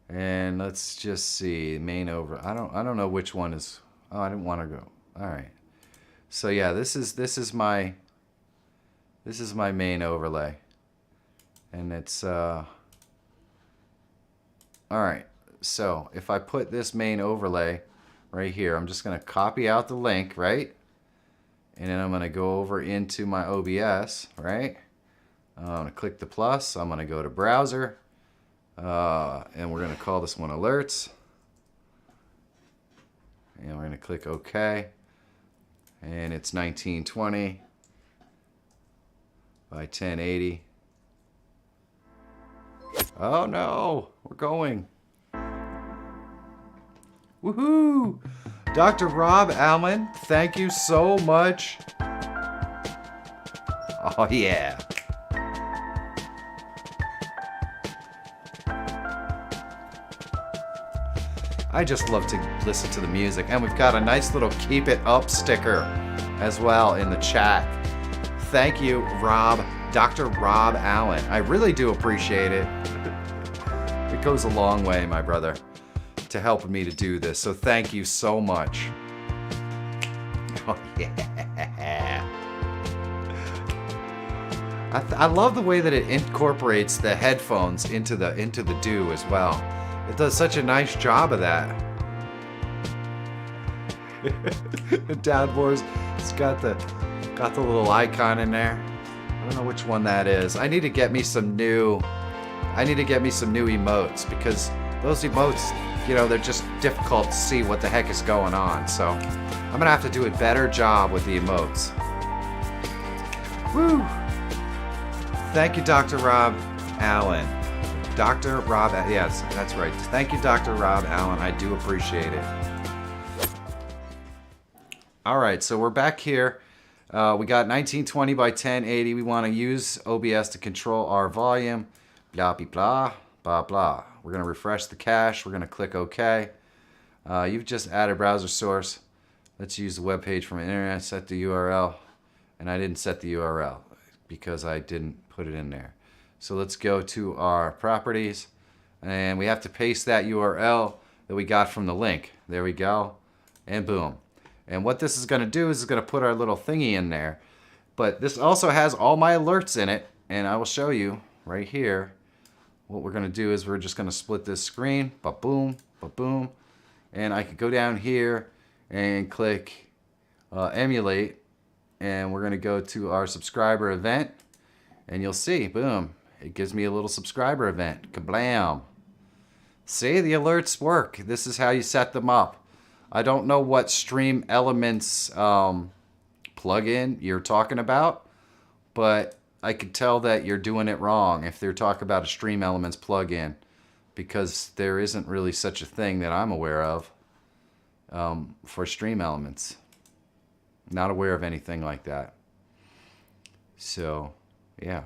A: and let's just see main over. I don't know which one is. Oh, I didn't want to go. All right. So yeah, this is my main overlay, and it's all right. So if I put this main overlay right here, I'm just gonna copy out the link, right? And then I'm gonna go over into my OBS, right? I'm going to click the plus. I'm going to go to browser. And we're going to call this one alerts. And we're going to click OK. And it's 1920 by 1080. Oh no, we're going. Woohoo! Dr. Rob Allen, thank you so much. Oh yeah. I just love to listen to the music. And we've got a nice little keep it up sticker as well in the chat. Thank you, Rob, Dr. Rob Allen. I really do appreciate it. It goes a long way, my brother, to helping me to do this. So thank you so much. Oh, yeah. I love the way that it incorporates the headphones into the do as well. It does such a nice job of that. Dad Wars, it's got the little icon in there. I don't know which one that is. I need to get me some new emotes, because those emotes, you know, they're just difficult to see what the heck is going on. So I'm gonna have to do a better job with the emotes. Woo! Thank you, Dr. Rob Allen. Dr. Rob, yes, that's right. Thank you, Dr. Rob Allen. I do appreciate it. All right, so we're back here. We got 1920 by 1080. We want to use OBS to control our volume. Blah, blah, blah, blah, blah. We're going to refresh the cache. We're going to click OK. You've just added browser source. Let's use the web page from the internet. Set the URL. And I didn't set the URL because I didn't put it in there. So let's go to our properties, and we have to paste that URL that we got from the link. There we go, and boom. And what this is going to do is it's going to put our little thingy in there. But this also has all my alerts in it, and I will show you right here. What we're going to do is we're just going to split this screen, ba-boom, ba-boom. And I could go down here and click emulate, and we're going to go to our subscriber event, and you'll see, boom. It gives me a little subscriber event. Kablam. See, the alerts work. This is how you set them up. I don't know what Stream Elements plugin you're talking about, but I could tell that you're doing it wrong if they're talking about a Stream Elements plugin, because there isn't really such a thing that I'm aware of for Stream Elements. Not aware of anything like that. So, yeah.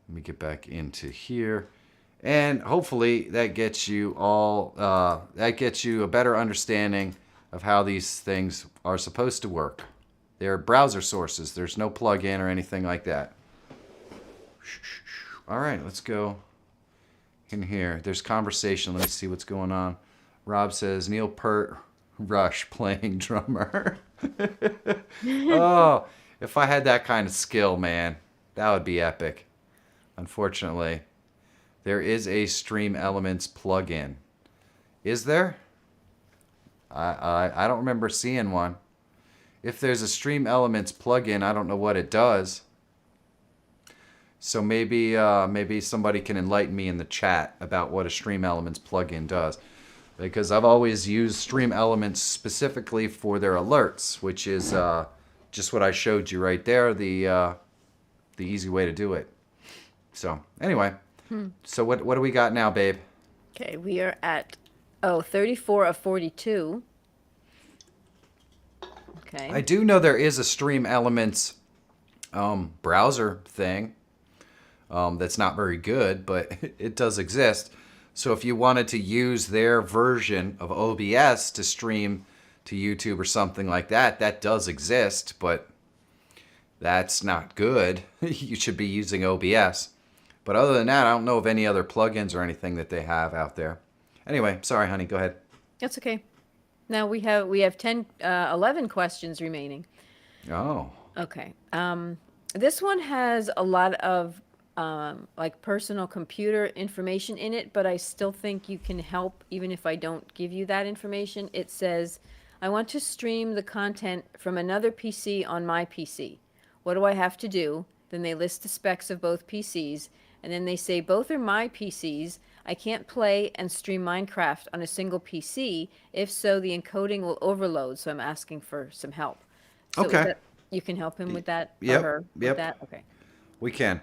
A: Let me get back into here, and hopefully that gets you all a better understanding of how these things are supposed to work. They're browser sources. There's no plug-in or anything like that. All right, let's go in here. There's conversation. Let me see what's going on. Rob says Neil Peart Rush playing drummer. Oh, if I had that kind of skill, man, that would be epic. Unfortunately, there is a Stream Elements plugin. Is there? I don't remember seeing one. If there's a Stream Elements plugin, I don't know what it does. So maybe somebody can enlighten me in the chat about what a Stream Elements plugin does. Because I've always used Stream Elements specifically for their alerts, which is just what I showed you right there, the easy way to do it. So, anyway, so what do we got now, babe?
B: Okay, we are at, 34 of 42. Okay.
A: I do know there is a Stream Elements browser thing that's not very good, but it does exist. So if you wanted to use their version of OBS to stream to YouTube or something like that, that does exist, but that's not good. You should be using OBS. But other than that, I don't know of any other plugins or anything that they have out there. Anyway, sorry, honey, go ahead.
B: That's okay. Now we have 11 questions remaining.
A: Oh.
B: Okay. This one has a lot of like personal computer information in it, but I still think you can help even if I don't give you that information. It says, I want to stream the content from another PC on my PC. What do I have to do? Then they list the specs of both PCs, and then they say both are my PCs. I can't play and stream Minecraft on a single PC. If so, the encoding will overload, so I'm asking for some help. So
A: Okay.
B: you can help him with that?
A: Yep,
B: Or her with
A: yep.
B: that? Okay.
A: We can.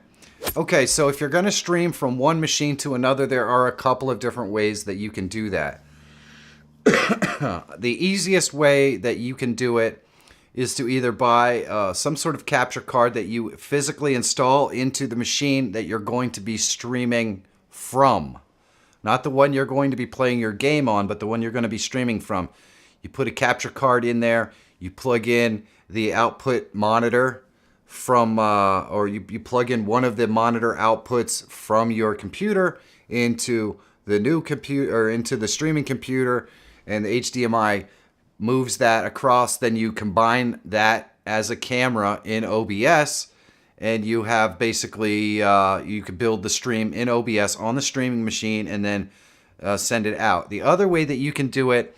A: Okay, so if you're going to stream from one machine to another, there are a couple of different ways that you can do that. The easiest way that you can do it is to either buy some sort of capture card that you physically install into the machine that you're going to be streaming from. Not the one you're going to be playing your game on, but the one you're going to be streaming from. You put a capture card in there, you plug in the output monitor from, or you plug in one of the monitor outputs from your computer into the new computer, or into the streaming computer, and the HDMI moves that across. Then you combine that as a camera in OBS, and you have basically, you could build the stream in OBS on the streaming machine and then send it out. The other way that you can do it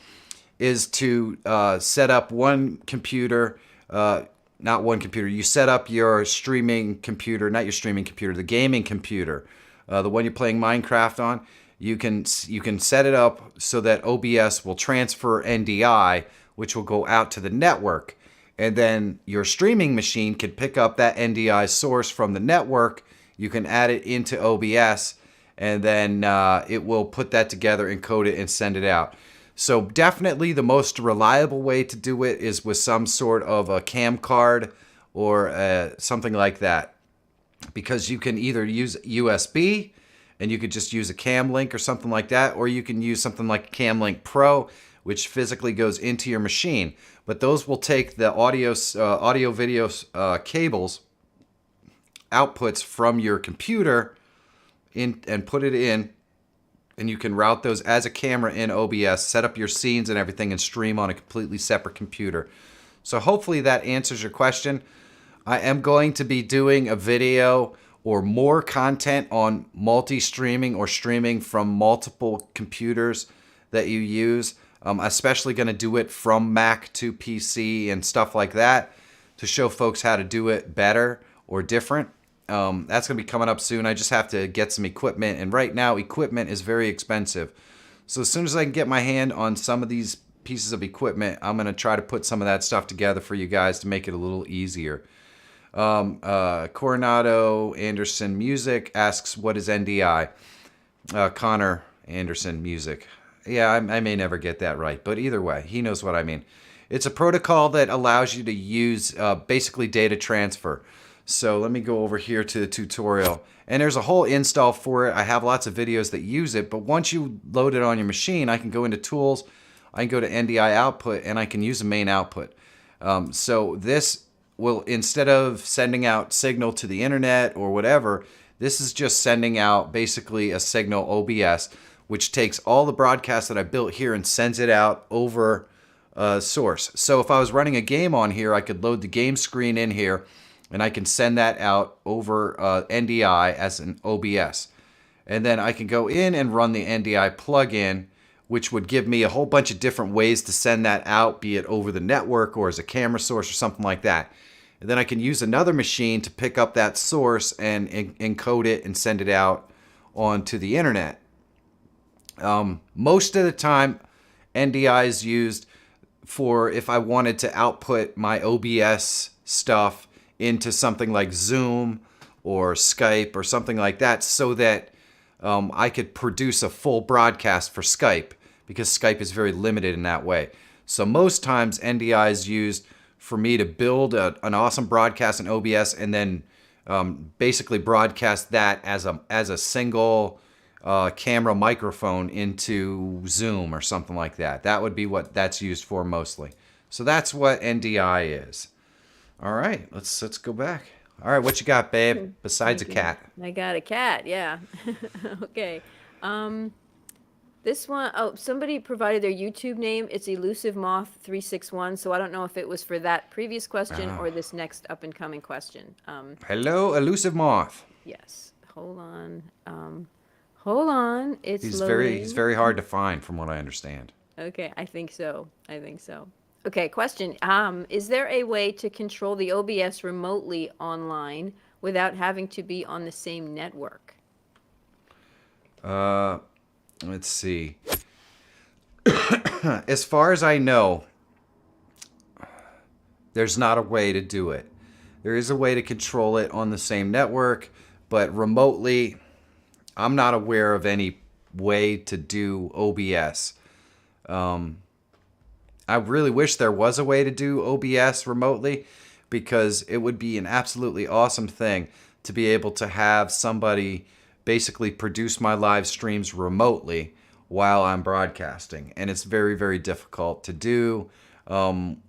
A: is to set up one computer, not one computer. You set up your streaming computer, not your streaming computer, the gaming computer, the one you're playing Minecraft on. You can set it up so that OBS will transfer NDI, which will go out to the network. And then your streaming machine can pick up that NDI source from the network. You can add it into OBS, and then it will put that together, encode it, and send it out. So definitely the most reliable way to do it is with some sort of a cam card or something like that. Because you can either use USB, and you could just use a Cam Link or something like that, or you can use something like Cam Link Pro, which physically goes into your machine. But those will take the audio video cables, outputs from your computer in and put it in, and you can route those as a camera in OBS, set up your scenes and everything, and stream on a completely separate computer. So hopefully that answers your question. I am going to be doing a video or more content on multi-streaming or streaming from multiple computers that you use. Especially going to do it from Mac to PC and stuff like that to show folks how to do it better or different. That's going to be coming up soon. I just have to get some equipment, and right now equipment is very expensive. So as soon as I can get my hand on some of these pieces of equipment, I'm going to try to put some of that stuff together for you guys to make it a little easier. Coronado Anderson Music asks, what is NDI? Connor Anderson Music. Yeah, I may never get that right, but either way, he knows what I mean. It's a protocol that allows you to use basically data transfer. So let me go over here to the tutorial. And there's a whole install for it. I have lots of videos that use it, but once you load it on your machine, I can go into Tools, I can go to NDI Output, and I can use a main output. So this will, instead of sending out signal to the internet or whatever, this is just sending out basically a signal OBS, which takes all the broadcasts that I built here and sends it out over source. So if I was running a game on here, I could load the game screen in here, and I can send that out over NDI as an OBS. And then I can go in and run the NDI plugin, which would give me a whole bunch of different ways to send that out, be it over the network or as a camera source or something like that. And then I can use another machine to pick up that source and encode it and send it out onto the internet. Most of the time, NDI is used for if I wanted to output my OBS stuff into something like Zoom or Skype or something like that, so that I could produce a full broadcast for Skype, because Skype is very limited in that way. So most times NDI is used for me to build an awesome broadcast in OBS and then basically broadcast that as a single camera microphone into Zoom or something like that. That would be what that's used for mostly. So that's what NDI is. All right, let's go back. All right, what you got, babe? Besides a cat.
B: I got a cat, yeah. Okay. This one, oh, somebody provided their YouTube name. It's Elusive Moth 361. So I don't know if it was for that previous question or this next up and coming question.
A: Hello, Elusive Moth.
B: Yes. Hold on. Hold on. It's loading.
A: He's very hard to find, from what I understand.
B: Okay, I think so. Okay, question. Is there a way to control the OBS remotely online without having to be on the same network?
A: Let's see. As far as I know, there's not a way to do it. There is a way to control it on the same network, but remotely, I'm not aware of any way to do OBS. I really wish there was a way to do OBS remotely, because it would be an absolutely awesome thing to be able to have somebody basically produce my live streams remotely while I'm broadcasting. And it's very, very difficult to do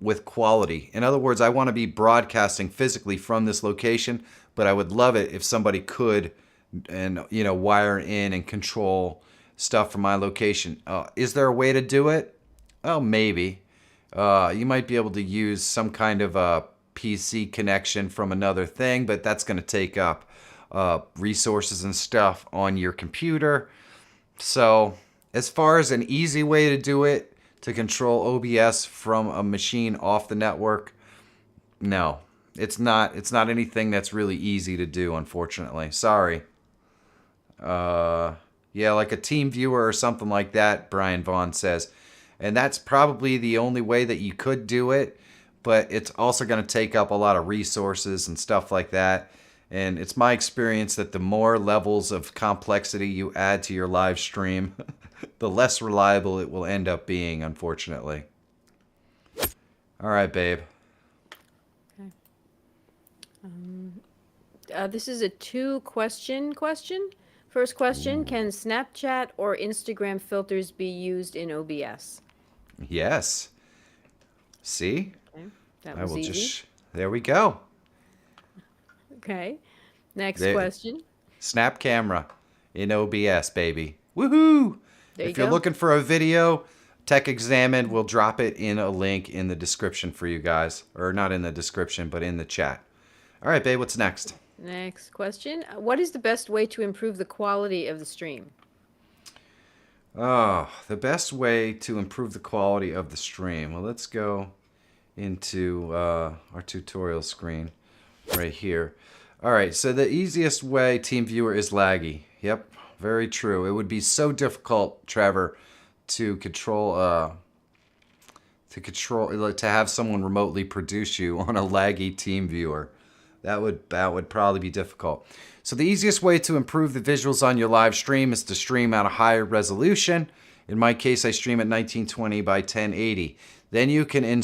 A: with quality. In other words, I want to be broadcasting physically from this location, but I would love it if somebody could and wire in and control stuff from my location. Is there a way to do it? Well, maybe. You might be able to use some kind of a PC connection from another thing, but that's going to take up resources and stuff on your computer. So as far as an easy way to do it, to control OBS from a machine off the network, no. It's not anything that's really easy to do, unfortunately. Sorry. Yeah, like a team viewer or something like that, Brian Vaughn says. And that's probably the only way that you could do it, but it's also going to take up a lot of resources and stuff like that. And it's my experience that the more levels of complexity you add to your live stream, the less reliable it will end up being, unfortunately. All right, babe.
B: Okay. This is a two-question question. First question, can Snapchat or Instagram filters be used in OBS?
A: Yes. See?
B: Okay. That was easy.
A: There we go.
B: Okay. Next question.
A: Snap camera in OBS, baby. Woohoo! If you're looking for a video, Tech Examined will drop it in a link in the description for you guys. Or not in the description, but in the chat. All right, babe, what's next?
B: Next question. What is the best way to improve the quality of the stream?
A: Oh, the best way to improve the quality of the stream. Well, let's go into our tutorial screen right here. All right, so the easiest way, TeamViewer, is laggy. Yep, very true. It would be so difficult, Trevor, to to have someone remotely produce you on a laggy TeamViewer. That would probably be difficult. So the easiest way to improve the visuals on your live stream is to stream at a higher resolution. In my case, I stream at 1920 by 1080. Then you can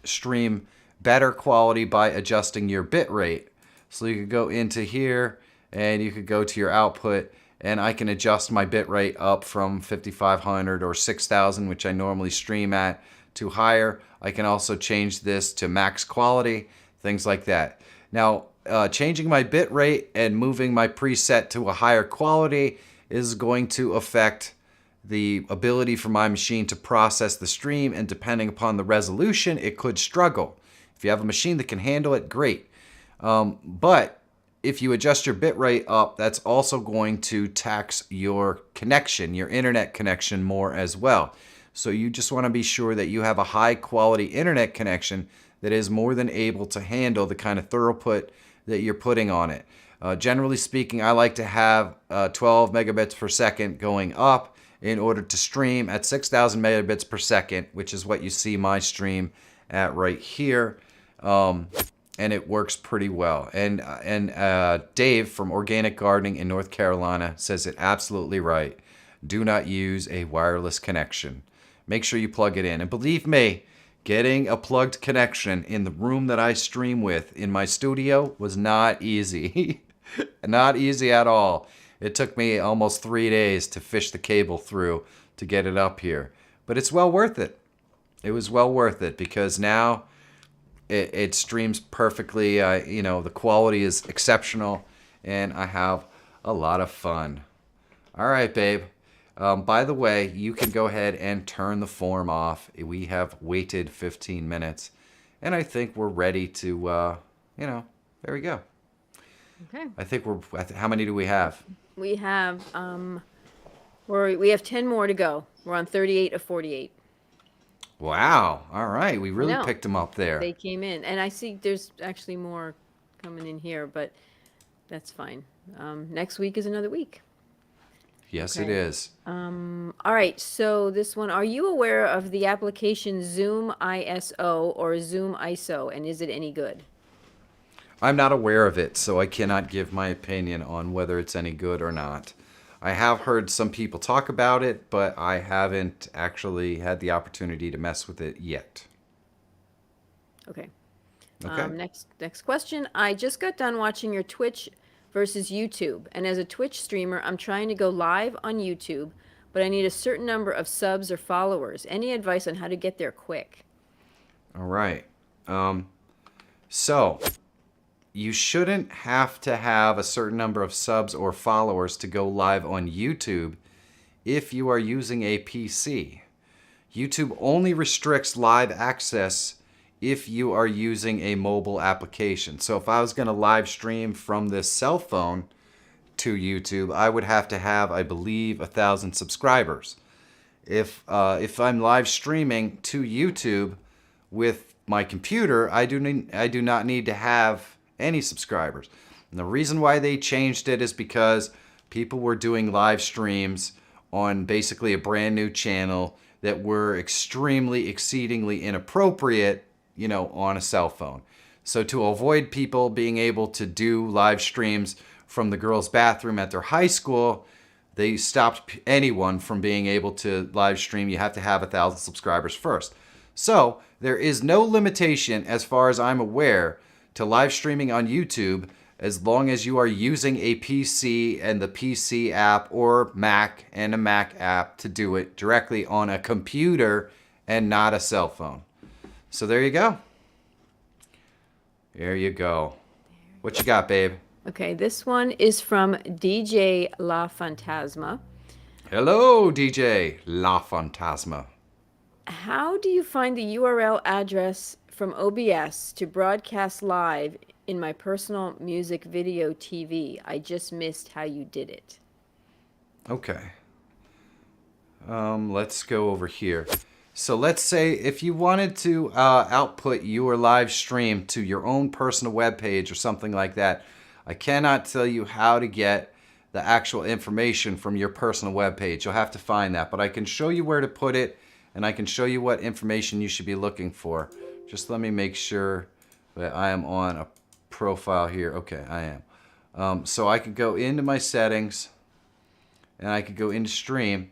A: stream better quality by adjusting your bit rate. So you could go into here and you could go to your output, and I can adjust my bit rate up from 5500 or 6000, which I normally stream at, to higher. I can also change this to max quality, things like that. Now, changing my bit rate and moving my preset to a higher quality is going to affect the ability for my machine to process the stream, and depending upon the resolution, it could struggle. If you have a machine that can handle it, great. But if you adjust your bit rate up, that's also going to tax your connection, your internet connection, more as well. So you just want to be sure that you have a high quality internet connection that is more than able to handle the kind of throughput that you're putting on it. Generally speaking, I like to have 12 megabits per second going up in order to stream at 6,000 megabits per second, which is what you see my stream at right here. And it works pretty well. And Dave from Organic Gardening in North Carolina says it absolutely right. Do not use a wireless connection. Make sure you plug it in. And believe me, getting a plugged connection in the room that I stream with in my studio was not easy. Not easy at all. It took me almost 3 days to fish the cable through to get it up here. But it's well worth it. It was well worth it because now it streams perfectly. The quality is exceptional, and I have a lot of fun. All right, babe. By the way, you can go ahead and turn the form off. We have waited 15 minutes, and I think we're ready to, there we go.
B: Okay.
A: I think how many do we have?
B: We have we have 10 more to go. We're on 38 of 48.
A: Wow. All right. We really
B: No.
A: picked them up there.
B: They came in, and I see there's actually more coming in here, but that's fine. Next week is another week.
A: Yes,
B: Okay.
A: it is.
B: All right, so this one, are you aware of the application Zoom ISO or Zoom ISO, and is it any good?
A: I'm not aware of it, so I cannot give my opinion on whether it's any good or not. I have heard some people talk about it, but I haven't actually had the opportunity to mess with it yet.
B: Okay.
A: Okay.
B: Next question. I just got done watching your Twitch versus YouTube, and as a Twitch streamer, I'm trying to go live on YouTube, but I need a certain number of subs or followers. Any advice on how to get there quick?
A: All right. So you shouldn't have to have a certain number of subs or followers to go live on YouTube if you are using a PC. YouTube only restricts live access if you are using a mobile application. So if I was going to live stream from this cell phone to YouTube, I would have to have, I believe, 1,000 subscribers. If I'm live streaming to YouTube with my computer, I do not need to have any subscribers. And the reason why they changed it is because people were doing live streams on basically a brand new channel that were exceedingly inappropriate, on a cell phone. So to avoid people being able to do live streams from the girls' bathroom at their high school, they stopped anyone from being able to live stream. You have to have 1,000 subscribers first. So there is no limitation, as far as I'm aware, to live streaming on YouTube as long as you are using a PC and the PC app, or Mac and a Mac app to do it directly on a computer and not a cell phone. So there you go. There you go. What you got, babe?
B: Okay, this one is from DJ La Fantasma.
A: Hello, DJ La Fantasma.
B: How do you find the URL address from OBS to broadcast live in my personal music video TV? I just missed how you did it.
A: Okay. Let's go over here. So let's say if you wanted to output your live stream to your own personal web page or something like that, I cannot tell you how to get the actual information from your personal web page. You'll have to find that, but I can show you where to put it, and I can show you what information you should be looking for. Just let me make sure that I am on a profile here. Okay, I am. So I could go into my settings, and I could go into stream,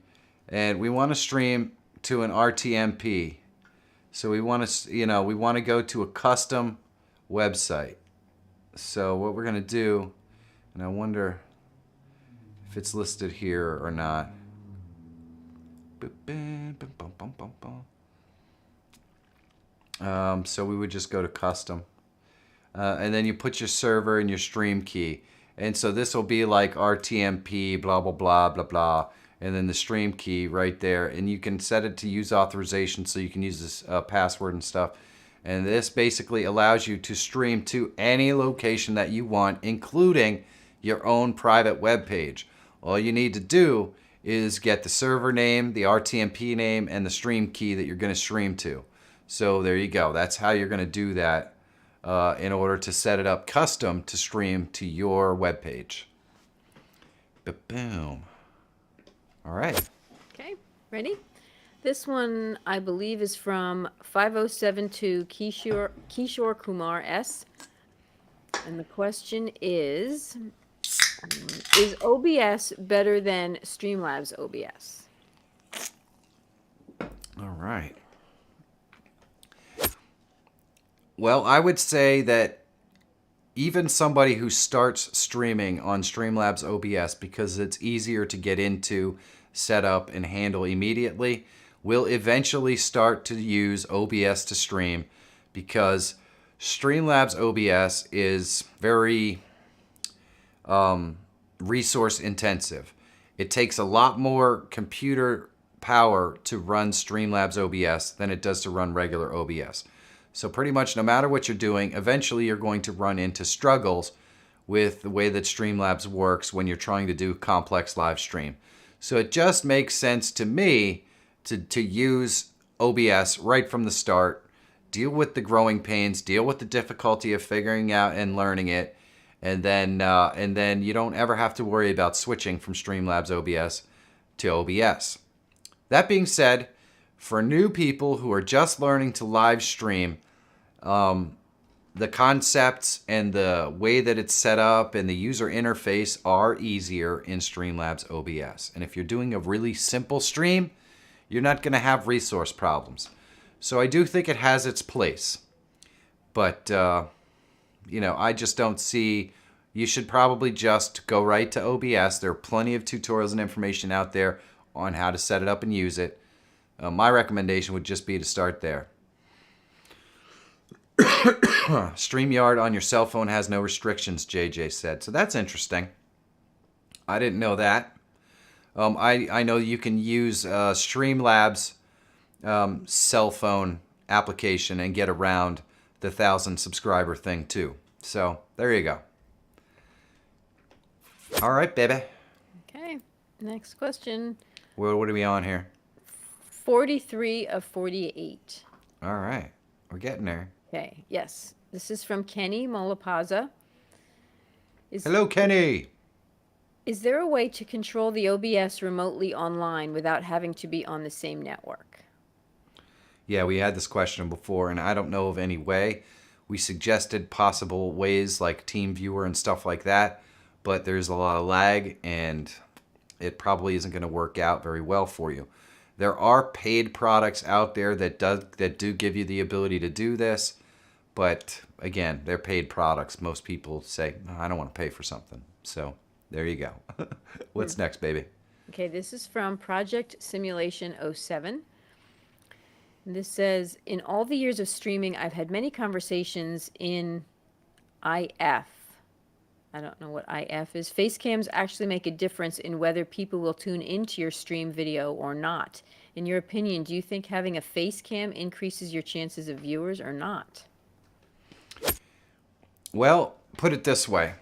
A: and we want to stream to an RTMP. So we want to, go to a custom website. So what we're going to do, and I wonder if it's listed here or not. So we would just go to custom. And then you put your server and your stream key. And so this will be like RTMP, blah, blah, blah, blah, blah. And then the stream key right there. And you can set it to use authorization, so you can use this password and stuff. And this basically allows you to stream to any location that you want, including your own private web page. All you need to do is get the server name, the RTMP name, and the stream key that you're going to stream to. So there you go. That's how you're going to do that in order to set it up custom to stream to your web page. Boom. All right.
B: Okay, ready? This one, I believe, is from 5072 Kishore Kumar S. And the question is OBS better than Streamlabs OBS?
A: All right. Well, I would say that even somebody who starts streaming on Streamlabs OBS because it's easier to get into, set up, and handle immediately, will eventually start to use OBS to stream because Streamlabs OBS is very resource intensive. It takes a lot more computer power to run Streamlabs OBS than it does to run regular OBS. So pretty much no matter what you're doing, eventually you're going to run into struggles with the way that Streamlabs works when you're trying to do complex live stream. So it just makes sense to me to use OBS right from the start, deal with the growing pains, deal with the difficulty of figuring out and learning it, and then you don't ever have to worry about switching from Streamlabs OBS to OBS. That being said, for new people who are just learning to live stream, the concepts and the way that it's set up and the user interface are easier in Streamlabs OBS. And if you're doing a really simple stream, you're not going to have resource problems. So I do think it has its place. But, I just don't see... You should probably just go right to OBS. There are plenty of tutorials and information out there on how to set it up and use it. My recommendation would just be to start there. StreamYard on your cell phone has no restrictions, JJ said. So that's interesting. I didn't know that. I know you can use Streamlabs cell phone application and get around the 1,000 subscriber thing too. So there you go. All right, baby.
B: Okay, next question.
A: What are we on here?
B: 43 of 48.
A: All right, we're getting there.
B: Okay, yes. This is from Kenny Molapaza.
A: Hello, Kenny.
B: Is there a way to control the OBS remotely online without having to be on the same network?
A: Yeah, we had this question before, and I don't know of any way. We suggested possible ways like TeamViewer and stuff like that, but there's a lot of lag, and it probably isn't going to work out very well for you. There are paid products out there that do give you the ability to do this, but again, they're paid products. Most people say, "No, I don't want to pay for something." So there you go. What's next, baby?
B: Okay, this is from Project Simulation 07. This says, in all the years of streaming, I've had many conversations in IF. I don't know what IF is. Face cams actually make a difference in whether people will tune into your stream video or not. In your opinion, do you think having a face cam increases your chances of viewers or not?
A: Well, put it this way.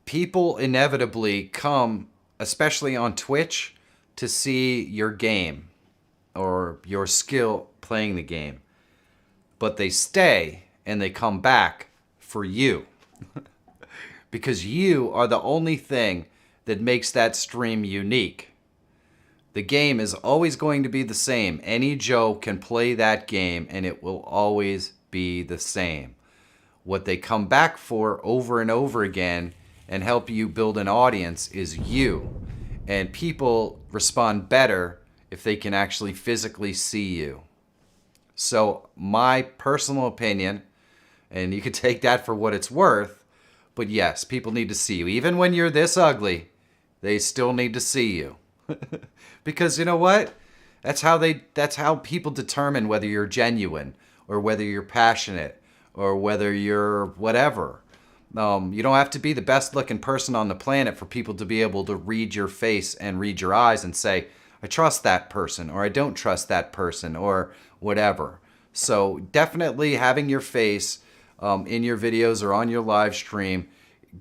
A: People inevitably come, especially on Twitch, to see your game or your skill playing the game. But they stay and they come back for you. Because you are the only thing that makes that stream unique. The game is always going to be the same. Any Joe can play that game and it will always be the same. What they come back for over and over again and help you build an audience is you. And people respond better if they can actually physically see you. So my personal opinion, and you can take that for what it's worth, but yes, people need to see you. Even when you're this ugly, they still need to see you. Because you know what? That's how people determine whether you're genuine or whether you're passionate or whether you're whatever. You don't have to be the best looking person on the planet for people to be able to read your face and read your eyes and say, I trust that person or I don't trust that person or whatever. So definitely having your face in your videos or on your live stream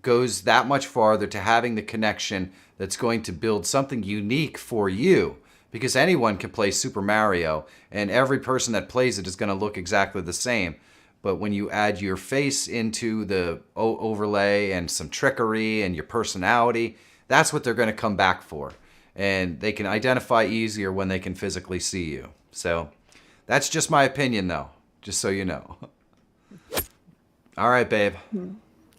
A: goes that much farther to having the connection that's going to build something unique for you. Because anyone can play Super Mario and every person that plays it is going to look exactly the same. But when you add your face into the overlay and some trickery and your personality, that's what they're going to come back for. And they can identify easier when they can physically see you. So that's just my opinion, though, just so you know. All right, babe.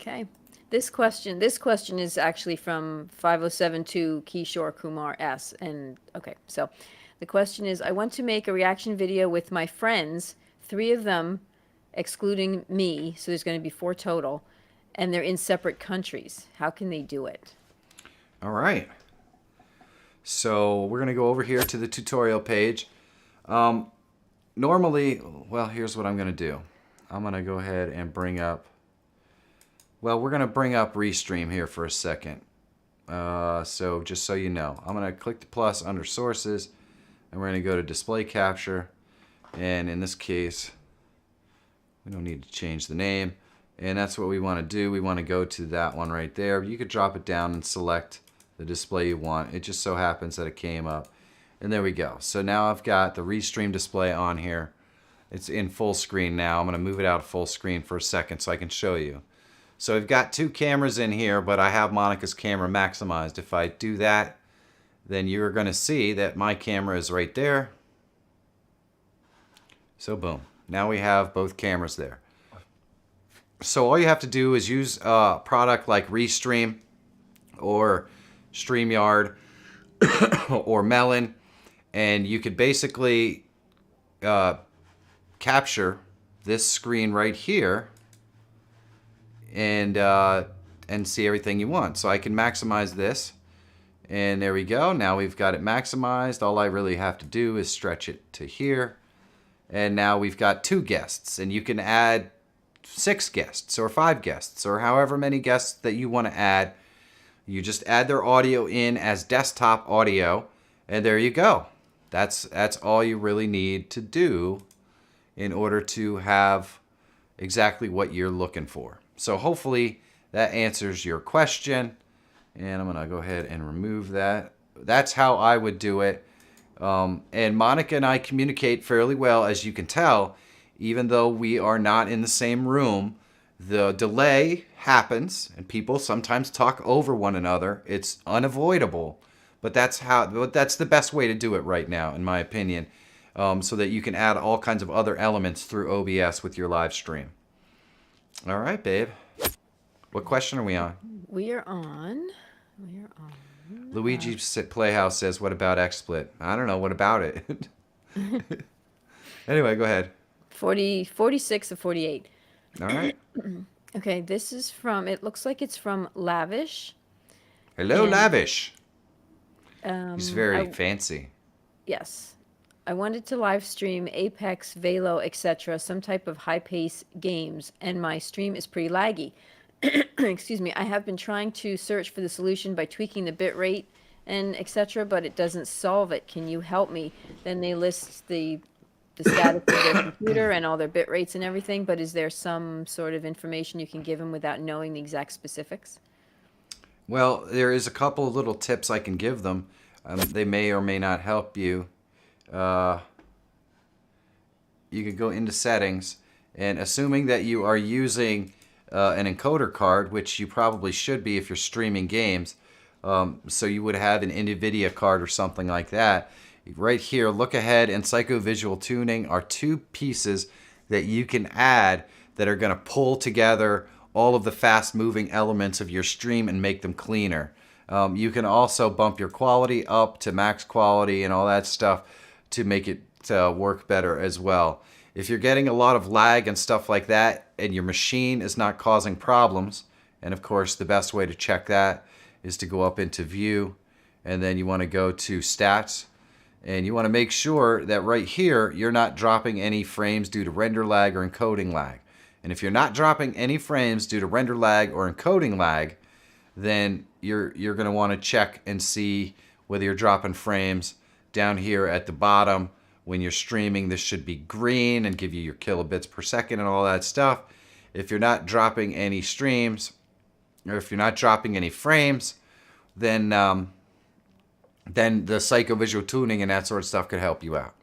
B: Okay. This question is actually from 5072 Kishore Kumar S. And okay, so the question is, I want to make a reaction video with my friends, 3 of them excluding me, so there's going to be 4 total, and they're in separate countries. How can they do it?
A: All right. So we're going to go over here to the tutorial page. Normally, well, here's what I'm going to do. I'm going to go ahead and bring up, well, we're going to bring up Restream here for a second. So just so you know, I'm going to click the plus under sources, and we're going to go to display capture. And in this case, we don't need to change the name. And that's what we want to do. We want to go to that one right there. You could drop it down and select the display you want. It just so happens that it came up. And there we go. So now I've got the Restream display on here. It's in full screen now. I'm going to move it out of full screen for a second so I can show you. So I've got two cameras in here, but I have Monica's camera maximized. If I do that, then you're going to see that my camera is right there. So boom. Now we have both cameras there. So all you have to do is use a product like Restream or StreamYard or Melon, and you could basically capture this screen right here and see everything you want. So I can maximize this, and there we go. Now we've got it maximized. All I really have to do is stretch it to here, and now we've got 2 guests, and you can add 6 guests or 5 guests or however many guests that you want to add. You just add their audio in as desktop audio, and there you go. That's all you really need to do in order to have exactly what you're looking for. So hopefully that answers your question, and I'm gonna go ahead and remove that. That's how I would do it. And Monica and I communicate fairly well, as you can tell. Even though we are not in the same room, the delay happens, and people sometimes talk over one another. It's unavoidable, but that's the best way to do it right now, in my opinion, so that you can add all kinds of other elements through OBS with your live stream. All right, babe. What question are we on?
B: We are on.
A: Luigi Playhouse says, "What about XSplit?" I don't know. What about it? Anyway, go ahead.
B: 46 of 48.
A: All right.
B: Okay, this is from, it looks like it's from Lavish.
A: Hello,
B: And,
A: Lavish. He's very
B: I-
A: fancy.
B: Yes. I wanted to live stream Apex, Velo, etc., some type of high-pace games, and my stream is pretty laggy. Excuse me. I have been trying to search for the solution by tweaking the bit rate and etc., but it doesn't solve it. Can you help me? Then they list the status of their computer and all their bit rates and everything, but is there some sort of information you can give them without knowing the exact specifics?
A: Well, there is a couple of little tips I can give them. They may or may not help you. You could go into settings, and assuming that you are using an encoder card, which you probably should be if you're streaming games, so you would have an NVIDIA card or something like that. Right here, look ahead and psychovisual tuning are 2 pieces that you can add that are going to pull together all of the fast moving elements of your stream and make them cleaner. You can also bump your quality up to max quality and all that stuff to make it work better as well. If you're getting a lot of lag and stuff like that and your machine is not causing problems, and of course the best way to check that is to go up into view, and then you want to go to stats. And you want to make sure that right here, you're not dropping any frames due to render lag or encoding lag. And if you're not dropping any frames due to render lag or encoding lag, then you're going to want to check and see whether you're dropping frames down here at the bottom. When you're streaming, this should be green and give you your kilobits per second and all that stuff. If you're not dropping any streams, or if you're not dropping any frames, then the psychovisual tuning and that sort of stuff could help you out.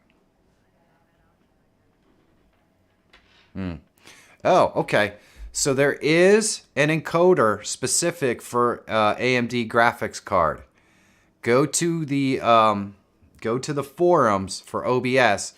A: Oh, okay. So there is an encoder specific for AMD graphics card. Go to the forums for OBS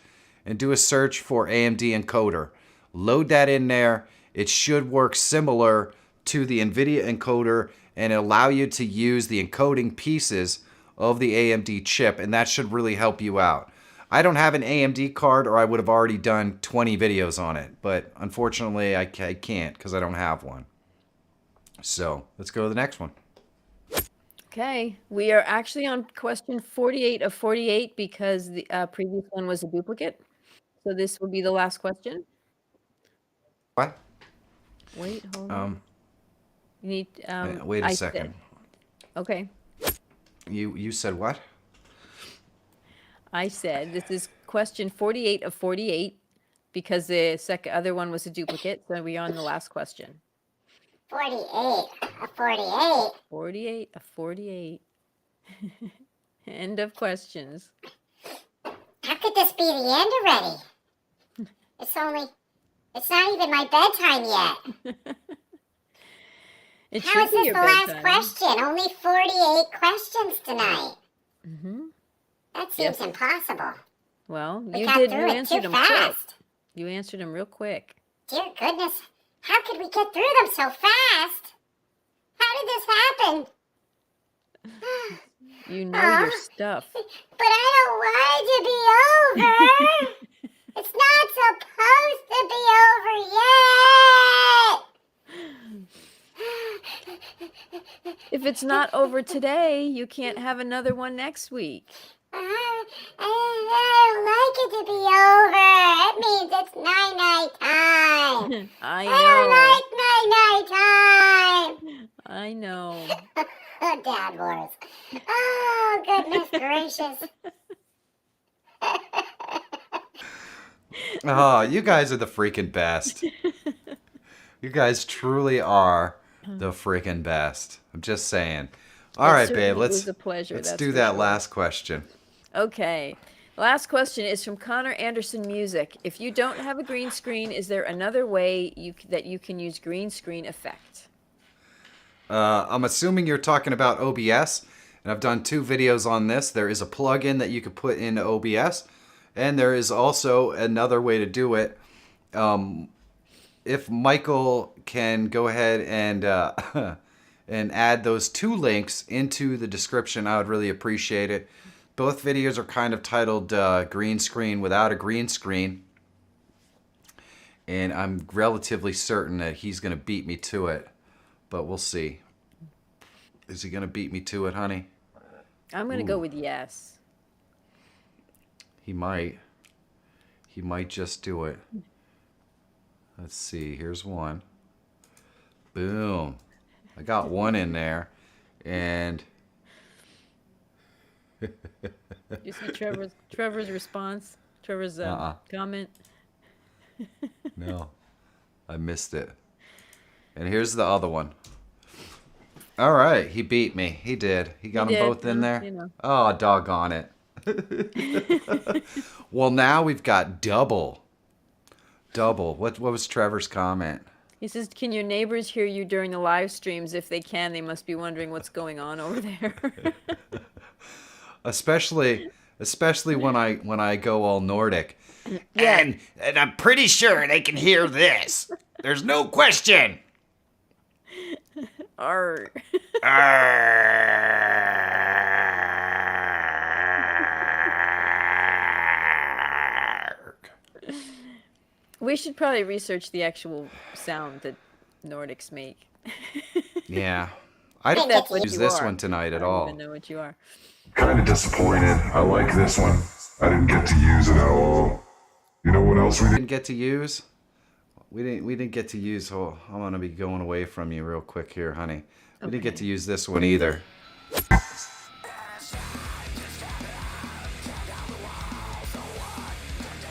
A: and do a search for AMD encoder. Load that in there. It should work similar to the NVIDIA encoder and allow you to use the encoding pieces of the AMD chip, and that should really help you out. I don't have an AMD card, or I would have already done 20 videos on it, but unfortunately I can't because I don't have one. So let's go to the next one.
B: Okay, we are actually on question 48 of 48 because the previous one was a duplicate. So this will be the last question.
A: What?
B: Wait, hold on. You need.
A: Wait a
B: I
A: second.
B: said- okay,
A: You said what?
B: I said this is question 48 of 48 because the other one was a duplicate. So we are on the last question.
D: 48 of 48.
B: 48 of 48. End of questions.
D: How could this be the end already? It's not even my bedtime yet.
B: It
D: How
B: should
D: is
B: be
D: this
B: your
D: the last
B: bedtime.
D: question? Only 48 questions tonight.
B: Mm-hmm.
D: That seems impossible.
B: Well,
D: We
B: you
D: got
B: did.
D: through
B: You
D: it
B: answered
D: too
B: them quick.
D: fast.
B: You answered them real quick.
D: Dear goodness, how could we get through them so fast? How did this happen?
B: You know your stuff.
D: But I don't want it to be over. It's not supposed to be over yet.
B: If it's not over today, you can't have another one next week.
D: I don't like it to be over. It means it's night-night time.
B: I
D: I don't like night-night time.
B: I know.
D: Dad Wars. Oh, goodness gracious.
A: Oh, you guys are the freaking best. You guys truly are the freaking best. I'm just saying. All right, babe.
B: It was a pleasure.
A: Let's
B: that's
A: do
B: for
A: that
B: sure.
A: last question.
B: Okay. Last question is from Connor Anderson Music. If you don't have a green screen, is there another way that you can use green screen effect?
A: I'm assuming you're talking about OBS, and I've done 2 videos on this. There is a plugin that you could put into OBS, and there is also another way to do it. If Michael can go ahead and and add those 2 links into the description, I would really appreciate it. Both videos are kind of titled Green Screen Without a Green Screen, and I'm relatively certain that he's going to beat me to it, but we'll see. Is he going to beat me to it, honey?
B: I'm going to go with yes.
A: He might. He might just do it. Let's see. Here's one. Boom. I got one in there. And
B: You see Trevor's response? Trevor's comment?
A: no, I missed it. And here's the other one. All right. He beat me. He did. He got them both in there.
B: You know.
A: Oh, doggone it. Well, now we've got double. Double. What was Trevor's comment?
B: He says, can your neighbors hear you during the live streams? If they can, they must be wondering what's going on over there.
A: Especially when I go all Nordic.
B: Yeah.
A: And I'm pretty sure they can hear this. There's no question.
B: Arr. We should probably research the actual sound that Nordics make.
A: Yeah. I don't
B: That's what
A: use
B: you
A: this
B: are.
A: one tonight
B: I
A: at
B: don't
A: all.
B: even know what you are.
E: Kind of disappointed. I like this one. I didn't get to use it at all. You know what else we
A: Didn't get to use? We didn't get to use. Oh, I'm gonna be going away from you real quick here, honey. We didn't get to use this one either.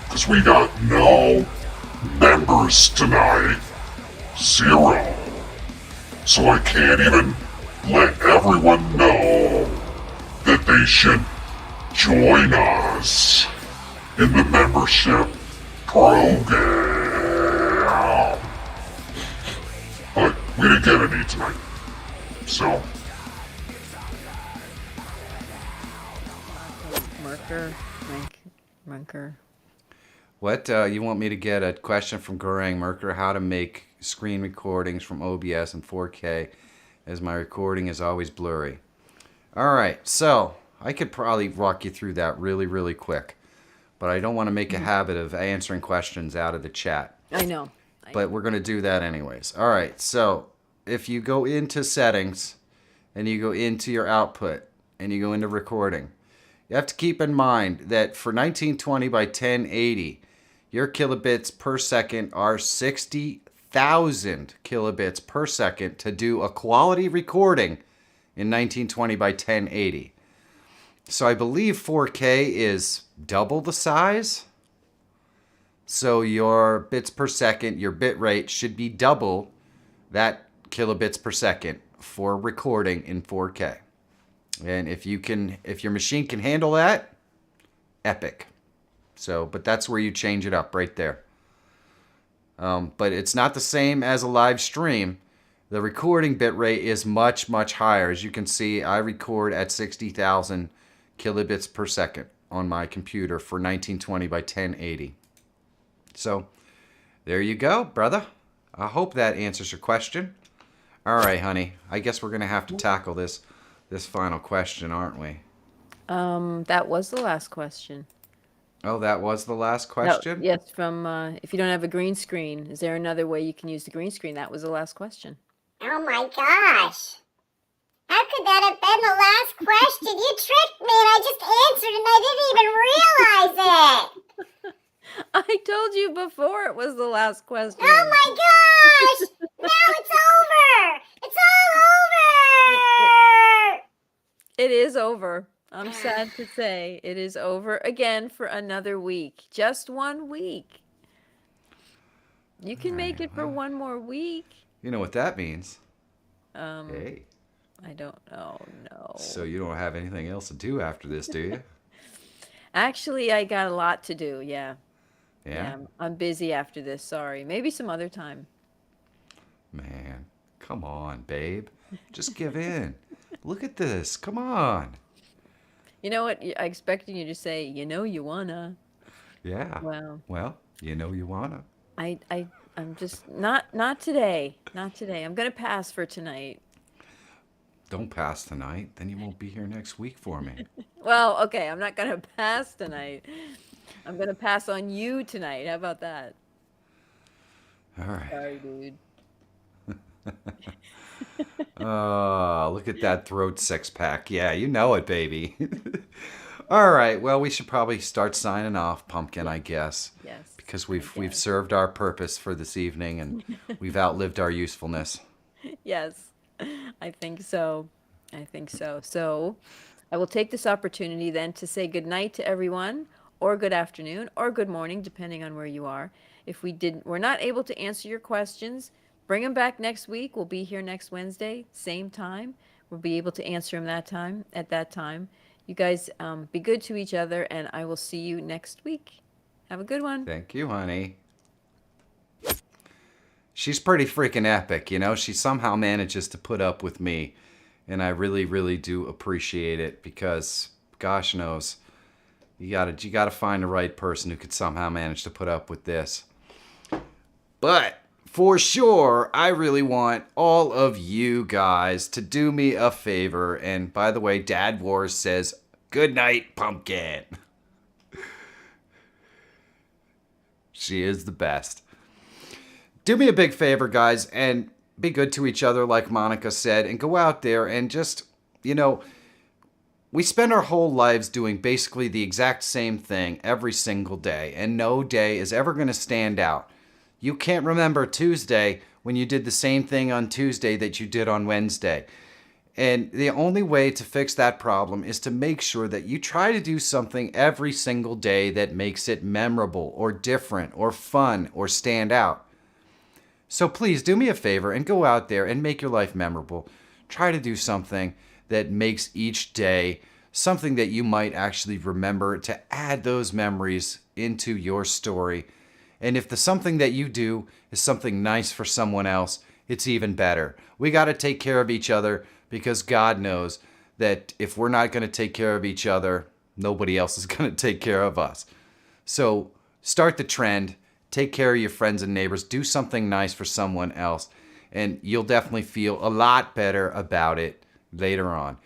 E: Because we got no members tonight. 0. So I can't even let everyone know that they should join us in the membership program. But we didn't get any tonight. So,
B: Marker.
A: What, you want me to get a question from Gorang Merker, how to make screen recordings from OBS in 4K, as my recording is always blurry. Alright, so, I could probably walk you through that really, really quick. But I don't want to make a habit of answering questions out of the chat.
B: I know.
A: But we're going to do that anyways. Alright, so, if you go into settings and you go into your output and you go into recording, you have to keep in mind that for 1920 by 1080, your kilobits per second are 60,000 kilobits per second to do a quality recording in 1920 by 1080. So I believe 4K is double the size. So your bits per second, your bit rate should be double that kilobits per second for recording in 4K. And if your machine can handle that, epic. So, but that's where you change it up right there. But it's not the same as a live stream. The recording bit rate is much, much higher. As you can see, I record at 60,000 kilobits per second on my computer for 1920 by 1080. So, there you go, brother. I hope that answers your question. All right, honey. I guess we're going to have to tackle this final question, aren't we?
B: That was the last question.
A: Oh, that was the last
B: No,
A: question?
B: yes, from if you don't have a green screen, is there another way you can use the green screen? That was the last question.
D: Oh my gosh. How could that have been the last question? You tricked me and I just answered and I didn't even realize it.
B: I told you before it was the last question.
D: Oh my gosh. Now it's over. It's all over.
B: It is over. I'm sad to say it is over again for another week. Just 1 week. You can make it for one more week.
A: You know what that means.
B: Hey. I don't know. No.
A: So you don't have anything else to do after this, do you?
B: Actually, I got a lot to do. Yeah.
A: Yeah?
B: I'm busy after this. Sorry. Maybe some other time.
A: Man, come on, babe. Just give in. Look at this. Come on.
B: You know what? I expected you to say, you know, you wanna.
A: Yeah. Well, you know you wanna.
B: I'm just not today. Not today. I'm gonna pass for tonight.
A: Don't pass tonight. Then you won't be here next week for me.
B: Well, okay, I'm not gonna pass tonight. I'm gonna pass on you tonight. How about that?
A: All right.
B: Sorry, dude.
A: Oh, look at that throat six-pack. Yeah, you know it, baby. All right. Well, we should probably start signing off, Pumpkin, I guess.
B: Yes.
A: Because we've served our purpose for this evening and we've outlived our usefulness.
B: Yes, I think so. I think so. So I will take this opportunity then to say good night to everyone, or good afternoon, or good morning, depending on where you are. If we're not able to answer your questions, bring them back next week. We'll be here next Wednesday, same time. We'll be able to answer them at that time. You guys be good to each other, and I will see you next week. Have a good one.
A: Thank you, honey. She's pretty freaking epic, you know? She somehow manages to put up with me, and I really, really do appreciate it because, gosh knows, you gotta find the right person who could somehow manage to put up with this. But for sure, I really want all of you guys to do me a favor. And by the way, Dad Wars says, good night, Pumpkin. She is the best. Do me a big favor, guys, and be good to each other, like Monica said, and go out there and just, you know, we spend our whole lives doing basically the exact same thing every single day, and no day is ever going to stand out. You can't remember Tuesday when you did the same thing on Tuesday that you did on Wednesday. And the only way to fix that problem is to make sure that you try to do something every single day that makes it memorable or different or fun or stand out. So please do me a favor and go out there and make your life memorable. Try to do something that makes each day something that you might actually remember to add those memories into your story. And if the something that you do is something nice for someone else, it's even better. We got to take care of each other because God knows that if we're not going to take care of each other, nobody else is going to take care of us. So start the trend. Take care of your friends and neighbors. Do something nice for someone else. And you'll definitely feel a lot better about it later on.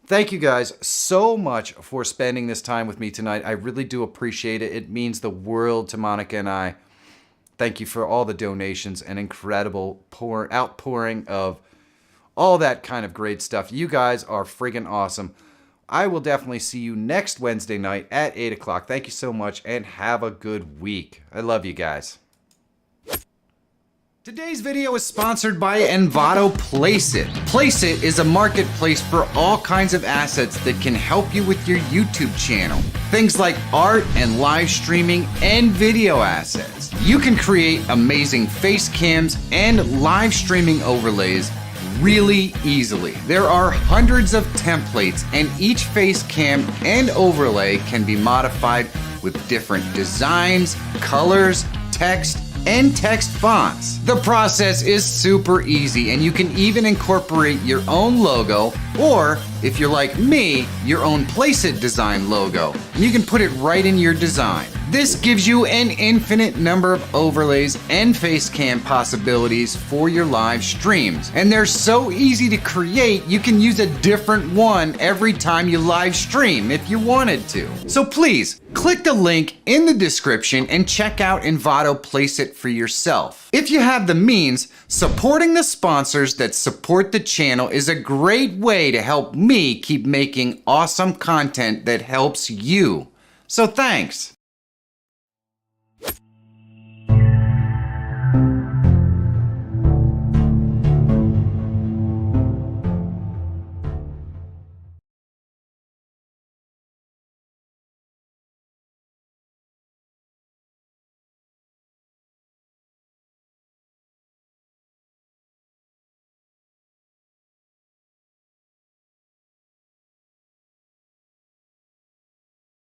A: Thank you guys so much for spending this time with me tonight. I really do appreciate it. It means the world to Monica and I. Thank you for all the donations and incredible outpouring of all that kind of great stuff. You guys are friggin' awesome. I will definitely see you next Wednesday night at 8 o'clock. Thank you so much and have a good week. I love you guys. Today's video is sponsored by Envato Placeit. Placeit is a marketplace for all kinds of assets that can help you with your YouTube channel. Things like art and live streaming and video assets. You can create amazing face cams and live streaming overlays really easily. There are hundreds of templates and each face cam and overlay can be modified with different designs, colors, text, and text fonts. The process is super easy and you can even incorporate your own logo or, if you're like me, your own Placeit design logo. And you can put it right in your design. This gives you an infinite number of overlays and face cam possibilities for your live streams. And they're so easy to create, you can use a different one every time you live stream if you wanted to. So please, click the link in the description and check out Envato Placeit for yourself. If you have the means, supporting the sponsors that support the channel is a great way to help me keep making awesome content that helps you. So thanks.